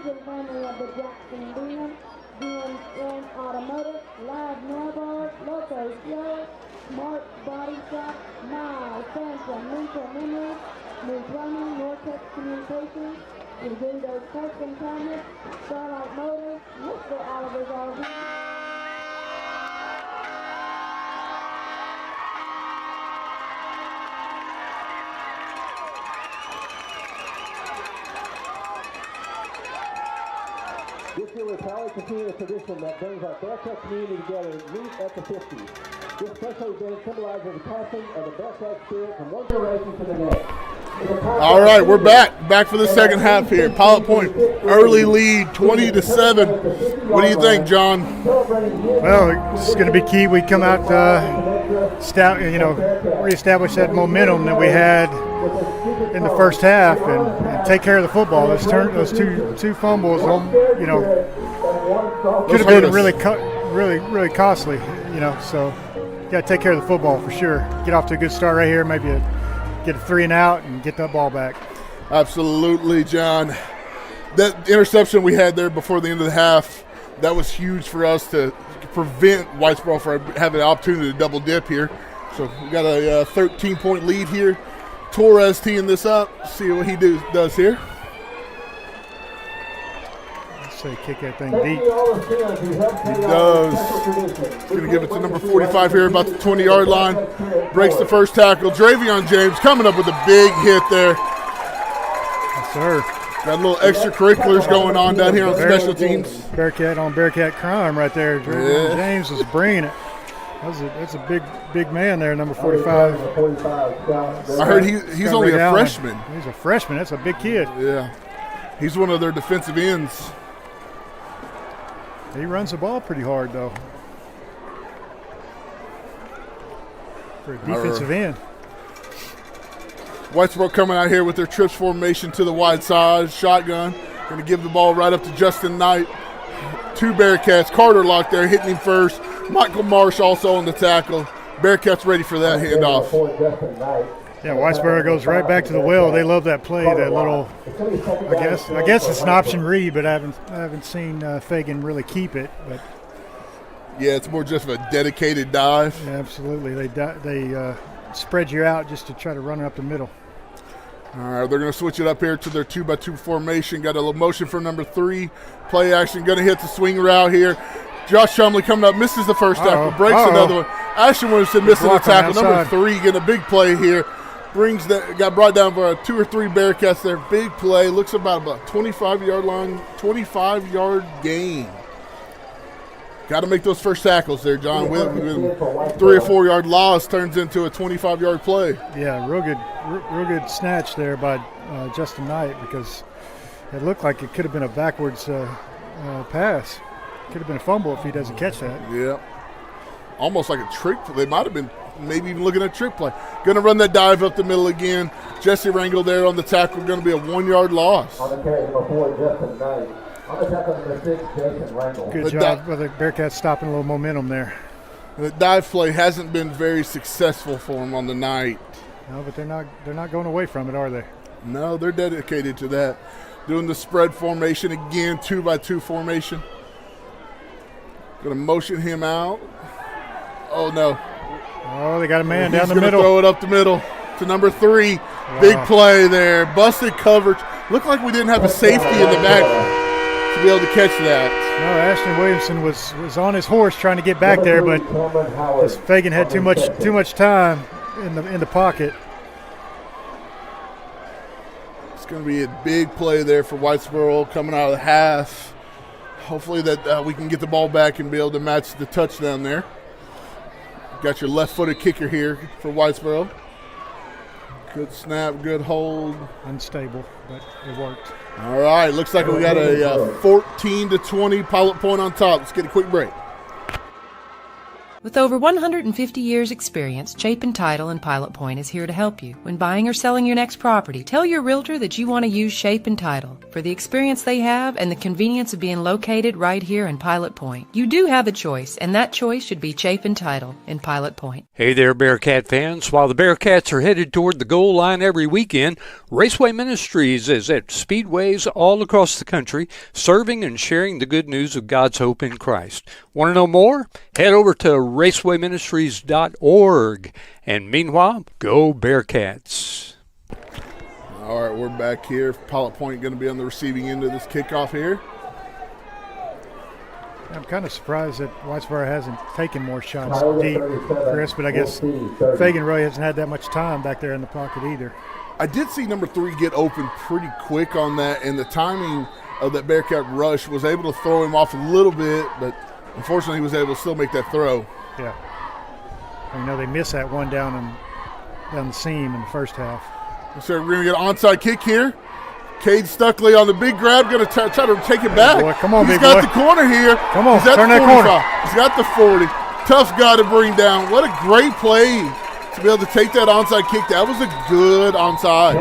[SPEAKER 9] the family of the Jackson Beam, GM Automotive, Live Mailboard, Loco Slow, Smart Body Shop, Miles, Samson, Mental Memory, New Plumbing, Nortex Communications, Invendo's Custom Cabinets, Starlight Motors, Mr. Oliver's RV.
[SPEAKER 7] This year we're proudly continuing a tradition that brings our Bearcat community together and meet at the 50s. This special event symbolizes the passing of the Bearcat spirit from one generation to the next.
[SPEAKER 4] All right, we're back for the second half here. Pilot Point, early lead, 20-7. What do you think, John?
[SPEAKER 3] Well, it's going to be key. We come out, reestablish that momentum that we had in the first half and take care of the football. Those two fumbles, could have been really costly. So got to take care of the football for sure. Get off to a good start right here. Maybe get a 3 and out and get that ball back.
[SPEAKER 4] Absolutely, John. That interception we had there before the end of the half, that was huge for us to prevent Whitesboro from having an opportunity to double dip here. So we got a 13-point lead here. Torres teeing this up. See what he does here.
[SPEAKER 3] Let's say kick that thing deep.
[SPEAKER 4] He does. He's going to give it to number 45 here, about the 20-yard line. Breaks the first tackle. Dravion James coming up with a big hit there.
[SPEAKER 3] Yes, sir.
[SPEAKER 4] Got a little extracurriculars going on down here on special teams.
[SPEAKER 3] Bearcat on Bearcat crime right there. Dravion James is bringing it. That's a big man there, number 45.
[SPEAKER 4] I heard he's only a freshman.
[SPEAKER 3] He's a freshman. That's a big kid.
[SPEAKER 4] Yeah. He's one of their defensive ends.
[SPEAKER 3] He runs the ball pretty hard, though. For a defensive end.
[SPEAKER 4] Whitesboro coming out here with their trips formation to the wide side. Shotgun. Going to give the ball right up to Justin Knight. 2 Bearcats. Carter locked there, hitting him first. Michael Marsh also on the tackle. Bearcats ready for that handoff.
[SPEAKER 3] Yeah, Whitesboro goes right back to the well. They love that play. That little, I guess it's an option read, but I haven't seen Fagan really keep it. But
[SPEAKER 4] yeah, it's more just of a dedicated dive.
[SPEAKER 3] Yeah, absolutely. They spread you out just to try to run it up the middle.
[SPEAKER 4] All right, they're going to switch it up here to their 2x2 formation. Got a little motion for number 3. Play action, going to hit the swing route here. Josh Chumley coming up, misses the first tackle, breaks another one. Ashton Williamson missing the tackle. Number 3 getting a big play here. Got brought down by 2 or 3 Bearcats there. Big play. Looks about 25-yard line, 25-yard gain. Got to make those first tackles there, John. With 3 or 4 yard loss turns into a 25-yard play.
[SPEAKER 3] Yeah, real good snatch there by Justin Knight, because it looked like it could have been a backwards pass. Could have been a fumble if he doesn't catch that.
[SPEAKER 4] Yeah. Almost like a trick. They might have been maybe even looking at a trick play. Going to run that dive up the middle again. Jesse Rangel there on the tackle. Going to be a 1-yard loss.
[SPEAKER 7] On the carry, number 4, Justin Knight. On the tackle, number 6, Jason Rangel.
[SPEAKER 3] Good job by the Bearcats stopping a little momentum there.
[SPEAKER 4] The dive play hasn't been very successful for them on the night.
[SPEAKER 3] No, but they're not going away from it, are they?
[SPEAKER 4] No, they're dedicated to that. Doing the spread formation again, 2x2 formation. Going to motion him out. Oh, no.
[SPEAKER 3] Oh, they got a man down the
[SPEAKER 4] He's
[SPEAKER 3] middle.
[SPEAKER 4] going to throw it up the middle to number 3. Wow. Big play there. Busted coverage. Looked like we didn't have a safety in the back to be able to catch that.
[SPEAKER 3] No, Ashton Williamson was on his horse trying to get back there, but Fagan had too much time in the pocket.
[SPEAKER 4] It's going to be a big play there for Whitesboro coming out of the half. Hopefully that we can get the ball back and be able to match the touchdown there. Got your left-footed kicker here for Whitesboro. Good snap, good hold.
[SPEAKER 3] Unstable, but it worked.
[SPEAKER 4] All right, looks like we got a 14-20 Pilot Point on top. Let's get a quick break.
[SPEAKER 11] With over 150 years' experience, Chapin Title in Pilot Point is here to help you. When buying or selling your next property, tell your realtor that you want to use Chapin Title for the experience they have and the convenience of being located right here in Pilot Point. You do have a choice, and that choice should be Chapin Title in Pilot Point.
[SPEAKER 18] Hey there, Bearcat fans. While the Bearcats are headed toward the goal line every weekend, Raceway Ministries is at speedways all across the country, serving and sharing the good news of God's hope in Christ. Want to know more? Head over to racewayministries.org. And meanwhile, go Bearcats.
[SPEAKER 4] All right, we're back here. Pilot Point going to be on the receiving end of this kickoff here.
[SPEAKER 3] I'm kind of surprised that Whitesboro hasn't taken more shots deep, Chris, but I guess Fagan really hasn't had that much time back there in the pocket either.
[SPEAKER 4] I did see number 3 get open pretty quick on that, and the timing of that Bearcat rush was able to throw him off a little bit, but unfortunately he was able to still make that throw.
[SPEAKER 3] Yeah. You know, they missed that one down the seam in the first half.
[SPEAKER 4] So we're going to get an onside kick here. Cade Stuckley on the big grab, going to try to take it back.
[SPEAKER 3] Boy, come on,
[SPEAKER 4] He's
[SPEAKER 3] big
[SPEAKER 4] got
[SPEAKER 3] boy.
[SPEAKER 4] the corner here.
[SPEAKER 3] Come on,
[SPEAKER 4] He's at
[SPEAKER 3] turn
[SPEAKER 4] the
[SPEAKER 3] that
[SPEAKER 4] 45.
[SPEAKER 3] corner.
[SPEAKER 4] He's got the 40. Tough guy to bring down. What a great play to be able to take that onside kick. That was a good onside.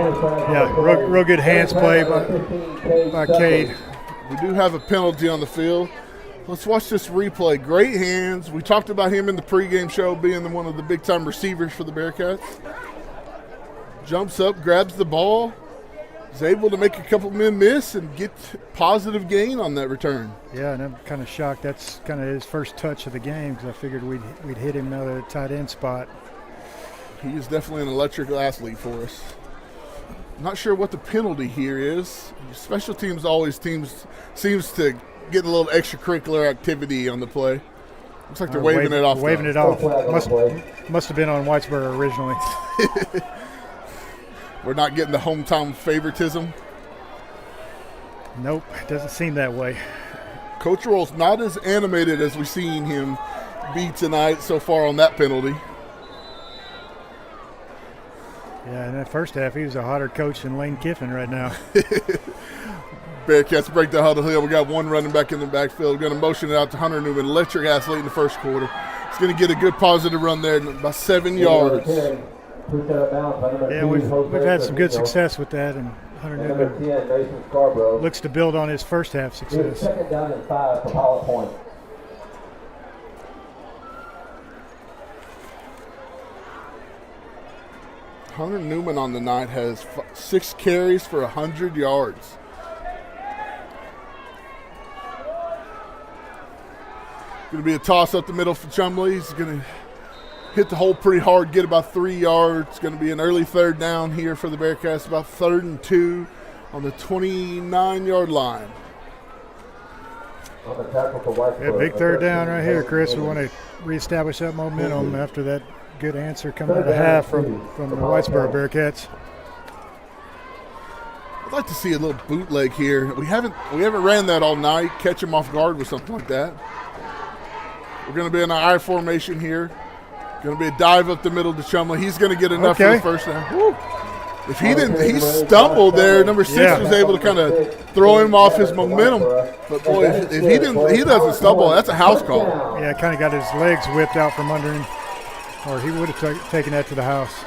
[SPEAKER 3] Yeah, real good hands play by Cade.
[SPEAKER 4] We do have a penalty on the field. Let's watch this replay. Great hands. We talked about him in the pregame show being one of the big-time receivers for the Bearcats. Jumps up, grabs the ball. Is able to make a couple men miss and get positive gain on that return.
[SPEAKER 3] Yeah, and I'm kind of shocked. That's kind of his first touch of the game because I figured we'd hit him out of the tight end spot.
[SPEAKER 4] He is definitely an electrical athlete for us. Not sure what the penalty here is. Special teams always seems to get a little extracurricular activity on the play. Looks like they're waving it off.
[SPEAKER 3] Waving it off. Must have been on Whitesboro originally.
[SPEAKER 4] We're not getting the hometown favoritism.
[SPEAKER 3] Nope, it doesn't seem that way.
[SPEAKER 4] Coach Roll's not as animated as we've seen him be tonight so far on that penalty.
[SPEAKER 3] Yeah, in that first half, he was a hotter coach than Lane Kiffin right now.
[SPEAKER 4] Bearcats break the huddle here. We got one running back in the backfield. We're going to motion it out to Hunter Newman, electric athlete in the first quarter. He's going to get a good positive run there, about 7 yards.
[SPEAKER 3] Yeah, we've had some good success with that, and Hunter Newman looks to build on his first half success.
[SPEAKER 7] Second down and 5 for Pilot Point.
[SPEAKER 4] Hunter Newman on the night has 6 carries for 100 yards. Going to be a toss up the middle for Chumley. He's going to hit the hole pretty hard, get about 3 yards. Going to be an early third down here for the Bearcats, about 3rd and 2 on the 29-yard line.
[SPEAKER 3] Yeah, big third down right here, Chris. We want to reestablish that momentum after that good answer coming out of half from the Whitesboro Bearcats.
[SPEAKER 4] I'd like to see a little bootleg here. We haven't ran that all night. Catch him off guard with something like that. We're going to be in an I formation here. Going to be a dive up the middle to Chumley. He's going to get enough for the first down. Woo. If he didn't, he stumbled there. Number 6 was able to kind of throw him off his momentum. But boy, if he doesn't stumble, that's a house call.
[SPEAKER 3] Yeah, kind of got his legs whipped out from under him, or he would have taken that to the house.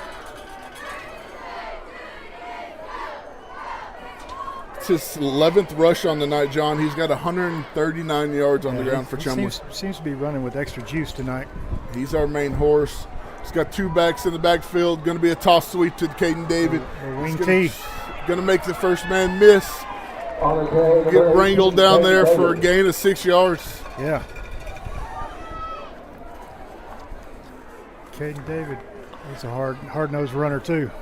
[SPEAKER 4] It's his 11th rush on the night, John. He's got 139 yards on the ground for Chumley.
[SPEAKER 3] Seems to be running with extra juice tonight.
[SPEAKER 4] He's our main horse. He's got 2 backs in the backfield. Going to be a toss sweep to Caden David.
[SPEAKER 3] Wing T.
[SPEAKER 4] Going to make the first man miss. Get wrangled down there for a gain of 6 yards.
[SPEAKER 3] Yeah. Caden David, he's a hard-nosed runner too.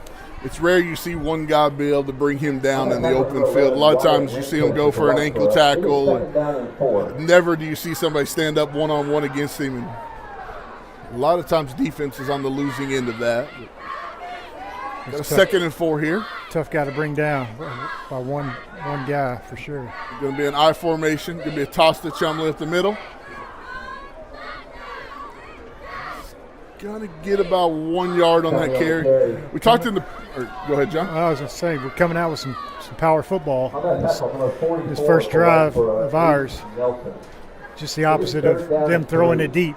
[SPEAKER 4] It's rare you see one guy be able to bring him down in the open field. A lot of times you see him go for an ankle tackle. Never do you see somebody stand up one-on-one against him. And a lot of times defense is on the losing end of that. Got a 2nd and 4 here.
[SPEAKER 3] Tough guy to bring down by one guy for sure.
[SPEAKER 4] Going to be an I formation. Going to be a toss to Chumley up the middle. Going to get about 1 yard on that carry. We talked in the – go ahead, John.
[SPEAKER 3] I was going to say, we're coming out with some power football this first drive of ours. Just the opposite of them throwing it deep.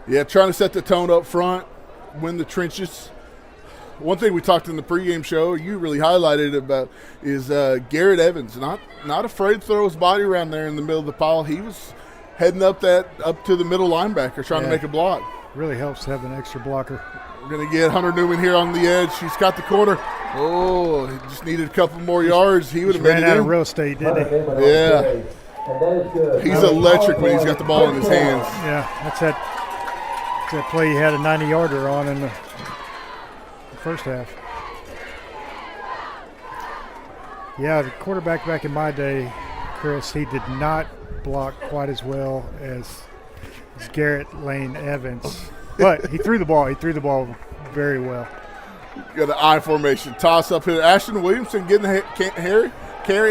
[SPEAKER 4] Yeah, trying to set the tone up front, win the trenches. One thing we talked in the pregame show, you really highlighted about, is Garrett Evans. Not afraid to throw his body around there in the middle of the pile. He was heading up to the middle linebacker, trying to make a block.
[SPEAKER 3] Really helps to have an extra blocker.
[SPEAKER 4] We're going to get Hunter Newman here on the edge. He's got the corner. Oh, he just needed a couple more yards. He would have made it
[SPEAKER 3] ran out
[SPEAKER 4] in.
[SPEAKER 3] of real estate, didn't he?
[SPEAKER 4] Yeah. He's electric when he's got the ball in his hands.
[SPEAKER 3] Yeah, that's that play he had a 90-yarder on in the first half. Yeah, the quarterback back in my day, Chris, he did not block quite as well as Garrett Lane Evans. But he threw the ball. He threw the ball very well.
[SPEAKER 4] Got an I formation. Toss up here. Ashton Williamson getting the carry.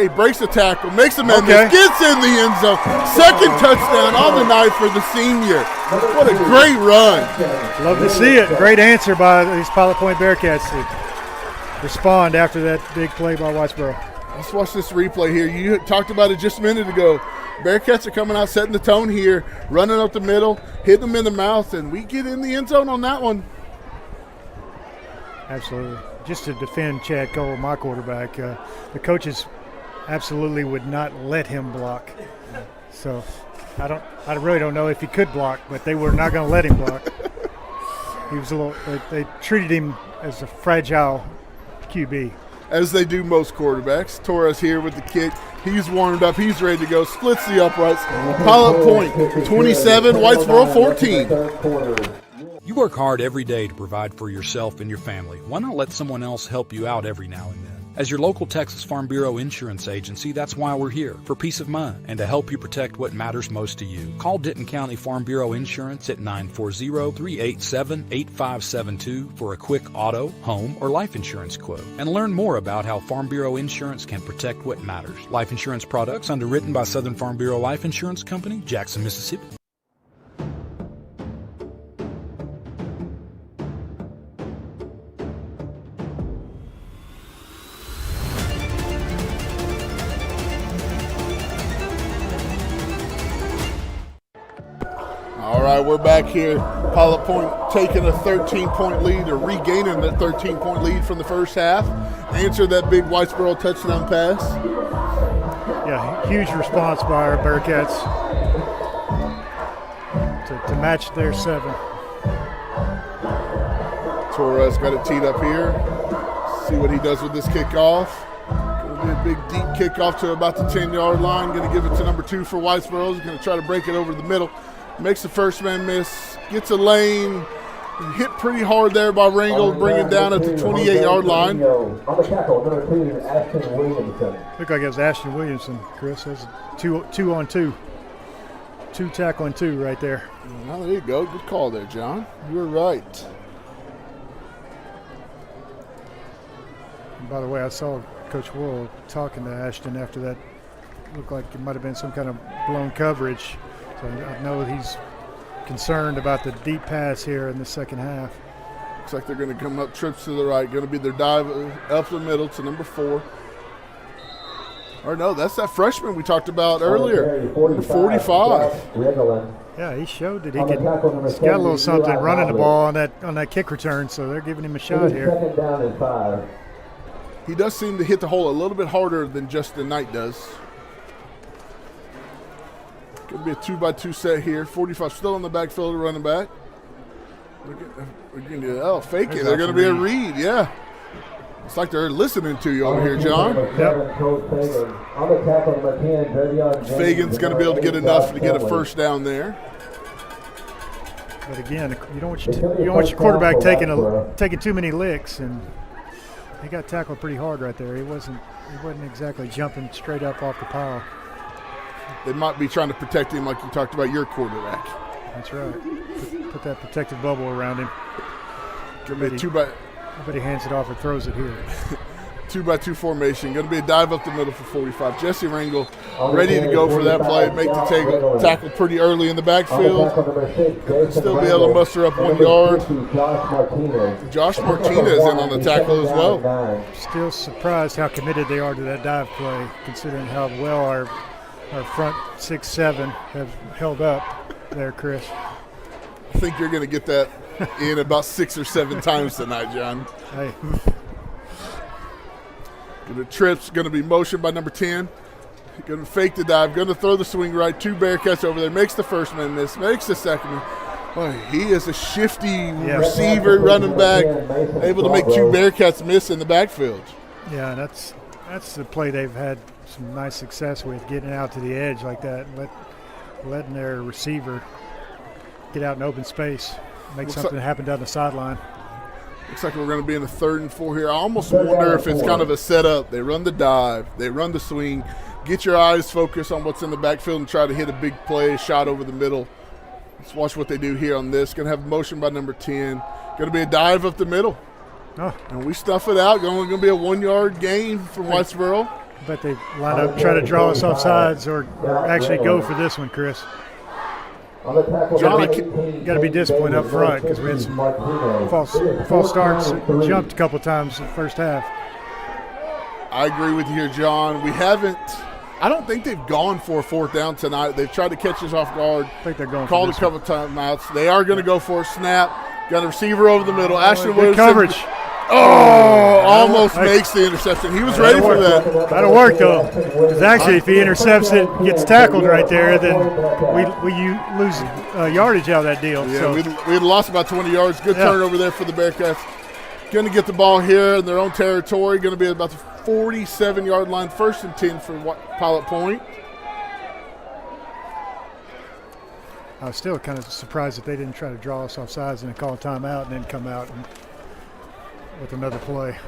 [SPEAKER 4] He breaks the tackle. Makes a man miss. Gets in the end zone. Second touchdown on the night for the senior. What a great run.
[SPEAKER 3] Love to see it. Great answer by these Pilot Point Bearcats to respond after that big play by Whitesboro.
[SPEAKER 4] Let's watch this replay here. You talked about it just a minute ago. Bearcats are coming out, setting the tone here, running up the middle, hitting them in the mouth, and we get in the end zone on that one.
[SPEAKER 3] Absolutely. Just to defend Chad Cole, my quarterback, the coaches absolutely would not let him block. So I really don't know if he could block, but they were not going to let him block. He was they treated him as a fragile QB.
[SPEAKER 4] As they do most quarterbacks. Torres here with the kick. He's warmed up. He's ready to go. Splits the uprights. Pilot Point 27, Whitesboro 14.
[SPEAKER 18] You work hard every day to provide for yourself and your family. Why not let someone else help you out every now and then? As your local Texas Farm Bureau insurance agency, that's why we're here, for peace of mind and to help you protect what matters most to you. Call Denton County Farm Bureau Insurance at 940-387-8572 for a quick auto, home, or life insurance quote. And learn more about how Farm Bureau Insurance can protect what matters. Life insurance products underwritten by Southern Farm Bureau Life Insurance Company, Jackson, Mississippi.
[SPEAKER 4] All right, we're back here. Pilot Point taking a 13-point lead, or regaining that 13-point lead from the first half. Answer that big Whitesboro touchdown pass.
[SPEAKER 3] Yeah, huge response by our Bearcats to match their 7.
[SPEAKER 4] Torres got it teed up here. See what he does with this kickoff. Going to be a big, deep kickoff to about the 10-yard line. Going to give it to number 2 for Whitesboro. He's going to try to break it over the middle. Makes the first man miss, gets a lane, hit pretty hard there by Ringel, bring it down at the 28-yard line.
[SPEAKER 3] Looked like it was Ashton Williamson, Chris. That's 2-on-2. 2 tackle and 2 right there.
[SPEAKER 4] Well, there you go. Good call there, John. You were right.
[SPEAKER 3] And by the way, I saw Coach Worrell talking to Ashton after that. Looked like it might have been some kind of blown coverage. So I know he's concerned about the deep pass here in the second half.
[SPEAKER 4] Looks like they're going to come up trips to the right. Going to be their dive up the middle to number 4. Or no, that's that freshman we talked about earlier, number 45.
[SPEAKER 3] Yeah, he showed that he's got a little something running the ball on that kick return, so they're giving him a shot here.
[SPEAKER 4] He does seem to hit the hole a little bit harder than Justin Knight does. Could be a 2-by-2 set here. 45 still on the backfield, running back. Fake it. They're going to be a read, yeah. It's like they're listening to you over here, John.
[SPEAKER 3] Yep.
[SPEAKER 4] Fagan's going to be able to get enough to get a first down there.
[SPEAKER 3] But again, you don't want your quarterback taking too many licks, and he got tackled pretty hard right there. He wasn't exactly jumping straight up off the pile.
[SPEAKER 4] They might be trying to protect him like you talked about your quarterback.
[SPEAKER 3] That's right. Put that protective bubble around him. Nobody hands it off or throws it here.
[SPEAKER 4] 2-by-2 formation. Going to be a dive up the middle for 45. Jesse Ringel ready to go for that play. Make the tackle pretty early in the backfield. Still be able to muster up 1 yard. Josh Martinez in on the tackle as well.
[SPEAKER 3] Still surprised how committed they are to that dive play, considering how well our front 6-7 have held up there, Chris.
[SPEAKER 4] I think you're going to get that in about 6 or 7 times tonight, John.
[SPEAKER 3] Hey.
[SPEAKER 4] The trip's going to be motioned by number 10. Going to fake the dive, going to throw the swing right. 2 Bearcats over there. Makes the first man miss, makes the second one. Boy, he is a shifty receiver, running back, able to make 2 Bearcats miss in the backfield.
[SPEAKER 3] Yeah, that's the play they've had some nice success with, getting out to the edge like that, and letting their receiver get out in open space, make something happen down the sideline.
[SPEAKER 4] Looks like we're going to be in the 3rd and 4 here. I almost wonder if it's kind of a setup. They run the dive, they run the swing, get your eyes focused on what's in the backfield and try to hit a big play, shot over the middle. Let's watch what they do here on this. Going to have motion by number 10. Going to be a dive up the middle.
[SPEAKER 3] Oh.
[SPEAKER 4] And we stuff it out. Going to be a 1-yard gain from Whitesboro.
[SPEAKER 3] I bet they line up, try to draw us off sides or actually go for this one, Chris. John, got to be disciplined up front because we had some false starts, jumped a couple times in the first half.
[SPEAKER 4] I agree with you here, John. I don't think they've gone for a 4th down tonight. They've tried to catch us off guard.
[SPEAKER 3] I think they're going
[SPEAKER 4] called
[SPEAKER 3] for
[SPEAKER 4] a couple timeouts. They are going to go for a snap. Got a receiver over the middle. Ashton
[SPEAKER 3] Williams.
[SPEAKER 4] Coverage. Almost makes the interception. He was ready for that.
[SPEAKER 3] That'll work, though. Because actually, if he intercepts it, gets tackled right there, then we lose yardage out of that deal.
[SPEAKER 4] Yeah,
[SPEAKER 3] so.
[SPEAKER 4] we had lost about 20 yards. Good turnover there for the Bearcats. Going to get the ball here in their own territory. Going to be about the 47-yard line. 1st and 10 for Pilot Point.
[SPEAKER 3] I was still kind of surprised that they didn't try to draw us off sides and then call a timeout and then come out with another play.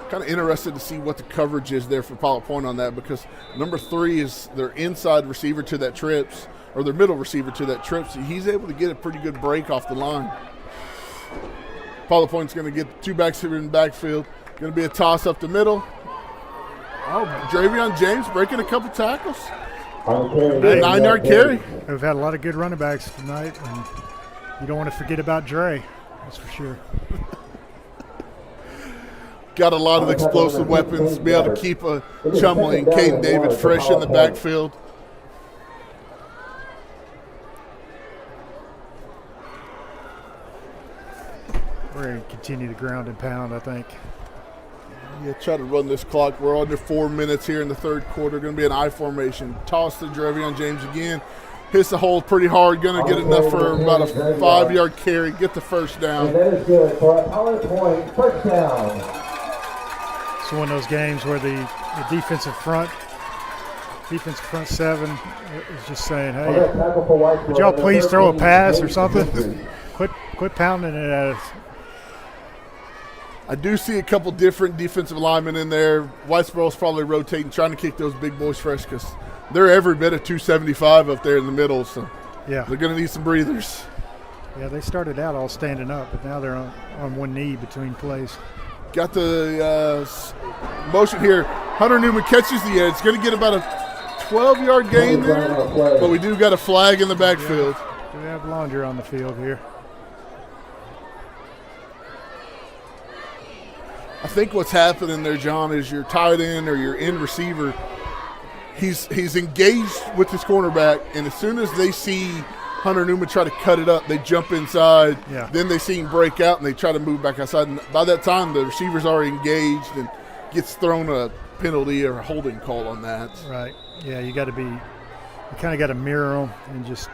[SPEAKER 4] Kind of interested to see what the coverage is there for Pilot Point on that, because number 3 is their inside receiver to that trips, or their middle receiver to that trips. He's able to get a pretty good break off the line. Pilot Point's going to get 2 backs here in the backfield. Going to be a toss up the middle. Oh, Dravion James breaking a couple tackles. A 9-yard carry.
[SPEAKER 3] We've had a lot of good running backs tonight, and you don't want to forget about Dre, that's for sure.
[SPEAKER 4] Got a lot of explosive weapons, be able to keep Chumley and Caden David fresh in the backfield.
[SPEAKER 3] We're going to continue to ground and pound, I think.
[SPEAKER 4] Yeah, try to run this clock. We're under 4 minutes here in the 3rd quarter. Going to be an I formation. Toss to Dravion James again. Hits the hole pretty hard. Going to get enough for about a 5-yard carry. Get the 1st down.
[SPEAKER 7] And that is good for a Pilot Point 1st down.
[SPEAKER 3] It's one of those games where the defensive front 7 is just saying, hey, would y'all please throw a pass or something? Quit pounding it at us.
[SPEAKER 4] I do see a couple different defensive linemen in there. Whitesboro's probably rotating, trying to keep those big boys fresh because they're every bit of 275 up there in the middle. So
[SPEAKER 3] yeah,
[SPEAKER 4] they're going to need some breathers.
[SPEAKER 3] Yeah, they started out all standing up, but now they're on one knee between plays.
[SPEAKER 4] Got the motion here. Hunter Newman catches the edge. It's going to get about a 12-yard gain there, but we do got a flag in the backfield.
[SPEAKER 3] We have Laundry on the field here.
[SPEAKER 4] I think what's happening there, John, is your tight end or your end receiver, he's engaged with his cornerback, and as soon as they see Hunter Newman try to cut it up, they jump inside.
[SPEAKER 3] Yeah.
[SPEAKER 4] Then they see him break out, and they try to move back outside. And by that time, the receiver's already engaged and gets thrown a penalty or a holding call on that.
[SPEAKER 3] Right. Yeah, you kind of got to mirror them and just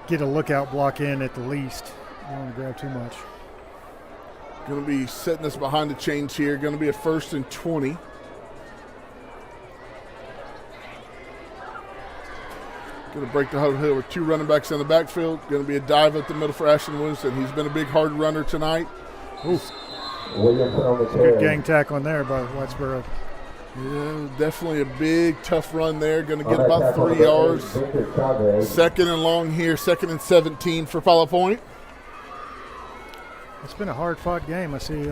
[SPEAKER 3] get a lookout block in at the least. You don't want to grab too much.
[SPEAKER 4] Going to be setting us behind the chains here. Going to be a 1st and 20. Going to break the huddle here with 2 running backs in the backfield. Going to be a dive up the middle for Ashton Williamson. He's been a big hard runner tonight.
[SPEAKER 3] Good gang tackle in there by Whitesboro.
[SPEAKER 4] Yeah, definitely a big, tough run there. Going to get about 3 yards. 2nd and long here. 2nd and 17 for Pilot Point.
[SPEAKER 3] It's been a hard-fought game. I see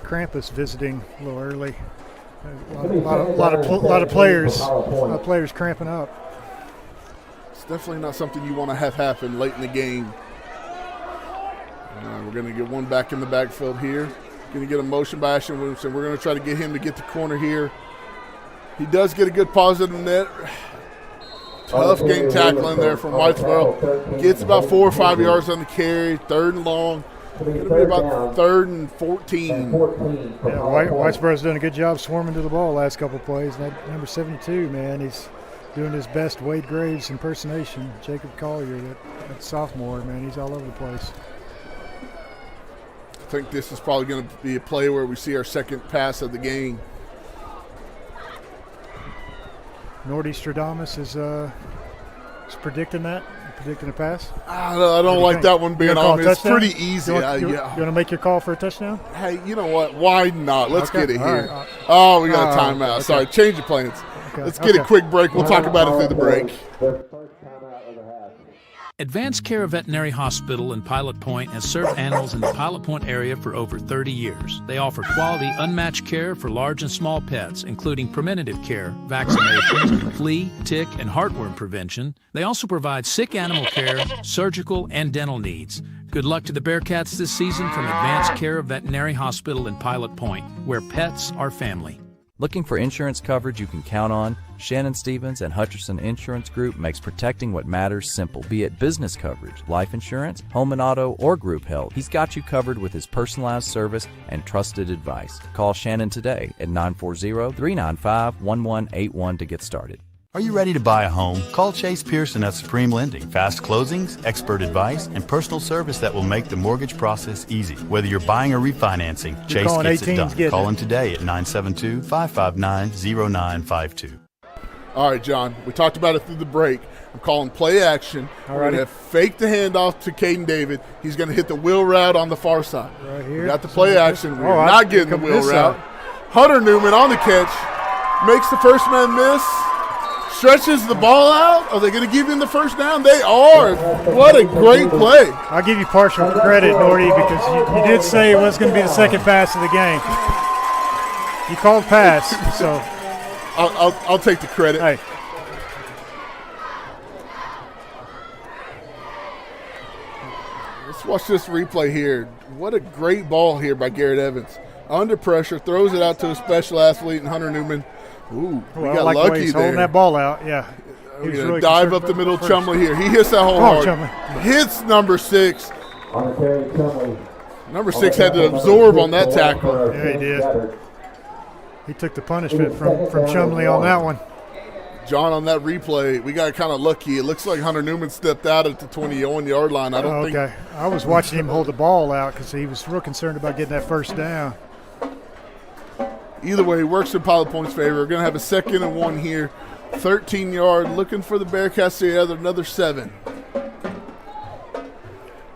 [SPEAKER 3] Krampus visiting a little early. A lot of players cramping up.
[SPEAKER 4] It's definitely not something you want to have happen late in the game. We're going to get one back in the backfield here. Going to get a motion by Ashton Williamson. We're going to try to get him to get the corner here. He does get a good positive net. Tough game tackling there from Whitesboro. Gets about 4 or 5 yards on the carry, 3rd and long. Going to be about 3rd and 14.
[SPEAKER 3] Yeah, Whitesboro's done a good job swarming to the ball last couple of plays. And that number 72, man, he's doing his best Wade Graves impersonation. Jacob Collier, that sophomore, man, he's all over the place.
[SPEAKER 4] I think this is probably going to be a play where we see our second pass of the game.
[SPEAKER 3] Nordystradamus is predicting that. Predicting a pass?
[SPEAKER 4] I don't like that one being on. It's pretty easy.
[SPEAKER 3] You want to make your call for a touchdown?
[SPEAKER 4] Hey, you know what? Why not? Let's get it here.
[SPEAKER 3] Right.
[SPEAKER 4] Oh, we got a timeout.
[SPEAKER 3] Okay.
[SPEAKER 4] Sorry, change of plans.
[SPEAKER 3] Okay.
[SPEAKER 4] Let's get a quick break. We'll talk about it through the break.
[SPEAKER 17] Advanced Care Veterinary Hospital in Pilot Point has served animals in the Pilot Point area for over 30 years. They offer quality, unmatched care for large and small pets, including preventative care, vaccinations, flea, tick, and heartworm prevention. They also provide sick animal care, surgical, and dental needs. Good luck to the Bearcats this season from Advanced Care Veterinary Hospital in Pilot Point, where pets are family.
[SPEAKER 10] Looking for insurance coverage you can count on? Shannon Stevens and Hutcherson Insurance Group makes protecting what matters simple. Be it business coverage, life insurance, home and auto, or group health, he's got you covered with his personalized service and trusted advice. Call Shannon today at 940-395-1181 to get started.
[SPEAKER 12] Are you ready to buy a home? Call Chase Pearson at Supreme Lending. Fast closings, expert advice, and personal service that will make the mortgage process easy. Whether you're buying or refinancing, Chase gets it done. Call him today at 972-559-0952.
[SPEAKER 4] All right, John, we talked about it through the break. I'm calling play action. We're going to fake the handoff to Caden David. He's going to hit the wheel route on the far side.
[SPEAKER 3] Right here.
[SPEAKER 4] We got the play action. We're not getting the wheel route. Hunter Newman on the catch. Makes the first man miss. Stretches the ball out. Are they going to give him the first down? They are. What a great play.
[SPEAKER 3] I'll give you partial credit, Nordy, because you did say it was going to be the second pass of the game. You called pass, so
[SPEAKER 4] I'll take the credit.
[SPEAKER 3] Hey.
[SPEAKER 4] Let's watch this replay here. What a great ball here by Garrett Evans. Under pressure, throws it out to a special athlete, and Hunter Newman. Ooh, we got
[SPEAKER 3] like
[SPEAKER 4] lucky
[SPEAKER 3] the way he's
[SPEAKER 4] there.
[SPEAKER 3] holding that ball out, yeah.
[SPEAKER 4] He was really dive up the middle, Chumley here. He hits that hole hard.
[SPEAKER 3] Chumley.
[SPEAKER 4] Hits number 6. Number 6 had to absorb on that tackle.
[SPEAKER 3] Yeah, he did. He took the punishment from Chumley on that one.
[SPEAKER 4] John, on that replay, we got kind of lucky. It looks like Hunter Newman stepped out at the 21-yard line. I don't think.
[SPEAKER 3] Okay, I was watching him hold the ball out because he was real concerned about getting that first down.
[SPEAKER 4] Either way, works in Pilot Point's favor. We're going to have a 2nd and 1 here. 13-yard, looking for the Bearcats to add another 7.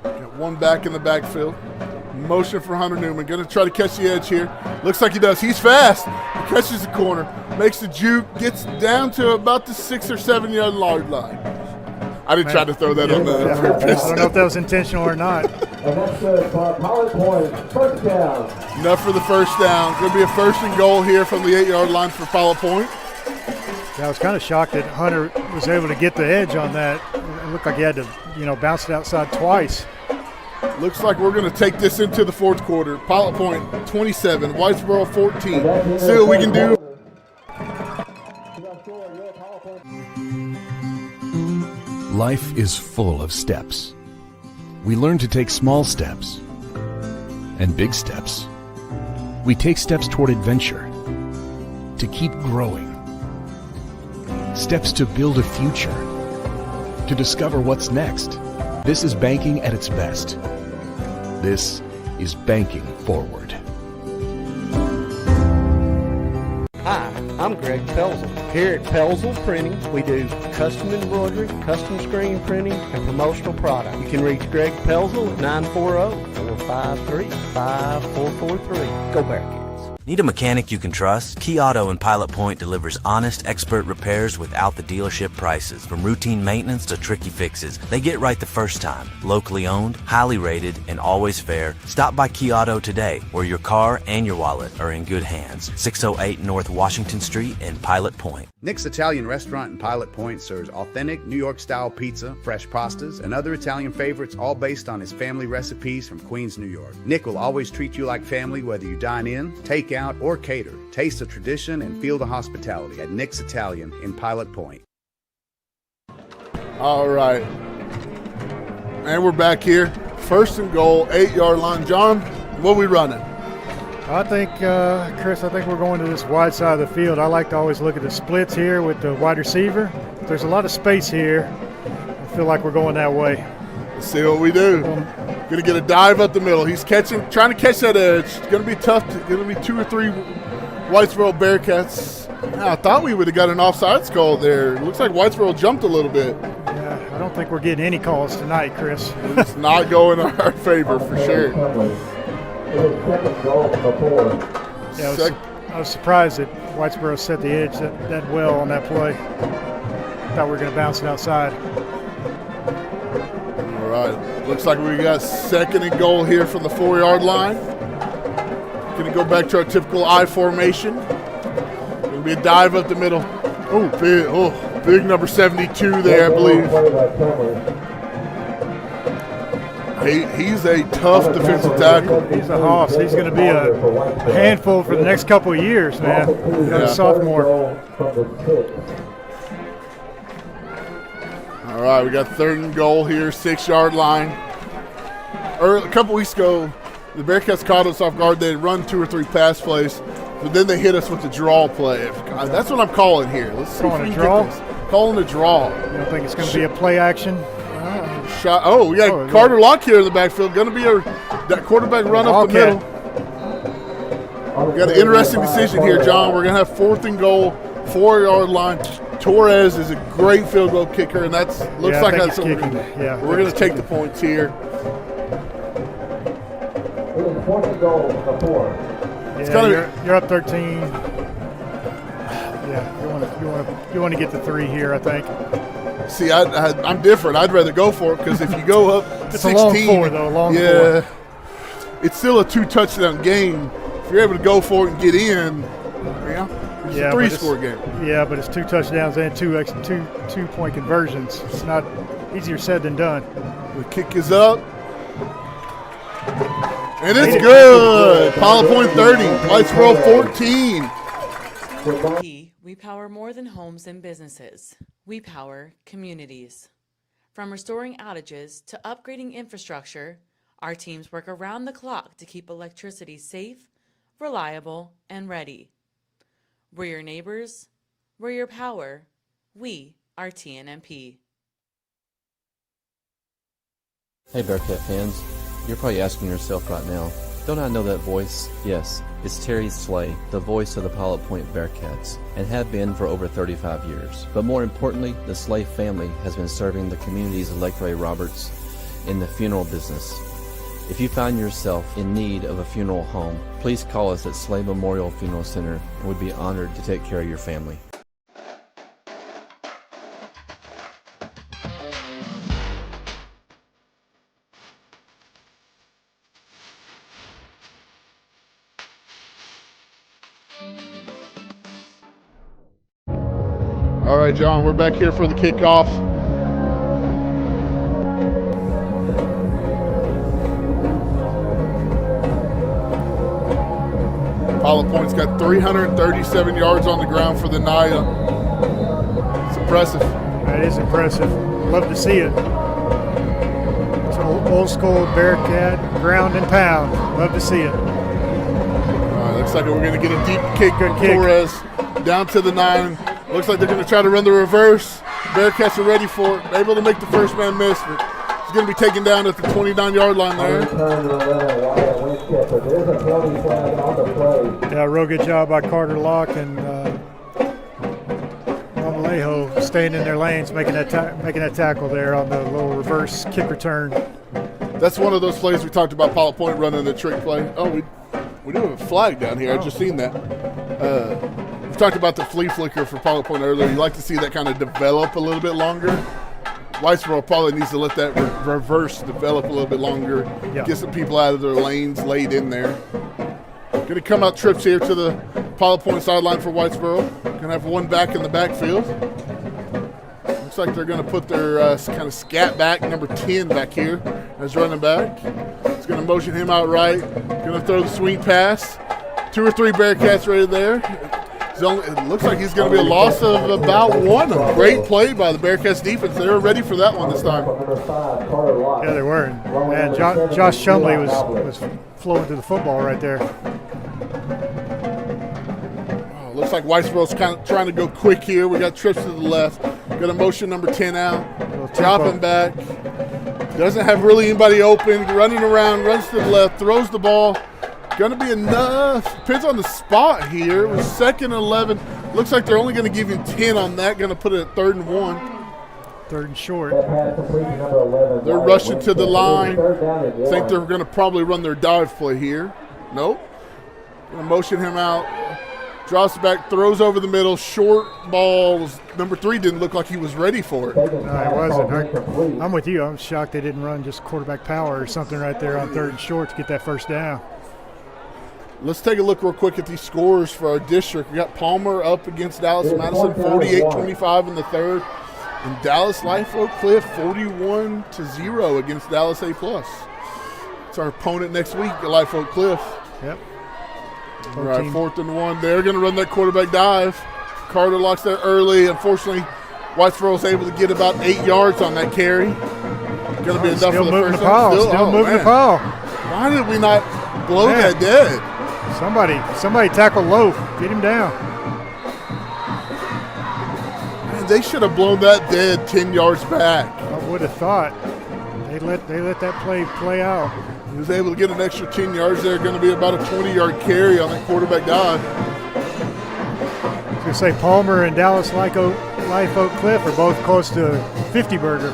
[SPEAKER 4] Got one back in the backfield. Motion for Hunter Newman. Going to try to catch the edge here. Looks like he does. He's fast. He catches the corner. Makes the juke. Gets down to about the 6 or 7 yard line. I didn't try to throw that on the purpose.
[SPEAKER 3] I don't know if that was intentional or not.
[SPEAKER 7] And that's good for Pilot Point. First down.
[SPEAKER 4] Enough for the first down. Going to be a 1st and goal here from the 8-yard line for Pilot Point.
[SPEAKER 3] Yeah, I was kind of shocked that Hunter was able to get the edge on that. It looked like he had to, bounce it outside twice.
[SPEAKER 4] Looks like we're going to take this into the 4th quarter. Pilot Point 27, Whitesboro 14. See what we can do.
[SPEAKER 13] Life is full of steps. We learn to take small steps and big steps. We take steps toward adventure, to keep growing. Steps to build a future, to discover what's next. This is banking at its best. This is banking forward.
[SPEAKER 24] Hi, I'm Greg Pelzel. Here at Pelzel Printing, we do custom embroidery, custom screen printing, and promotional product. You can reach Greg Pelzel at 940-453-5443. Go Bearcats.
[SPEAKER 5] Need a mechanic you can trust? Key Auto in Pilot Point delivers honest, expert repairs without the dealership prices. From routine maintenance to tricky fixes, they get right the first time. Locally owned, highly rated, and always fair. Stop by Key Auto today, where your car and your wallet are in good hands. 608 North Washington Street in Pilot Point.
[SPEAKER 15] Nick's Italian Restaurant in Pilot Point serves authentic New York-style pizza, fresh pastas, and other Italian favorites, all based on his family recipes from Queens, New York. Nick will always treat you like family, whether you dine in, take
[SPEAKER 2] out, or cater. Taste the tradition and feel the hospitality at Nick's Italian in Pilot Point.
[SPEAKER 4] All right. And we're back here. 1st and goal, 8-yard line. John, what are we running?
[SPEAKER 3] I think, Chris, we're going to this wide side of the field. I like to always look at the splits here with the wide receiver. There's a lot of space here. I feel like we're going that way.
[SPEAKER 4] Let's see what we do. Going to get a dive up the middle. He's trying to catch that edge. It's going to be tough. Going to be 2 or 3 Whitesboro Bearcats. I thought we would have got an offsides call there. It looks like Whitesboro jumped a little bit.
[SPEAKER 3] Yeah, I don't think we're getting any calls tonight, Chris.
[SPEAKER 4] It's not going in our favor for sure.
[SPEAKER 3] Yeah, I was surprised that Whitesboro set the edge that well on that play. Thought we were going to bounce it outside.
[SPEAKER 4] All right. Looks like we got 2nd and goal here from the 4-yard line. Going to go back to our typical I formation. Going to be a dive up the middle. Big number 72 there, I believe. He's a tough defensive tackle.
[SPEAKER 3] He's a hoss. He's going to be a handful for the next couple of years, man. A sophomore.
[SPEAKER 4] All right, we got 3rd and goal here, 6-yard line. A couple weeks ago, the Bearcats caught us off guard. They had run 2 or 3 pass plays, but then they hit us with the draw play. That's what I'm calling here. Let's see
[SPEAKER 3] calling a draw?
[SPEAKER 4] Calling a draw.
[SPEAKER 3] You don't think it's going to be a play action?
[SPEAKER 4] Shot. Oh, we got Carter Locke here in the backfield. Going to be that quarterback run up the middle. We got an interesting decision here, John. We're going to have 4th and goal, 4-yard line. Torres is a great field goal kicker, and looks like that's what we're going to take the points here.
[SPEAKER 7] 4th and goal, the 4.
[SPEAKER 3] You're up 13. Yeah, you want to get the 3 here, I think.
[SPEAKER 4] See, I'm different. I'd rather go for it because if you go up
[SPEAKER 3] it's
[SPEAKER 4] 16,
[SPEAKER 3] a long 4 though. Long 4.
[SPEAKER 4] It's still a 2-touchdown game. If you're able to go for it and get in, it's a 3-score game.
[SPEAKER 3] Yeah, but it's 2 touchdowns and 2-point conversions. It's not easier said than done.
[SPEAKER 4] The kick is up. And it's good. Pilot Point 30, Whitesboro 14.
[SPEAKER 14] We power more than homes and businesses. We power communities. From restoring outages to upgrading infrastructure, our teams work around the clock to keep electricity safe, reliable, and ready. We're your neighbors. We're your power. We are TNMP.
[SPEAKER 10] Hey Bearcat fans, you're probably asking yourself right now, don't I know that voice? Yes, it's Terry Slay, the voice of the Pilot Point Bearcats, and have been for over 35 years. But more importantly, the Slay family has been serving the communities of Lake Ray Roberts in the funeral business. If you find yourself in need of a funeral home, please call us at Slay Memorial Funeral Center, and we'd be honored to take care of your family.
[SPEAKER 4] All right, John, we're back here for the kickoff. Pilot Point's got 337 yards on the ground for the night. It's impressive.
[SPEAKER 3] That is impressive. Love to see it. It's an old school Bearcat, ground and pound. Love to see it.
[SPEAKER 4] All right, looks like we're going to get a deep kick.
[SPEAKER 3] Good kick.
[SPEAKER 4] Torres down to the 9. Looks like they're going to try to run the reverse. Bearcats are ready for it. Able to make the first man miss, but he's going to be taken down at the 29-yard line there.
[SPEAKER 3] Yeah, real good job by Carter Locke and Alejo staying in their lanes, making that tackle there on the little reverse kick return.
[SPEAKER 4] That's one of those plays we talked about. Pilot Point running the trick play. Oh, we do have a flag down here. I just seen that. We talked about the flea flicker for Pilot Point earlier. You like to see that kind of develop a little bit longer. Whitesboro probably needs to let that reverse develop a little bit longer.
[SPEAKER 3] Yeah.
[SPEAKER 4] Get some people out of their lanes laid in there. Going to come out trips here to the Pilot Point sideline for Whitesboro. Going to have one back in the backfield. Looks like they're going to put their kind of scat back, number 10 back here as running back. It's going to motion him out right. Going to throw the swing pass 2 or 3 Bearcats right there. It looks like he's going to be a loss of about 1. A great play by the Bearcats defense. They were ready for that one this time.
[SPEAKER 3] Yeah, they were. Man, Josh Shumley was flowing to the football right there.
[SPEAKER 4] Looks like Whitesboro's kind of trying to go quick here. We got trips to the left. Got a motion number 10 out. Dropping back. Doesn't have really anybody open. Running around, runs to the left, throws the ball. Going to be enough. Depends on the spot here. It was 2nd and 11. Looks like they're only going to give you 10 on that. Going to put it at 3rd and 1.
[SPEAKER 3] 3rd and short.
[SPEAKER 4] They're rushing to the line. Think they're going to probably run their dive play here. Nope. Going to motion him out. Drops back, throws over the middle. Short balls. Number 3 didn't look like he was ready for it.
[SPEAKER 3] No, he wasn't. I'm with you. I'm shocked they didn't run just quarterback power or something right there on 3rd and short to get that first down.
[SPEAKER 4] Let's take a look real quick at these scores for our district. We got Palmer up against Dallas Madison, 48-25 in the 3rd. And Dallas Life Oak Cliff, 41-0 against Dallas A+. It's our opponent next week at Life Oak Cliff.
[SPEAKER 3] Yep.
[SPEAKER 4] All right, 4th and 1. They're going to run that quarterback dive. Carter locks that early. Unfortunately, Whitesboro was able to get about 8 yards on that carry. Going to be enough for the first down.
[SPEAKER 3] Still moving the ball.
[SPEAKER 4] Why did we not blow that dead?
[SPEAKER 3] Somebody tackle Loaf. Get him down.
[SPEAKER 4] Man, they should have blown that dead 10 yards back.
[SPEAKER 3] I would have thought. They let that play out.
[SPEAKER 4] He was able to get an extra 10 yards there. Going to be about a 20-yard carry on that quarterback dive.
[SPEAKER 3] I was going to say Palmer and Dallas Life Oak Cliff are both close to 50 burger.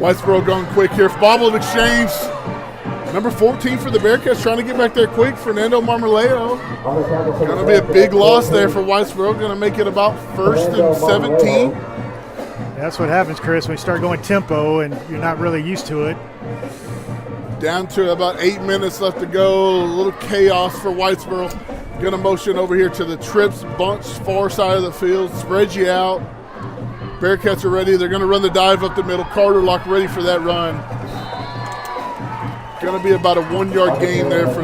[SPEAKER 4] Whitesboro going quick here. Bobble exchange. Number 14 for the Bearcats trying to get back there quick. Fernando Marmoleo. Going to be a big loss there for Whitesboro. Going to make it about 1st and 17.
[SPEAKER 3] That's what happens, Chris, when you start going tempo and you're not really used to it.
[SPEAKER 4] Down to about 8 minutes left to go. A little chaos for Whitesboro. Going to motion over here to the trips bunch, far side of the field. Spread you out. Bearcats are ready. They're going to run the dive up the middle. Carter lock ready for that run. Going to be about a 1-yard gain there for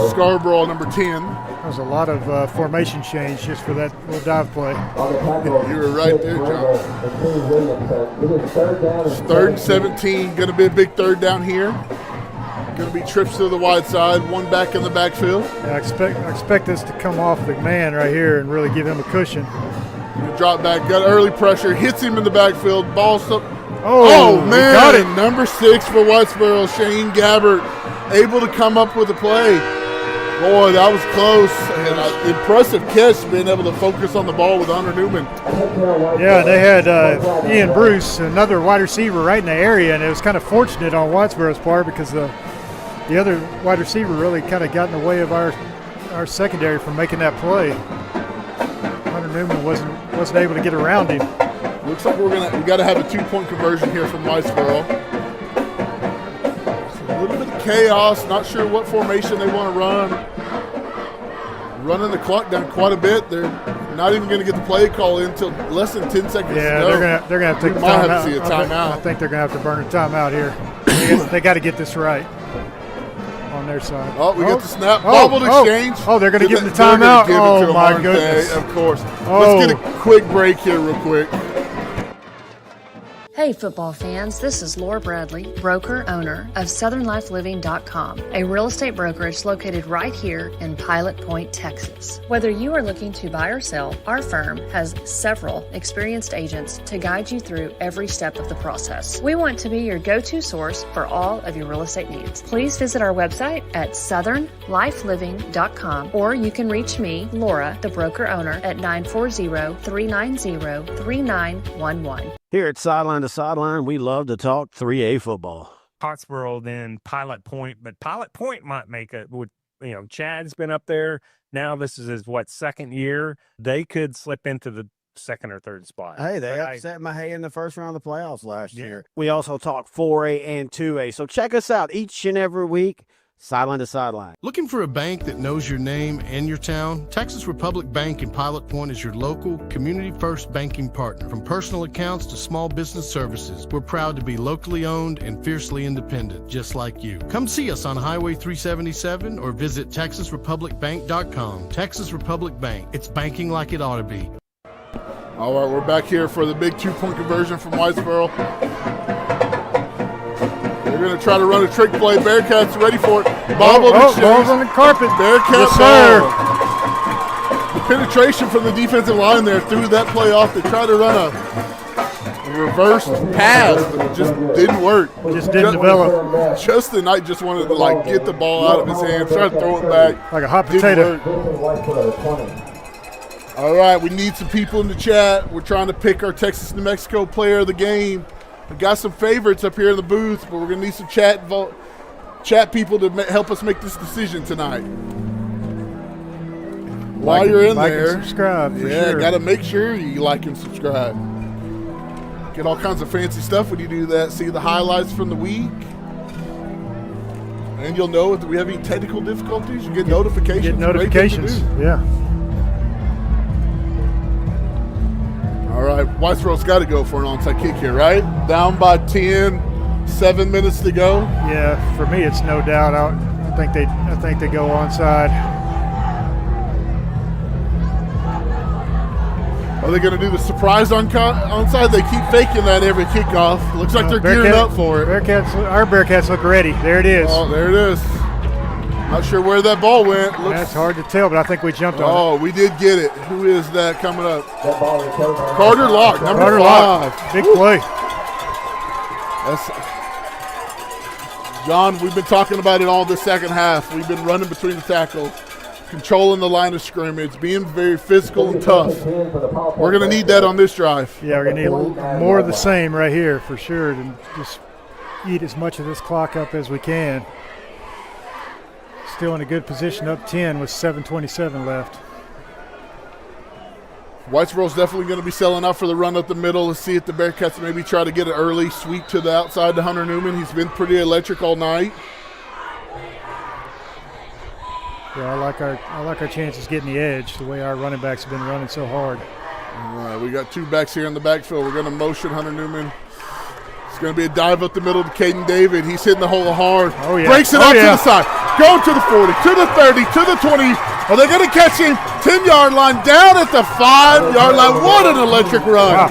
[SPEAKER 4] Scarborough, number 10.
[SPEAKER 3] There was a lot of formation change just for that little dive play.
[SPEAKER 4] You were right there, John. It's 3rd and 17. Going to be a big 3rd down here. Going to be trips to the wide side, 1 back in the backfield.
[SPEAKER 3] Yeah, I expect this to come off the man right here and really give him a cushion.
[SPEAKER 4] Drop back, got early pressure, hits him in the backfield, ball up.
[SPEAKER 3] Oh,
[SPEAKER 4] man,
[SPEAKER 3] got it.
[SPEAKER 4] Number 6 for Whitesboro, Shane Gabbert, able to come up with a play. Boy, that was close. And impressive catch, being able to focus on the ball with Hunter Newman.
[SPEAKER 3] Yeah, they had Ian Bruce, another wide receiver, right in the area, and it was kind of fortunate on Whitesboro's part because the other wide receiver really kind of got in the way of our secondary from making that play. Hunter Newman wasn't able to get around him.
[SPEAKER 4] Looks like we got to have a 2-point conversion here from Whitesboro. A little bit of chaos. Not sure what formation they want to run. Running the clock down quite a bit. They're not even going to get the play call in until less than 10 seconds to go.
[SPEAKER 3] They're going to have to take a timeout.
[SPEAKER 4] Might have to see a timeout.
[SPEAKER 3] I think they're going to have to burn a timeout here. They got to get this right on their side.
[SPEAKER 4] Oh, we got the snap. Bobbled exchange.
[SPEAKER 3] Oh, they're going to give him the timeout. Oh, my goodness.
[SPEAKER 4] Of course. Let's get a quick break here real quick.
[SPEAKER 23] Hey football fans, this is Laura Bradley, broker owner of SouthernLifeLiving.com, a real estate brokerage located right here in Pilot Point, Texas. Whether you are looking to buy or sell, our firm has several experienced agents to guide you through every step of the process. We want to be your go-to source for all of your real estate needs. Please visit our website at SouthernLifeLiving.com, or you can reach me, Laura, the broker owner, at 940-390-3911.
[SPEAKER 1] Here at Sideline to Sideline, we love to talk 3A football.
[SPEAKER 16] Whitesboro, then Pilot Point, but Pilot Point might make it. Chad's been up there. Now this is his, 2nd year. They could slip into the 2nd or 3rd spot.
[SPEAKER 1] Hey, they upset Mahay in the first round of the playoffs last year. We also talk 4A and 2A. So check us out each and every week. sideline to sideline.
[SPEAKER 19] Looking for a bank that knows your name and your town? Texas Republic Bank in Pilot Point is your local, community-first banking partner. From personal accounts to small business services, we're proud to be locally owned and fiercely independent, just like you. Come see us on Highway 377 or visit TexasRepublicBank.com. Texas Republic Bank. It's banking like it ought to be.
[SPEAKER 4] All right, we're back here for the big 2-point conversion from Whitesboro. They're going to try to run a trick play. Bearcats ready for it.
[SPEAKER 3] Ball's on the carpet.
[SPEAKER 4] Bearcats
[SPEAKER 3] yes,
[SPEAKER 4] ball. The penetration from the defensive line there threw that play off. They tried to run a reverse pass, but it just didn't work.
[SPEAKER 3] Just didn't develop.
[SPEAKER 4] Justin Knight just wanted to get the ball out of his hands, try to throw it back.
[SPEAKER 3] Like a hot potato.
[SPEAKER 4] All right, we need some people in the chat. We're trying to pick our Texas-New Mexico player of the game. We've got some favorites up here in the booth, but we're going to need some chat people to help us make this decision tonight. While you're in there,
[SPEAKER 3] and subscribe for
[SPEAKER 4] yeah,
[SPEAKER 3] sure.
[SPEAKER 4] got to make sure you like and subscribe. Get all kinds of fancy stuff when you do that. See the highlights from the week. And you'll know if we have any technical difficulties. You get notifications.
[SPEAKER 3] Get notifications, yeah.
[SPEAKER 4] All right, Whitesboro's got to go for an onside kick here, right? Down by 10, 7 minutes to go.
[SPEAKER 3] Yeah, for me, it's no doubt. I think they go onside.
[SPEAKER 4] Are they going to do the surprise onside? They keep faking that every kickoff. Looks like they're gearing up for it.
[SPEAKER 3] Our Bearcats look ready. There it is.
[SPEAKER 4] Oh, there it is. Not sure where that ball went.
[SPEAKER 3] That's hard to tell, but I think we jumped on it.
[SPEAKER 4] Oh, we did get it. Who is that coming up? Carter Locke, number 5.
[SPEAKER 3] Locke. Big play.
[SPEAKER 4] John, we've been talking about it all the second half. We've been running between the tackles, controlling the line of scrimmage, being very physical and tough. We're going to need that on this drive.
[SPEAKER 3] Yeah, we're going to need more of the same right here for sure, and just eat as much of this clock up as we can. Still in a good position, up 10 with 7:27 left.
[SPEAKER 4] Whitesboro's definitely going to be selling out for the run up the middle. Let's see if the Bearcats maybe try to get an early sweep to the outside to Hunter Newman. He's been pretty electric all night.
[SPEAKER 3] Yeah, I like our chances getting the edge, the way our running backs have been running so hard.
[SPEAKER 4] All right, we got 2 backs here in the backfield. We're going to motion Hunter Newman. It's going to be a dive up the middle to Caden David. He's hitting the hole hard.
[SPEAKER 3] Oh, yeah.
[SPEAKER 4] Breaks it out to the side. Going to the 40, to the 30, to the 20. Are they going to catch him? 10-yard line, down at the 5-yard line. What an electric run. Wow.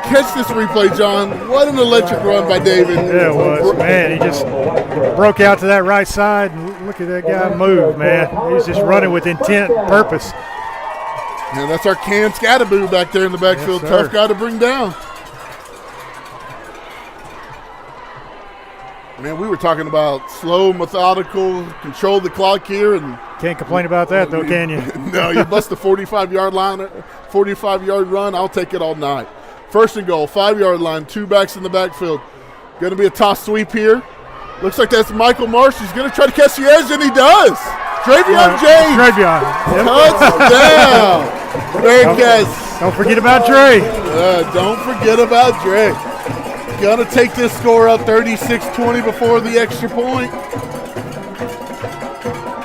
[SPEAKER 4] Catch this replay, John. What an electric run by David.
[SPEAKER 3] Yeah, it was. Man, he just broke out to that right side, and look at that guy move, man. He's just running with intent and purpose.
[SPEAKER 4] Yeah, that's our Cam Scattaboo back there in the backfield.
[SPEAKER 3] Yes,
[SPEAKER 4] tough guy to bring down. Man, we were talking about slow, methodical, control the clock here, and
[SPEAKER 3] can't complain about that, though, can you?
[SPEAKER 4] No, you bust the 45-yard line, 45-yard run. I'll take it all night. 1st and goal, 5-yard line, 2 backs in the backfield. Going to be a toss sweep here. Looks like that's Michael Marsh. He's going to try to catch the edge, and he does. Travion James.
[SPEAKER 3] Travion.
[SPEAKER 4] Touchdown. Bearcats.
[SPEAKER 3] Don't forget about Dre.
[SPEAKER 4] Don't forget about Dre. Gonna take this score up 36-20 before the extra point.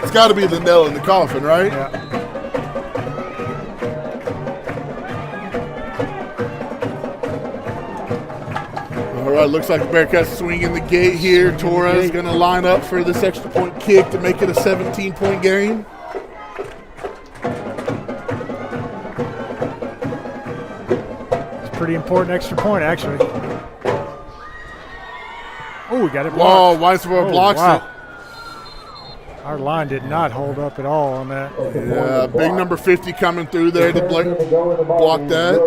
[SPEAKER 4] It's got to be the nail in the coffin, right?
[SPEAKER 3] Yeah.
[SPEAKER 4] All right, looks like the Bearcats swinging the gate here. Torres going to line up for this extra point kick to make it a 17-point game.
[SPEAKER 3] It's a pretty important extra point, actually. Oh, we got it
[SPEAKER 4] Whoa,
[SPEAKER 3] blocked.
[SPEAKER 4] Whitesboro blocks it.
[SPEAKER 3] Our line did not hold up at all on that.
[SPEAKER 4] Yeah, big number 50 coming through there to block that.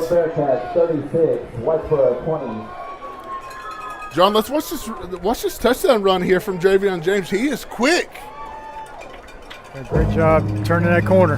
[SPEAKER 4] John, let's watch this touchdown run here from Travion James. He is quick.
[SPEAKER 3] Great job turning that corner.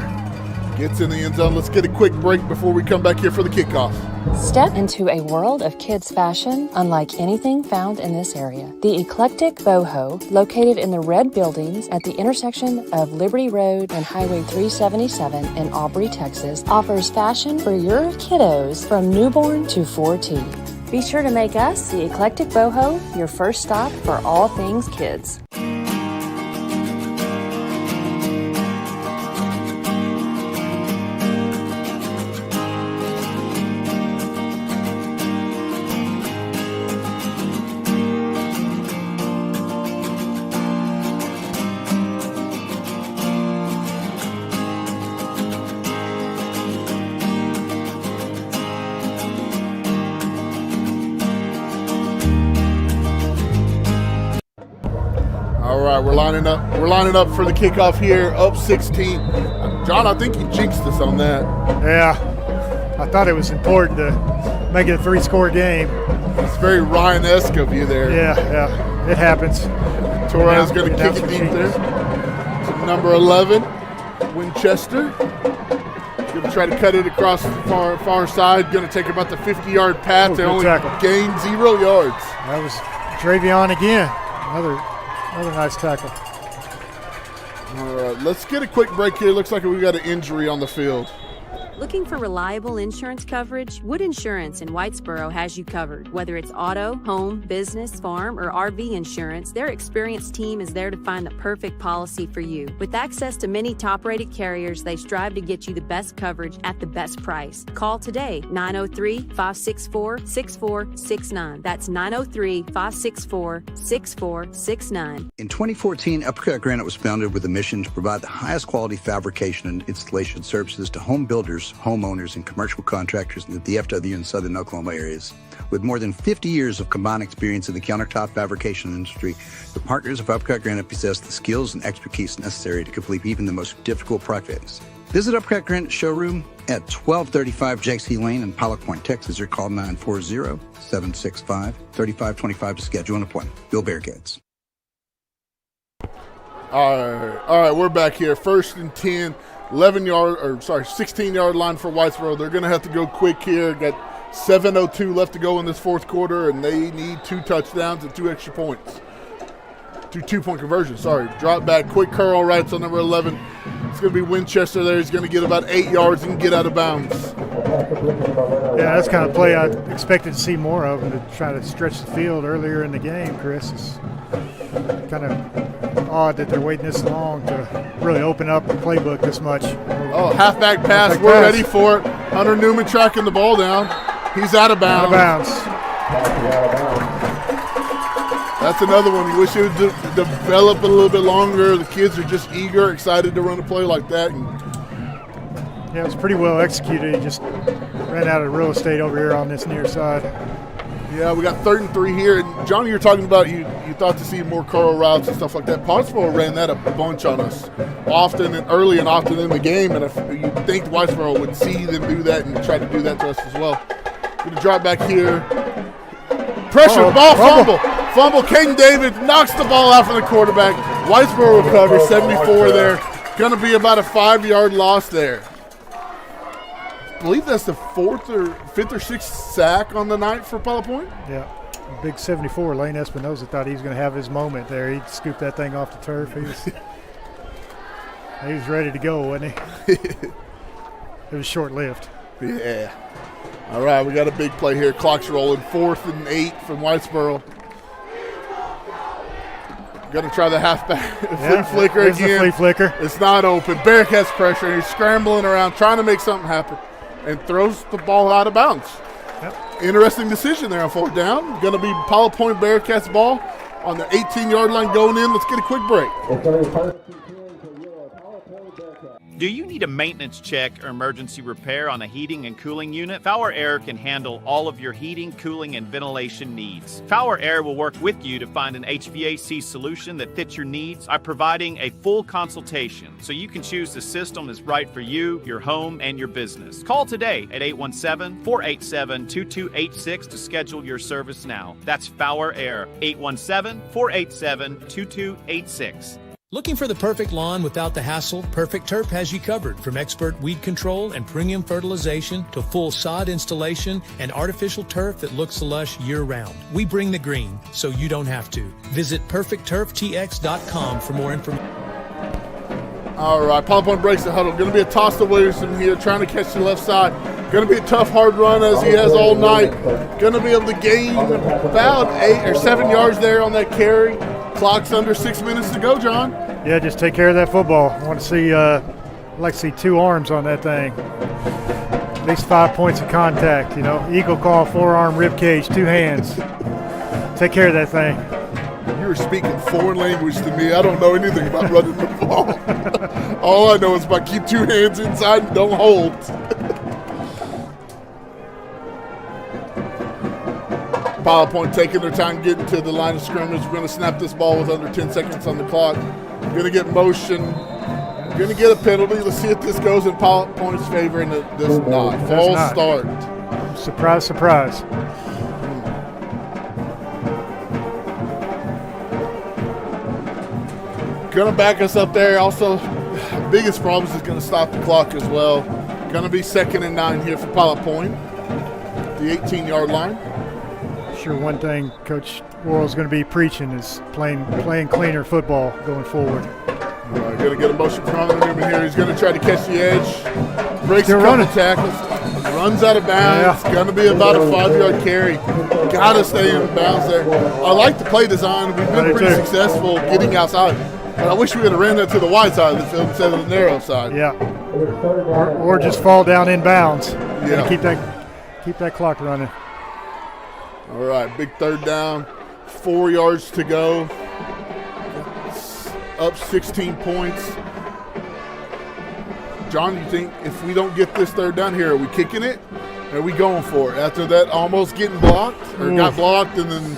[SPEAKER 4] Gets in the end zone. Let's get a quick break before we come back here for the kickoff.
[SPEAKER 23] Step into a world of kids' fashion unlike anything found in this area. The eclectic Boho, located in the red buildings at the intersection of Liberty Road and Highway 377 in Aubrey, Texas, offers fashion for your kiddos from newborn to 4T. Be sure to make us, the Eclectic Boho, your first stop for all things kids.
[SPEAKER 4] All right, we're lining up. We're lining up for the kickoff here, up 16. John, I think you jinxed us on that.
[SPEAKER 3] Yeah, I thought it was important to make it a 3-score game.
[SPEAKER 4] It's very Ryan-esque of you there.
[SPEAKER 3] Yeah, it happens.
[SPEAKER 4] Torres going to kick it deep there. So number 11, Winchester. Going to try to cut it across the far side. Going to take about the 50-yard pass. They only gained 0 yards.
[SPEAKER 3] That was Dravion again. Another nice tackle.
[SPEAKER 4] All right, let's get a quick break here. Looks like we got an injury on the field.
[SPEAKER 6] Looking for reliable insurance coverage? Wood Insurance in Whitesboro has you covered. Whether it's auto, home, business, farm, or RV insurance, their experienced team is there to find the perfect policy for you. With access to many top-rated carriers, they strive to get you the best coverage at the best price. Call today, 903-564-6469. That's 903-564-6469.
[SPEAKER 15] In 2014, Uppercut Granite was founded with a mission to provide the highest quality fabrication and installation services to home builders, homeowners, and commercial contractors in the DFW and Southern Oklahoma areas. With more than 50 years of combined experience in the countertop fabrication industry, the partners of Uppercut Granite possess the skills and expertise necessary to complete even the most difficult projects. Visit Uppercut Granite showroom at 1235 Jakes Lane in Pilot Point, Texas, or call 940-765-3525 to schedule an appointment. Bill Bearcats.
[SPEAKER 4] All right, we're back here. 1st and 10. 16-yard line for Whitesboro. They're going to have to go quick here. Got 7:02 left to go in this 4th quarter, and they need 2 touchdowns and 2 extra points. 2-point conversions, sorry. Drop back, quick curl right on number 11. It's going to be Winchester there. He's going to get about 8 yards and get out of bounds.
[SPEAKER 3] Yeah, that's the kind of play I expected to see more of, and to try to stretch the field earlier in the game, Chris. It's kind of odd that they're waiting this long to really open up the playbook this much.
[SPEAKER 4] Oh, halfback pass. We're ready for it. Hunter Newman tracking the ball down. He's out of bounds. That's another one. You wish it would develop a little bit longer. The kids are just eager, excited to run a play like that.
[SPEAKER 3] Yeah, it was pretty well executed. He just ran out of real estate over here on this near side.
[SPEAKER 4] Yeah, we got 3rd and 3 here. And Johnny, you're talking about you thought to see more curl routes and stuff like that. Pottsboro ran that a bunch on us often and early and often in the game. And if you think Whitesboro would see them do that and try to do that to us as well. Going to drop back here. Pressure, fumble. Caden David knocks the ball out from the quarterback. Whitesboro recovers, 74 there. Going to be about a 5-yard loss there. I believe that's the 5th or 6th sack on the night for Pilot Point.
[SPEAKER 3] Yeah, big 74. Lane Espinoza thought he was going to have his moment there. He scooped that thing off the turf. He was ready to go, wasn't he? It was short-lived.
[SPEAKER 4] Yeah. All right, we got a big play here. Clock's rolling. 4th and 8 from Whitesboro. Going to try the halfback flea flicker again.
[SPEAKER 3] The flea flicker.
[SPEAKER 4] It's not open. Bearcats pressure. He's scrambling around, trying to make something happen, and throws the ball out of bounds.
[SPEAKER 3] Yep.
[SPEAKER 4] Interesting decision there on 4th down. Going to be Pilot Point Bearcats ball on the 18-yard line going in. Let's get a quick break.
[SPEAKER 20] Do you need a maintenance check or emergency repair on a heating and cooling unit? Power Air can handle all of your heating, cooling, and ventilation needs. Power Air will work with you to find an HVAC solution that fits your needs by providing a full consultation so you can choose the system that's right for you, your home, and your business. Call today at 817-487-2286 to schedule your service now. That's Power Air, 817-487-2286.
[SPEAKER 17] Looking for the perfect lawn without the hassle? Perfect Turf has you covered. From expert weed control and premium fertilization to full sod installation and artificial turf that looks lush year-round. We bring the green, so you don't have to. Visit PerfectTurfTX.com for more information.
[SPEAKER 4] All right, Pilot Point breaks the huddle. Going to be a toss to Williamson here, trying to catch the left side. Going to be a tough, hard run as he has all night. Going to be able to gain about 8 or 7 yards there on that carry. Clock's under 6 minutes to go, John.
[SPEAKER 3] Yeah, just take care of that football. I want to see, I'd like to see 2 arms on that thing. At least 5 points of contact, Eagle call, forearm, rib cage, 2 hands. Take care of that thing.
[SPEAKER 4] You were speaking foreign language to me. I don't know anything about running the ball. All I know is about keep 2 hands inside and don't hold. Pilot Point taking their time getting to the line of scrimmage. We're going to snap this ball with under 10 seconds on the clock. We're going to get motion. We're going to get a penalty. Let's see if this goes in Pilot Point's favor, and it does not. False start.
[SPEAKER 3] Surprise, surprise.
[SPEAKER 4] Going to back us up there. Also, biggest problem is going to stop the clock as well. Going to be 2nd and 9 here for Pilot Point. The 18-yard line.
[SPEAKER 3] Sure, one thing Coach Worrell's going to be preaching is playing cleaner football going forward.
[SPEAKER 4] Going to get a motion from Newman here. He's going to try to catch the edge. Breaks a couple tackles. Runs out of bounds. It's going to be about a 5-yard carry. Got to stay in bounds there. I like the play design. We've been pretty successful getting outside. But I wish we would have ran that to the wide side of the field instead of the narrow side.
[SPEAKER 3] Yeah. Or just fall down in bounds.
[SPEAKER 4] Yeah.
[SPEAKER 3] Keep that clock running.
[SPEAKER 4] All right, big 3rd down, 4 yards to go. Up 16 points. John, you think if we don't get this 3rd down here, are we kicking it? Or are we going for it? After that almost getting blocked, or got blocked, and then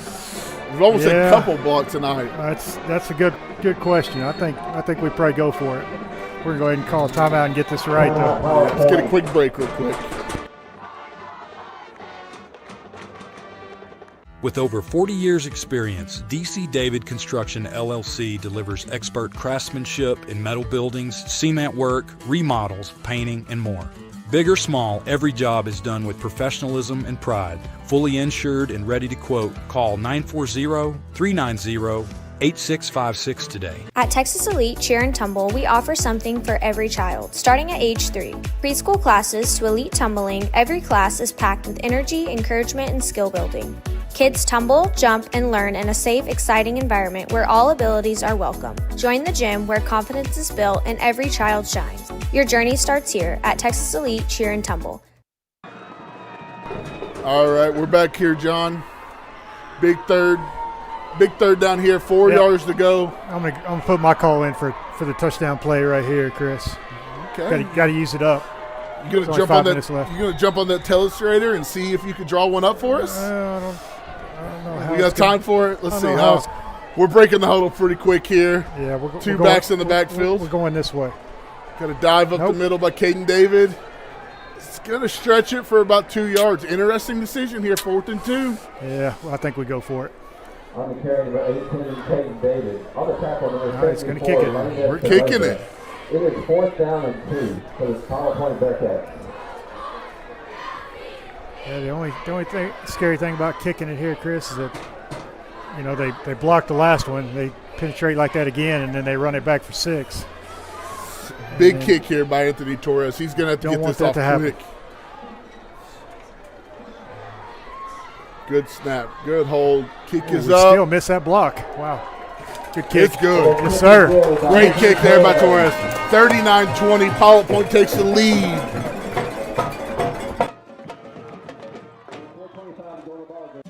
[SPEAKER 4] we've almost had a couple blocked tonight.
[SPEAKER 3] That's a good question. I think we probably go for it. We're going to go ahead and call a timeout and get this right, though.
[SPEAKER 4] Let's get a quick break real quick.
[SPEAKER 18] With over 40 years' experience, DC David Construction LLC delivers expert craftsmanship in metal buildings, cement work, remodels, painting, and more. Big or small, every job is done with professionalism and pride. Fully insured and ready to quote, call 940-390-8656 today.
[SPEAKER 8] At Texas Elite Cheer and Tumble, we offer something for every child, starting at age 3. Preschool classes to elite tumbling, every class is packed with energy, encouragement, and skill building. Kids tumble, jump, and learn in a safe, exciting environment where all abilities are welcome. Join the gym where confidence is built and every child shines. Your journey starts here at Texas Elite Cheer and Tumble.
[SPEAKER 4] All right, we're back here, John. Big third down here, 4 yards to go.
[SPEAKER 3] I'm gonna put my call in for the touchdown play right here, Chris.
[SPEAKER 4] Okay.
[SPEAKER 3] Got to use it up.
[SPEAKER 4] You gonna jump on that? You gonna jump on that telestrator and see if you can draw one up for us?
[SPEAKER 3] I don't know.
[SPEAKER 4] We got time for it. Let's see. We're breaking the huddle pretty quick here.
[SPEAKER 3] Yeah, we're
[SPEAKER 4] two backs in the backfield.
[SPEAKER 3] We're going this way.
[SPEAKER 4] Got to dive up the middle by Caden David. It's going to stretch it for about 2 yards. Interesting decision here, 4th and 2.
[SPEAKER 3] Yeah, well, I think we go for it.
[SPEAKER 7] On the carry, number 18, Caden David. On the tackle, number
[SPEAKER 3] It's going to kick it.
[SPEAKER 4] We're kicking it.
[SPEAKER 7] It is 4th down and 2 for the Pilot Point Bearcats.
[SPEAKER 3] Yeah, the only scary thing about kicking it here, Chris, is that they blocked the last one. They penetrate like that again, and then they run it back for 6.
[SPEAKER 4] Big kick here by Anthony Torres. He's going to have to get this off quick. Good snap. Good hold. Kick is up.
[SPEAKER 3] Still miss that block. Wow. Good kick.
[SPEAKER 4] It's good.
[SPEAKER 3] Yes, sir.
[SPEAKER 4] Great kick there by Torres. 39-20. Pilot Point takes the lead.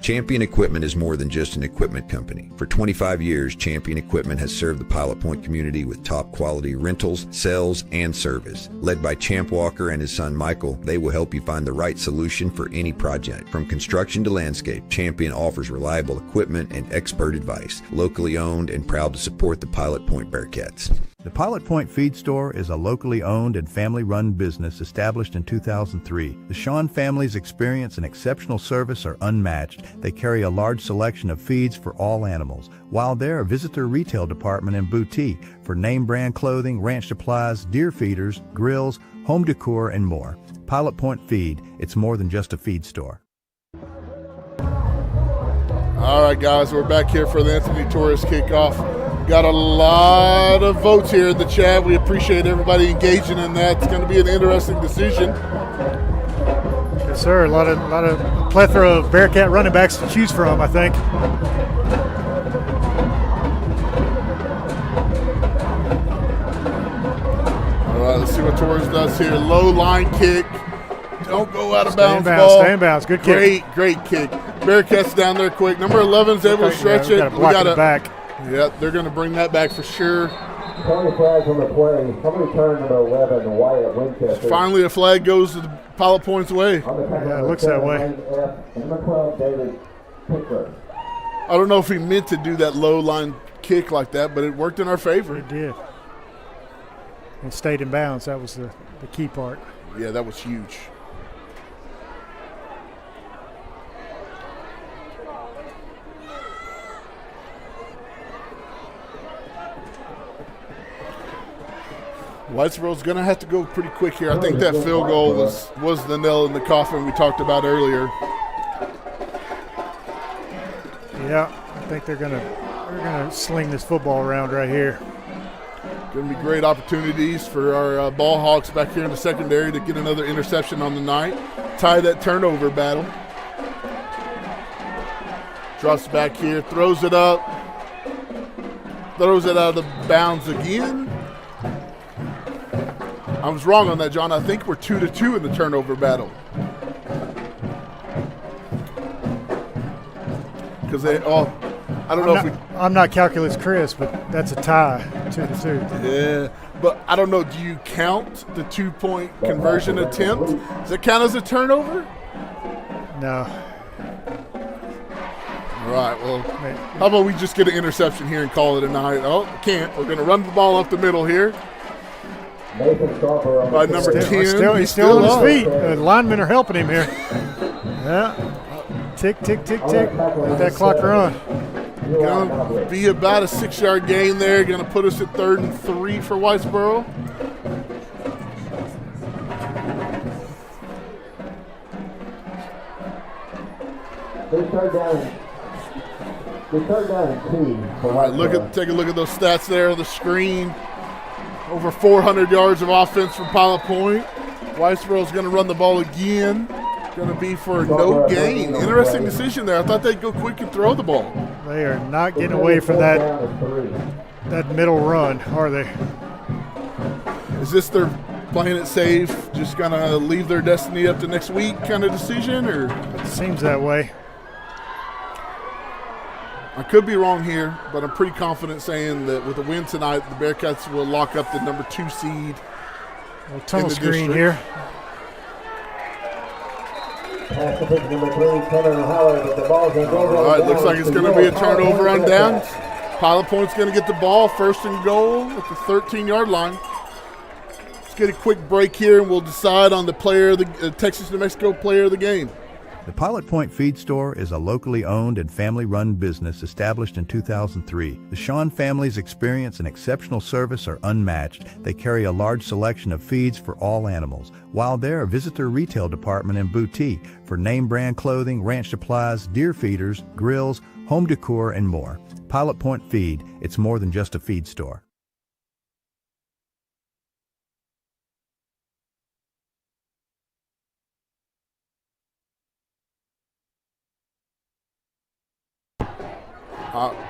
[SPEAKER 9] Champion Equipment is more than just an equipment company. For 25 years, Champion Equipment has served the Pilot Point community with top quality rentals, sales, and service. Led by Champ Walker and his son Michael, they will help you find the right solution for any project. From construction to landscape, Champion offers reliable equipment and expert advice. Locally owned and proud to support the Pilot Point Bearcats.
[SPEAKER 21] The Pilot Point Feed Store is a locally owned and family-run business established in 2003. The Shawn family's experience and exceptional service are unmatched. They carry a large selection of feeds for all animals. While there, visit their retail department and boutique for name-brand clothing, ranch supplies, deer feeders, grills, home decor, and more. Pilot Point Feed, it's more than just a feed store.
[SPEAKER 4] All right, guys, we're back here for the Anthony Torres kickoff. Got a lot of votes here in the chat. We appreciate everybody engaging in that. It's going to be an interesting decision.
[SPEAKER 3] Yes, sir. A lot of plethora of Bearcat running backs to choose from, I think.
[SPEAKER 4] All right, let's see what Torres does here. Low line kick. Don't go out of bounds.
[SPEAKER 3] Stay in bounds. Good kick.
[SPEAKER 4] Great kick. Bearcats down there quick. Number 11's able to stretch it.
[SPEAKER 3] We got it back.
[SPEAKER 4] Yeah, they're going to bring that back for sure.
[SPEAKER 7] 20 flags on the play. Somebody turn number 11, Wyatt Winchester.
[SPEAKER 4] Finally, a flag goes to the Pilot Point's way.
[SPEAKER 3] Yeah, it looks that way.
[SPEAKER 7] Number 12, David Pickler.
[SPEAKER 4] I don't know if he meant to do that low line kick like that, but it worked in our favor.
[SPEAKER 3] It did. And stayed in bounds. That was the key part.
[SPEAKER 4] Yeah, that was huge. Whitesboro's going to have to go pretty quick here. I think that field goal was the nail in the coffin we talked about earlier.
[SPEAKER 3] Yeah, I think they're gonna sling this football around right here.
[SPEAKER 4] Going to be great opportunities for our ball hawks back here in the secondary to get another interception on the night. Tie that turnover battle. Drops back here, throws it up. Throws it out of bounds again. I was wrong on that, John. I think we're 2-2 in the turnover battle. Because I don't know if we.
[SPEAKER 3] I'm not calculus Chris, but that's a tie, 2-2.
[SPEAKER 4] Yeah, but I don't know. Do you count the 2-point conversion attempt? Does it count as a turnover?
[SPEAKER 3] No.
[SPEAKER 4] All right. Well, how about we just get an interception here and call it a night? Oh, can't. We're going to run the ball up the middle here. By number 10.
[SPEAKER 3] He's still on his feet. The linemen are helping him here. Yeah. Tick, tick, tick, tick. Let that clock run.
[SPEAKER 4] Going to be about a 6-yard gain there. Going to put us at 3rd and 3 for Whitesboro.
[SPEAKER 7] They start down in 2.
[SPEAKER 4] All right, take a look at those stats there on the screen. Over 400 yards of offense from Pilot Point. Whitesboro's going to run the ball again. Going to be for no gain. Interesting decision there. I thought they'd go quick and throw the ball.
[SPEAKER 3] They are not getting away from that middle run, are they?
[SPEAKER 4] Is this their playing it safe, just going to leave their destiny up to next week kind of decision? Or
[SPEAKER 3] it seems that way.
[SPEAKER 4] I could be wrong here, but I'm pretty confident saying that with a win tonight, the Bearcats will lock up the number 2 seed.
[SPEAKER 3] Tunnel screen here.
[SPEAKER 4] All right, looks like it's going to be a turnover on downs. Pilot Point's going to get the ball, 1st and goal at the 13-yard line. Let's get a quick break here, and we'll decide on the player, the Texas-New Mexico player of the game.
[SPEAKER 21] The Pilot Point Feed Store is a locally owned and family-run business established in 2003. The Shawn family's experience and exceptional service are unmatched. They carry a large selection of feeds for all animals. While there, visit their retail department and boutique for name-brand clothing, ranch supplies, deer feeders, grills, home decor, and more. Pilot Point Feed, it's more than just a feed store.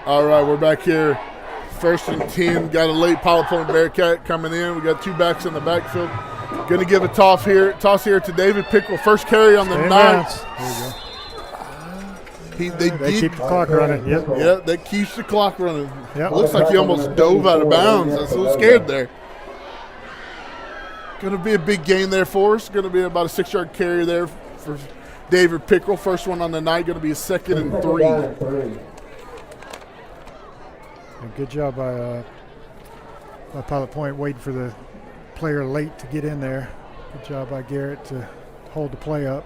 [SPEAKER 4] All right, we're back here. 1st and 10. Got a late Pilot Point Bearcat coming in. We got 2 backs in the backfield. Going to give a toss here to David Pickrell. First carry on the night. They
[SPEAKER 3] keep the clock running. Yep.
[SPEAKER 4] Yeah, that keeps the clock running.
[SPEAKER 3] Yep.
[SPEAKER 4] Looks like he almost dove out of bounds. I was a little scared there. Going to be a big gain there for us. Going to be about a 6-yard carry there for David Pickrell. First one on the night. Going to be a 2nd and 3.
[SPEAKER 3] And good job by Pilot Point waiting for the player late to get in there. Good job by Garrett to hold the play up.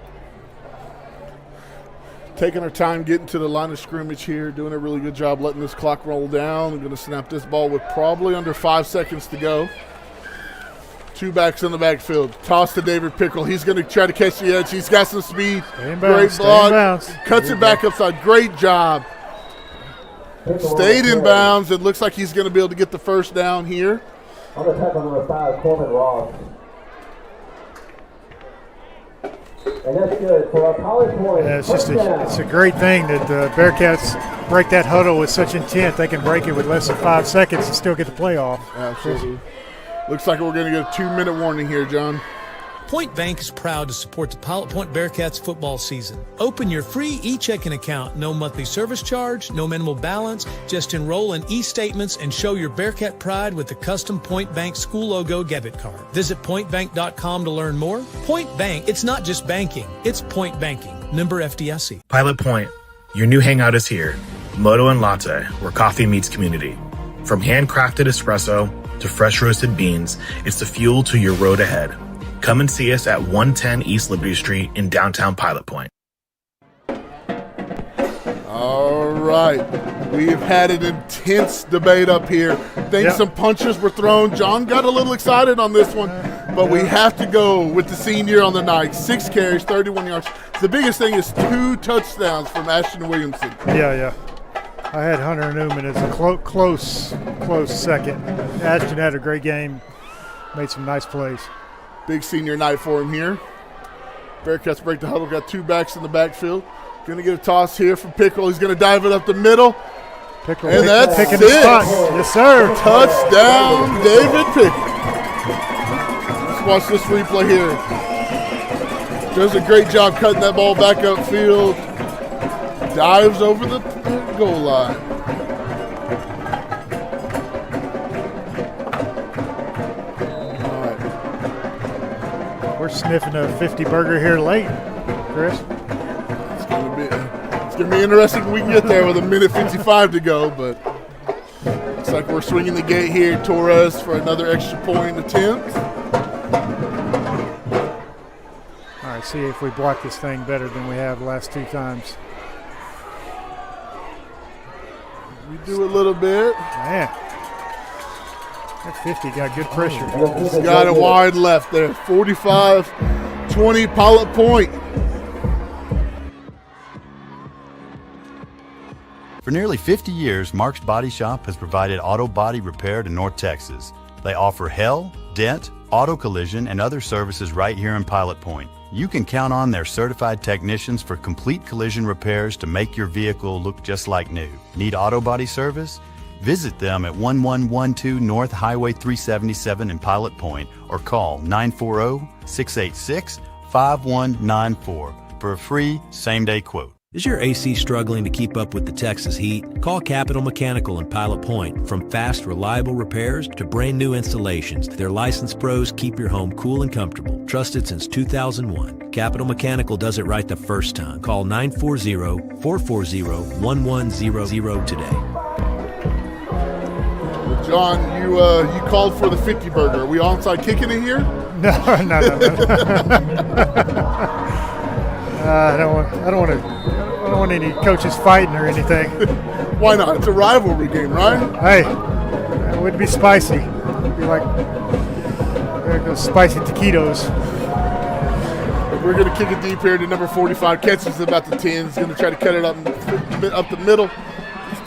[SPEAKER 4] Taking our time getting to the line of scrimmage here, doing a really good job letting this clock roll down. We're going to snap this ball with probably under 5 seconds to go. 2 backs in the backfield. Toss to David Pickrell. He's going to try to catch the edge. He's got some speed. Great block. Cuts it back upside. Great job. Stayed in bounds. It looks like he's going to be able to get the first down here.
[SPEAKER 7] On the tackle number 5, Coleman Ross. And that's good for our Pilot Point.
[SPEAKER 3] Yeah, it's a great thing that the Bearcats break that huddle with such intent. They can break it with less than 5 seconds and still get the playoff.
[SPEAKER 4] Absolutely. Looks like we're going to get a 2-minute warning here, John.
[SPEAKER 17] Point Bank is proud to support the Pilot Point Bearcats football season. Open your free e-checking account. No monthly service charge, no minimal balance. Just enroll in e-statements and show your Bearcat pride with the custom Point Bank school logo debit card. Visit pointbank.com to learn more. Point Bank, it's not just banking, it's point banking. Member FDIC.
[SPEAKER 11] Pilot Point, your new hangout is here. Moto and Latte, where coffee meets community. From handcrafted espresso to fresh roasted beans, it's the fuel to your road ahead. Come and see us at 110 East Liberty Street in downtown Pilot Point.
[SPEAKER 4] All right. We've had an intense debate up here. Think some punches were thrown. John got a little excited on this one, but we have to go with the senior on the night. 6 carries, 31 yards. The biggest thing is 2 touchdowns from Ashton Williamson.
[SPEAKER 3] Yeah. I had Hunter Newman as a close second. Ashton had a great game, made some nice plays.
[SPEAKER 4] Big senior night for him here. Bearcats break the huddle. Got 2 backs in the backfield. Going to get a toss here from Pickle. He's going to dive it up the middle.
[SPEAKER 3] Pickle,
[SPEAKER 4] and that's
[SPEAKER 3] picking
[SPEAKER 4] it.
[SPEAKER 3] The spot. Yes, sir.
[SPEAKER 4] Touchdown, David Pickle. Let's watch this replay here. Does a great job cutting that ball back upfield. Dives over the goal line.
[SPEAKER 3] We're sniffing a 50 burger here late, Chris.
[SPEAKER 4] It's gonna be interesting if we can get there with 1:55 to go, but looks like we're swinging the gate here. Torres for another extra point attempt.
[SPEAKER 3] All right, see if we block this thing better than we have the last 2 times.
[SPEAKER 4] We do a little bit.
[SPEAKER 3] Man. That 50 got good pressure.
[SPEAKER 4] He's got it wide left there. 45-20 Pilot Point.
[SPEAKER 12] For nearly 50 years, Mark's Body Shop has provided auto body repair to North Texas. They offer hail, dent, auto collision, and other services right here in Pilot Point. You can count on their certified technicians for complete collision repairs to make your vehicle look just like new. Need auto body service? Visit them at 1112 North Highway 377 in Pilot Point or call 940-686-5194 for a free same-day quote.
[SPEAKER 13] Is your AC struggling to keep up with the Texas heat? Call Capital Mechanical in Pilot Point. From fast, reliable repairs to brand new installations, their licensed pros keep your home cool and comfortable. Trusted since 2001. Capital Mechanical does it right the first time. Call 940-440-1100 today.
[SPEAKER 4] John, you called for the 50 burger. Are we onside kicking it here?
[SPEAKER 3] No. I don't want any coaches fighting or anything.
[SPEAKER 4] Why not? It's a rivalry game, right?
[SPEAKER 3] Hey, it would be spicy. It'd be like there goes spicy taquitos.
[SPEAKER 4] We're going to kick it deep here to number 45. Catches about the 10. He's going to try to cut it up the middle.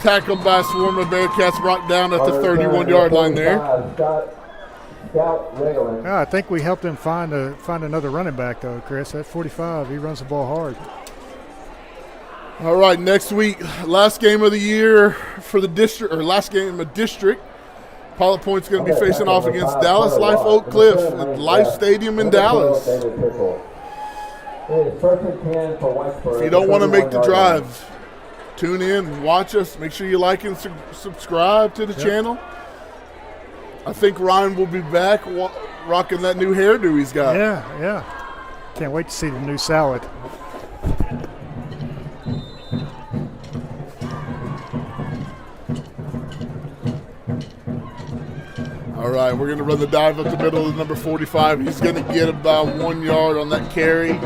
[SPEAKER 4] Tackled by a swarm of Bearcats, brought down at the 31-yard line there.
[SPEAKER 3] I think we helped him find another running back, though, Chris. At 45, he runs the ball hard.
[SPEAKER 4] All right, next week, last game of the year for the district, or last game of district. Pilot Point's going to be facing off against Dallas Life Oak Cliff at Life Stadium in Dallas. If you don't want to make the drive, tune in, watch us. Make sure you like and subscribe to the channel. I think Ryan will be back rocking that new hairdo he's got.
[SPEAKER 3] Yeah. Can't wait to see the new salad.
[SPEAKER 4] All right, we're going to run the dive up the middle of number 45. He's going to get about 1 yard on that carry.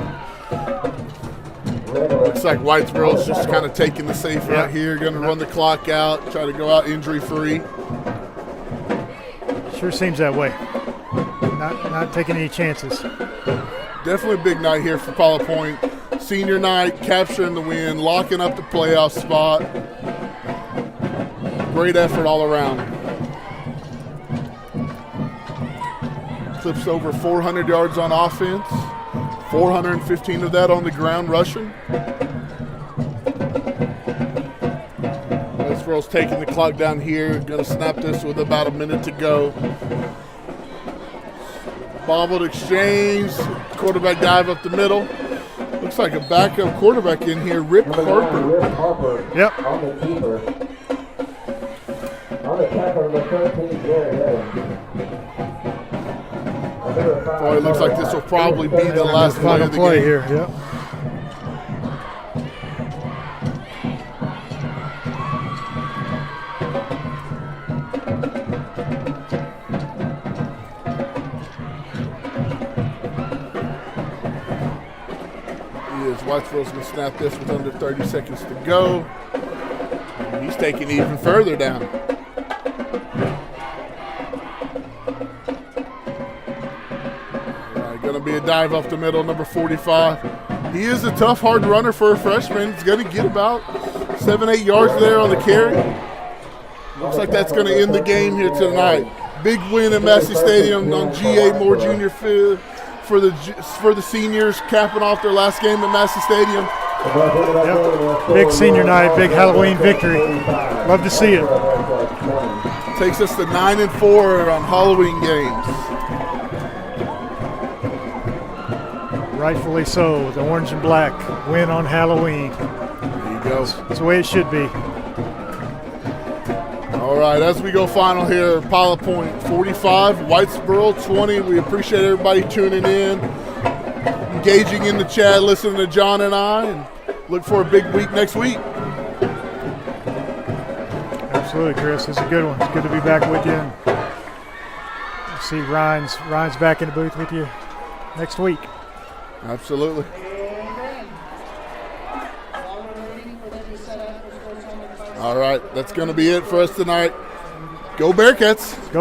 [SPEAKER 4] Looks like Whitesboro's just kind of taking the safe right here. Going to run the clock out, try to go out injury-free.
[SPEAKER 3] Sure seems that way. Not taking any chances.
[SPEAKER 4] Definitely a big night here for Pilot Point. Senior night, capturing the win, locking up the playoff spot. Great effort all around. Clips over 400 yards on offense, 415 of that on the ground rushing. Whitesboro's taking the clock down here. Going to snap this with about a minute to go. Bobbled exchange. Quarterback dive up the middle. Looks like a backup quarterback in here, Rip Harper.
[SPEAKER 3] Yep.
[SPEAKER 7] On the keeper. On the tackle, the 13, Gary Evans.
[SPEAKER 4] Boy, it looks like this will probably be the last play of the game.
[SPEAKER 3] Here, yep.
[SPEAKER 4] Whitesboro's going to snap this with under 30 seconds to go. He's taking it even further down. Going to be a dive off the middle, number 45. He is a tough, hard runner for a freshman. He's going to get about 7-8 yards there on the carry. Looks like that's going to end the game here tonight. Big win at Massey Stadium on G.A. Moore Jr. Field. For the seniors capping off their last game at Massey Stadium.
[SPEAKER 3] Yep. Big senior night, big Halloween victory. Love to see it.
[SPEAKER 4] Takes us to 9-4 on Halloween games.
[SPEAKER 3] Rightfully so. The orange and black win on Halloween.
[SPEAKER 4] There you go.
[SPEAKER 3] That's the way it should be.
[SPEAKER 4] All right, as we go final here, Pilot Point 45, Whitesboro 20. We appreciate everybody tuning in, engaging in the chat, listening to John and I, and look for a big week next week.
[SPEAKER 3] Absolutely, Chris. It's a good one. It's good to be back with you. And see Ryan's back in the booth with you next week.
[SPEAKER 4] Absolutely. All right, that's going to be it for us tonight. Go Bearcats.
[SPEAKER 3] Go